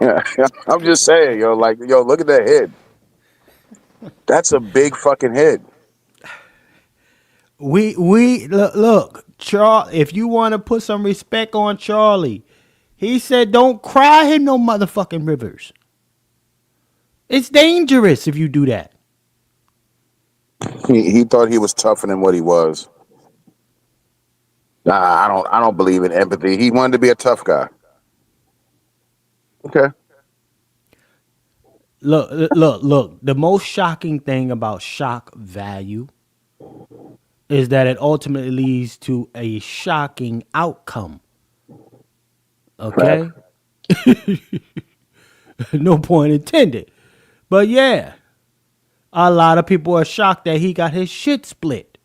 on. I'm just saying, yo, look at that head. That's a big fucking head. We look, Charlie, if you want to put some respect on Charlie, he said don't cry him no motherfucking rivers. It's dangerous if you do that. He thought he was tougher than what he was. Nah, I don't believe in empathy. He wanted to be a tough guy. Okay. Look. The most shocking thing about shock value is that it ultimately leads to a shocking outcome. Okay? No point intended. But yeah, a lot of people are shocked that he got his shit split.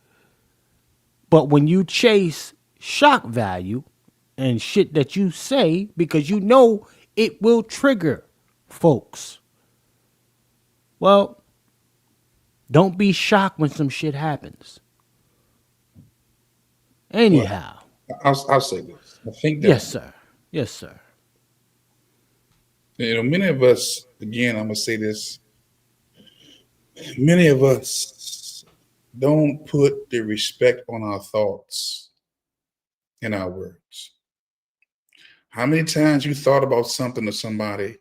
But when you chase shock value and shit that you say because you know it will trigger folks, well, don't be shocked when some shit happens. Anyhow. Well, I'll say this. I think that. Yes, sir. Yes, sir. You know, many of us, again, I'm going to say this. Many of us don't put the respect on our thoughts in our words. How many times you thought about something to somebody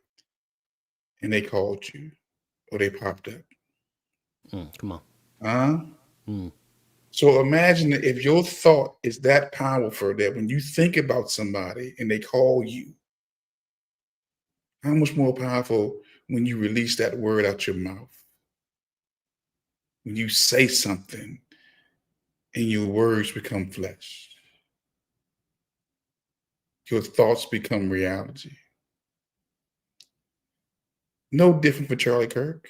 and they called you or they popped up? Come on. So imagine if your thought is that powerful that when you think about somebody and they call you, how much more powerful when you release that word out your mouth? When you say something and your words become flesh. Your thoughts become reality. No different for Charlie Kirk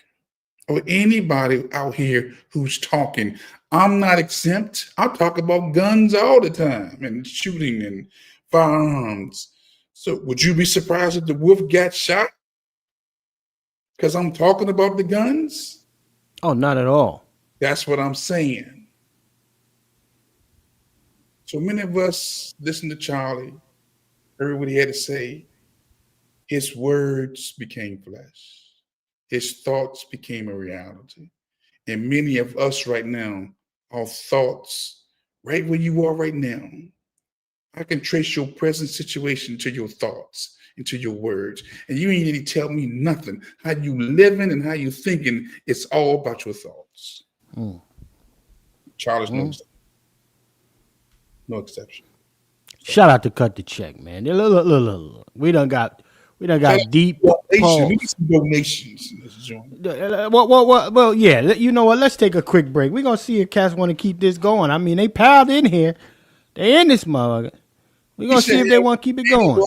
or anybody out here who's talking. I'm not exempt. I talk about guns all the time and shooting and firearms. So would you be surprised if the wolf got shot? Because I'm talking about the guns? Oh, not at all. That's what I'm saying. So many of us listen to Charlie, heard what he had to say. His words became flesh. His thoughts became a reality. And many of us right now, our thoughts, right where you are right now, I can trace your present situation to your thoughts and to your words. And you ain't really tell me nothing. How you living and how you thinking, it's all about your thoughts. Charlie's no exception. Shout out to Cut the Check, man. Look. We done got deep pause. We need some donations in this joint. Well, yeah. You know what? Let's take a quick break. We're gonna see if cats want to keep this going. I mean, they piled in here. They in this motherfucker. We're gonna see if they want to keep it going.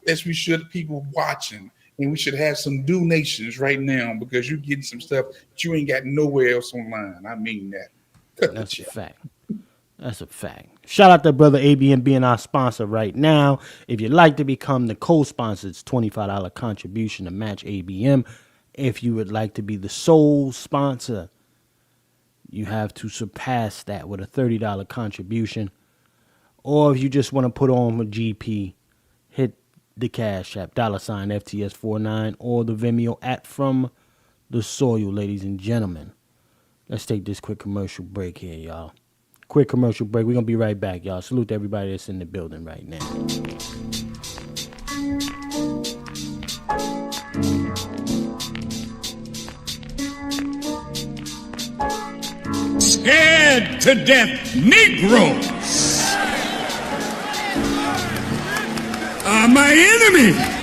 As we should, people watching, and we should have some donations right now because you're getting some stuff that you ain't got nowhere else online. I mean that. That's a fact. That's a fact. Shout out to brother ABM being our sponsor right now. If you'd like to become the co-sponsor, it's $25 contribution to match ABM. If you would like to be the sole sponsor, you have to surpass that with a $30 contribution. Or if you just want to put on a GP, hit the Cash App, $FTS49, or the Vimeo at From the Soil, ladies and gentlemen. Let's take this quick commercial break here, y'all. Quick commercial break. We're going to be right back, y'all. Salute to everybody that's in the building right now. Scared to death Negroes are my enemy.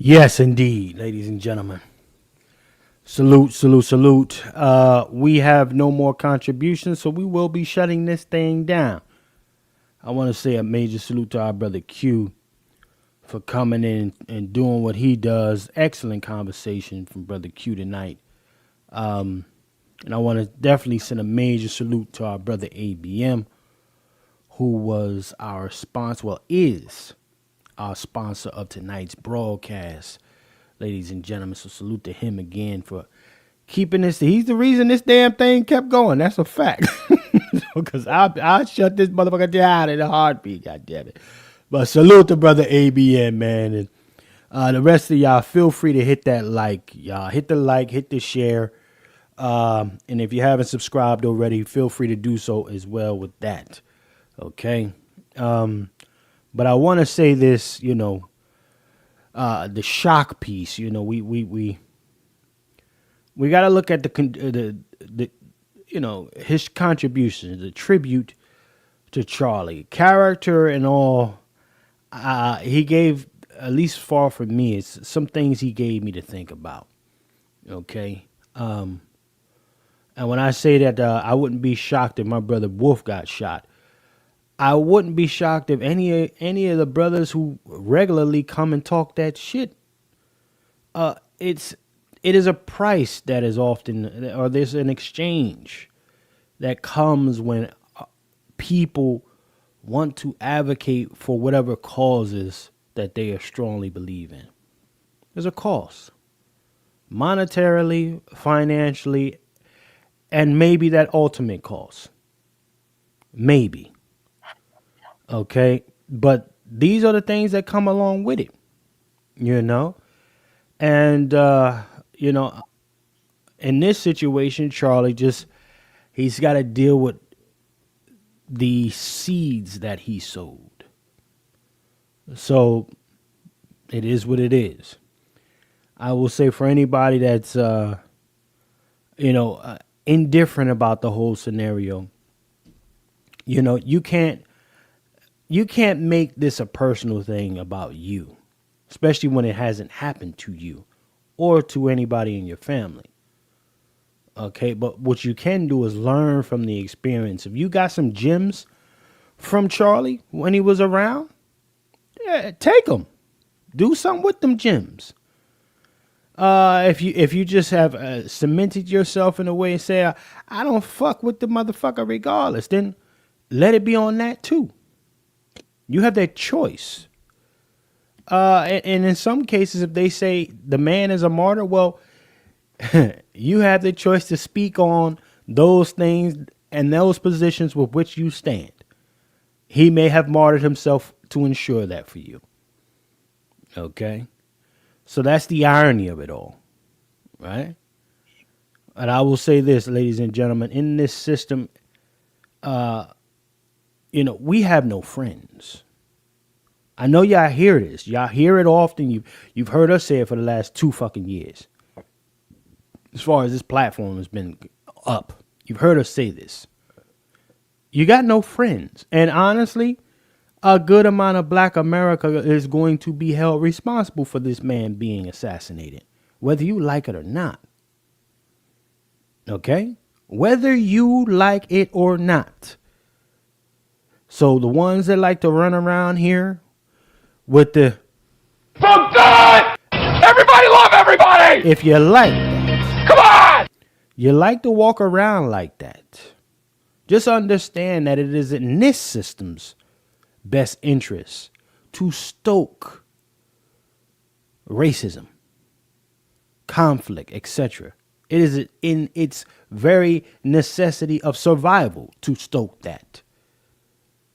Yes, indeed, ladies and gentlemen. Salute. We have no more contributions, so we will be shutting this thing down. I want to say a major salute to our brother Q for coming in and doing what he does. Excellent conversation from brother Q tonight. And I want to definitely send a major salute to our brother ABM, who was our sponsor, is our sponsor of tonight's broadcast, ladies and gentlemen. So salute to him again for keeping this. He's the reason this damn thing kept going. That's a fact. Because I shut this motherfucker down in a heartbeat, goddammit. But salute to brother ABM, man. And the rest of y'all, feel free to hit that like. Y'all hit the like, hit the share. And if you haven't subscribed already, feel free to do so as well with that. Okay. But I want to say this, the shock piece, we got to look at the his contributions, the tribute to Charlie, character and all. He gave, at least far from me, it's some things he gave me to think about. Okay. And when I say that, I wouldn't be shocked if my brother Wolf got shot. I wouldn't be shocked if any of the brothers who regularly come and talk that shit. It is a price that is often, or there's an exchange that comes when people want to advocate for whatever causes that they strongly believe in. There's a cost, monetarily, financially, and maybe that ultimate cost. Maybe. Okay, but these are the things that come along with it, and, in this situation, Charlie he's got to deal with the seeds that he sowed. So it is what it is. I will say for anybody that's, indifferent about the whole scenario, you can't make this a personal thing about you, especially when it hasn't happened to you or to anybody in your family. Okay, but what you can do is learn from the experience. If you got some gems from Charlie when he was around, yeah, take them. Do something with them gems. If you just have cemented yourself in a way and say, I don't fuck with the motherfucker regardless, then let it be on that too. You have that choice. And in some cases, if they say the man is a martyr, well, you have the choice to speak on those things and those positions with which you stand. He may have martyred himself to ensure that for you. Okay? So that's the irony of it all. Right? And I will say this, ladies and gentlemen, in this system, we have no friends. I know y'all hear this. Y'all hear it often. You've heard us say it for the last 2 fucking years. As far as this platform has been up, you've heard us say this. You got no friends. And honestly, a good amount of Black America is going to be held responsible for this man being assassinated, whether you like it or not. Okay? Whether you like it or not. So the ones that like to run around here with the From God! Everybody love everybody! If you like that, come on! You like to walk around like that, just understand that it is in this system's best interest to stoke racism, conflict, etc. It is in its very necessity of survival to stoke that.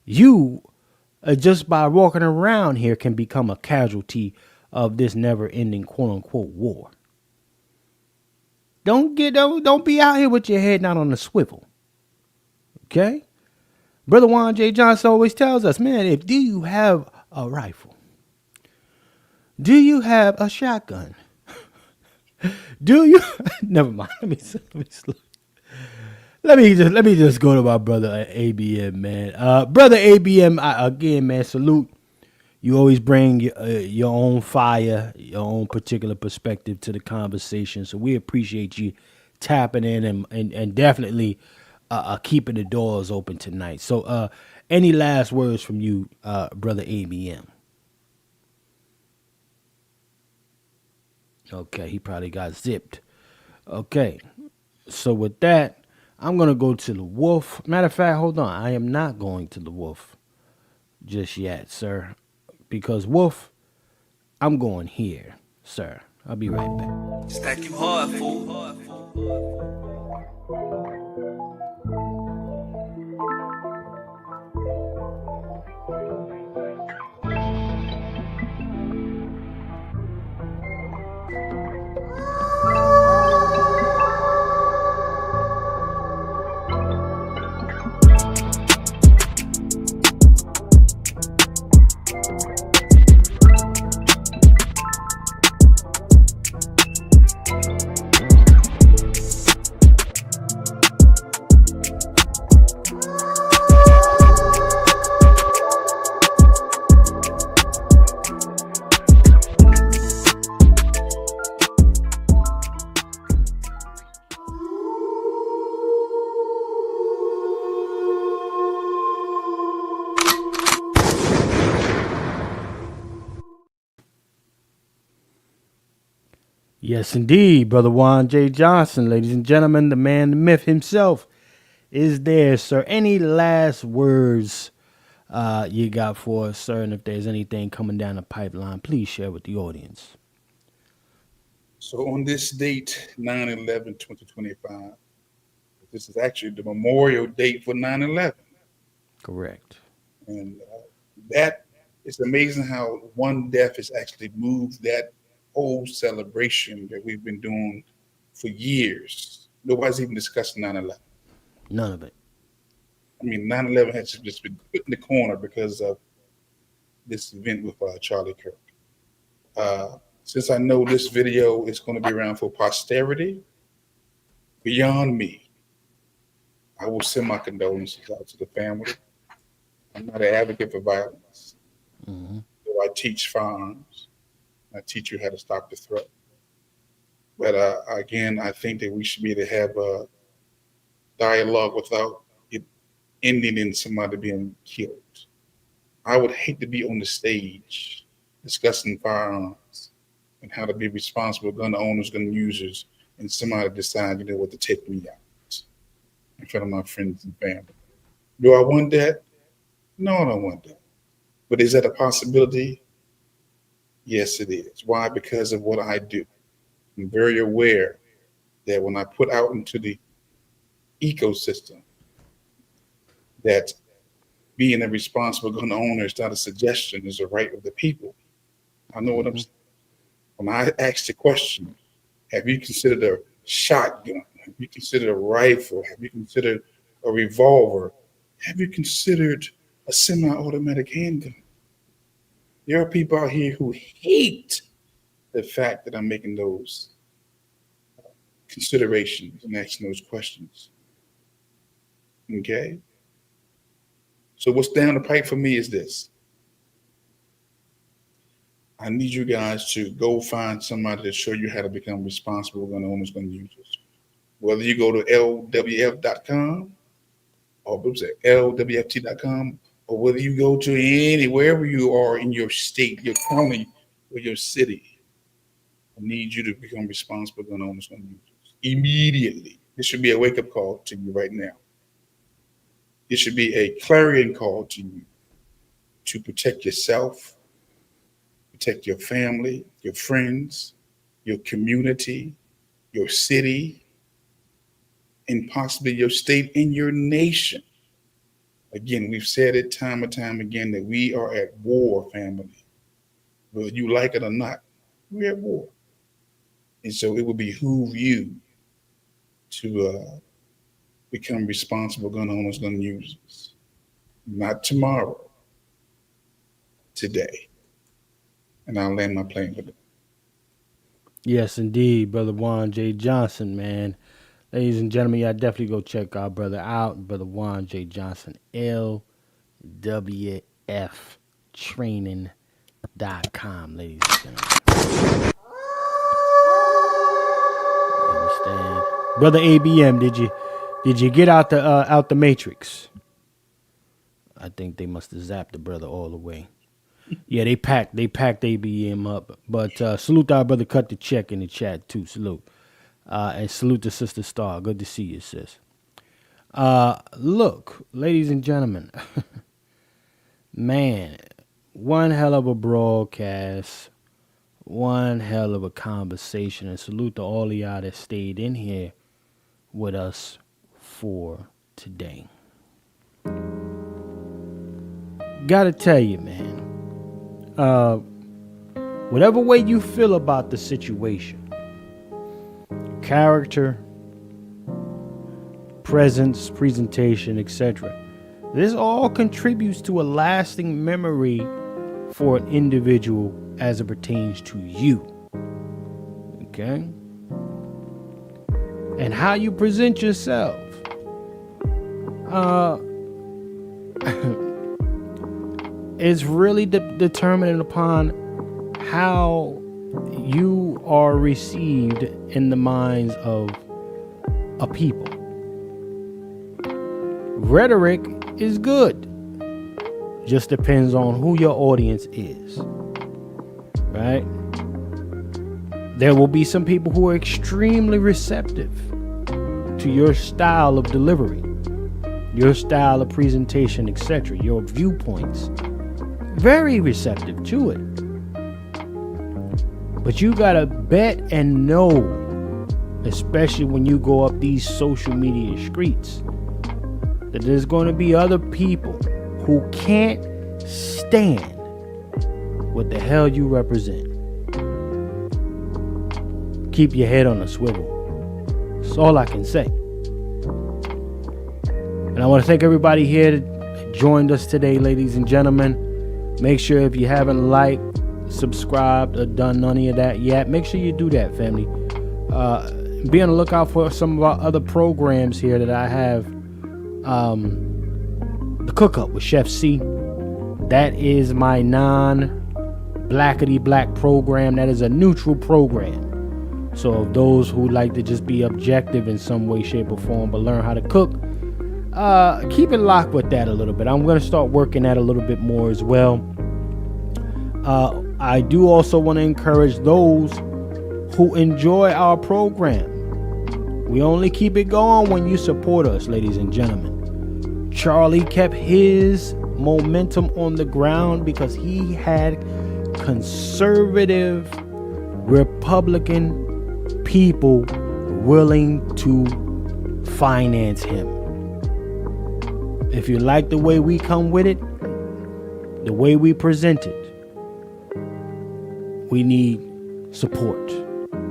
You, just by walking around here, can become a casualty of this never-ending quote-unquote war. Don't be out here with your head not on the swivel. Okay? Brother Juan J. Johnson always tells us, man, do you have a rifle? Do you have a shotgun? Do you? Never mind. Let me just go to my brother ABM, man. Brother ABM, again, man, salute. You always bring your own fire, your own particular perspective to the conversation. So we appreciate you tapping in and definitely keeping the doors open tonight. So any last words from you, brother ABM? Okay, he probably got zipped. Okay, so with that, I'm going to go to the Wolf. Matter of fact, hold on. I am not going to the Wolf just yet, sir. Because Wolf, I'm going here, sir. I'll be right back. Stack you hard, fool. Yes, indeed, Brother Juan J. Johnson. Ladies and gentlemen, the man, the myth himself is there, sir. Any last words you got for us, sir? And if there's anything coming down the pipeline, please share with the audience. So on this date, 9/11/2025, this is actually the memorial date for 9/11. Correct. And that it's amazing how one death has actually moved that whole celebration that we've been doing for years. Nobody's even discussing 9/11. None of it. I mean, 9/11 has just been put in the corner because of this event with Charlie Kirk. Since I know this video is going to be around for posterity, beyond me, I will send my condolences out to the family. I'm not an advocate for violence. Mm-hmm. So I teach firearms. I teach you how to stop the threat. But again, I think that we should be able to have a dialogue without it ending in somebody being killed. I would hate to be on the stage discussing firearms and how to be responsible gun owners, gun users, and somebody decide, what, to take me out in front of my friends and family. Do I want that? No, I don't want that. But is that a possibility? Yes, it is. Why? Because of what I do. I'm very aware that when I put out into the ecosystem that being a responsible gun owner is not a suggestion, is a right of the people. I know what I'm saying. When I ask the question, have you considered a shotgun? Have you considered a rifle? Have you considered a revolver? Have you considered a semi-automatic handgun? There are people out here who hate the fact that I'm making those considerations and asking those questions. Okay? So what's down the pipe for me is this. I need you guys to go find somebody to show you how to become responsible gun owners, gun users. Whether you go to lwf.com or lwft.com, or whether you go to wherever you are in your state, your county, or your city, I need you to become responsible gun owners, gun users immediately. This should be a wake-up call to you right now. It should be a clarion call to you to protect yourself, protect your family, your friends, your community, your city, and possibly your state and your nation. Again, we've said it time and time again that we are at war, family. Whether you like it or not, we're at war. And so it would behoove you to become responsible gun owners, gun users. Not tomorrow, today. And I'll land my plane with it. Yes, indeed, Brother Juan J. Johnson, man. Ladies and gentlemen, y'all definitely go check our brother out, Brother Juan J. Johnson, LWFtraining.com, ladies and gentlemen. You understand? Brother ABM, did you get out the matrix? I think they must have zapped the brother all the way. Yeah, they packed ABM up. But salute our brother Cut the Check in the chat too. Salute. And salute the Sister Star. Good to see you, sis. Look, ladies and gentlemen, man, one hell of a broadcast, one hell of a conversation, and salute to all of y'all that stayed in here with us for today. Gotta tell you, man, whatever way you feel about the situation, character, presence, presentation, etc., this all contributes to a lasting memory for an individual as it pertains to you. Okay? And how you present yourself. Is really determined upon how you are received in the minds of a people. Rhetoric is good. Just depends on who your audience is. Right? There will be some people who are extremely receptive to your style of delivery, your style of presentation, etc., your viewpoints. Very receptive to it. But you gotta bet and know, especially when you go up these social media streets, that there's going to be other people who can't stand what the hell you represent. Keep your head on a swivel. That's all I can say. And I want to thank everybody here that joined us today, ladies and gentlemen. Make sure if you haven't liked, subscribed, or done any of that yet, make sure you do that, family. Be on the lookout for some of our other programs here that I have. The Cook Up with Chef C. That is my non-blackety-black program. That is a neutral program. So if those who like to just be objective in some way, shape, or form, but learn how to cook, keep it locked with that a little bit. I'm going to start working that a little bit more as well. I do also want to encourage those who enjoy our program. We only keep it going when you support us, ladies and gentlemen. Charlie kept his momentum on the ground because he had conservative Republican people willing to finance him. If you like the way we come with it, the way we present it, we need support.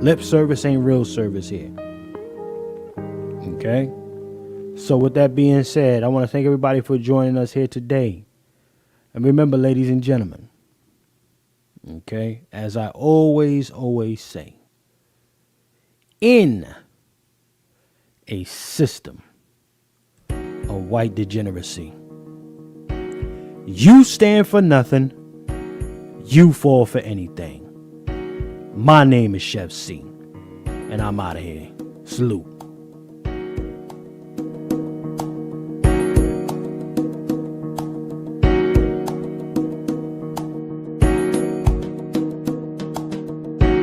Lip service ain't real service here. Okay? So with that being said, I want to thank everybody for joining us here today. And remember, ladies and gentlemen, okay, as I always say, in a system of white degeneracy, you stand for nothing, you fall for anything. My name is Chef C, and I'm out of here. Salute.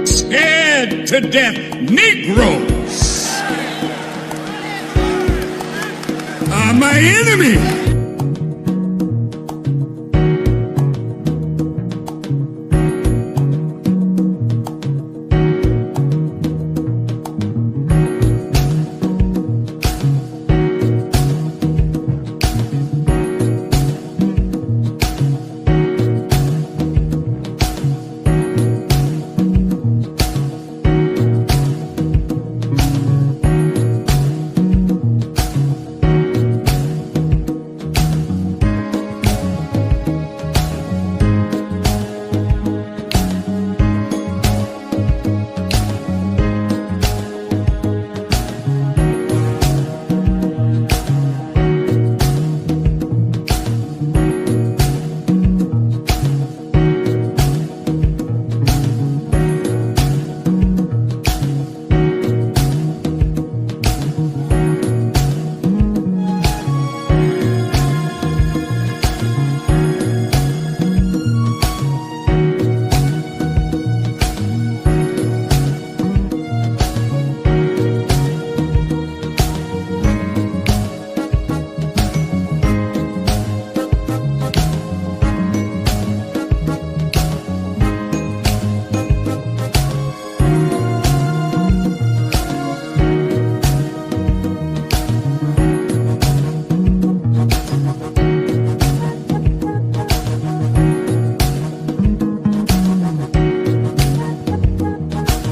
Scared to death Negroes are my enemy.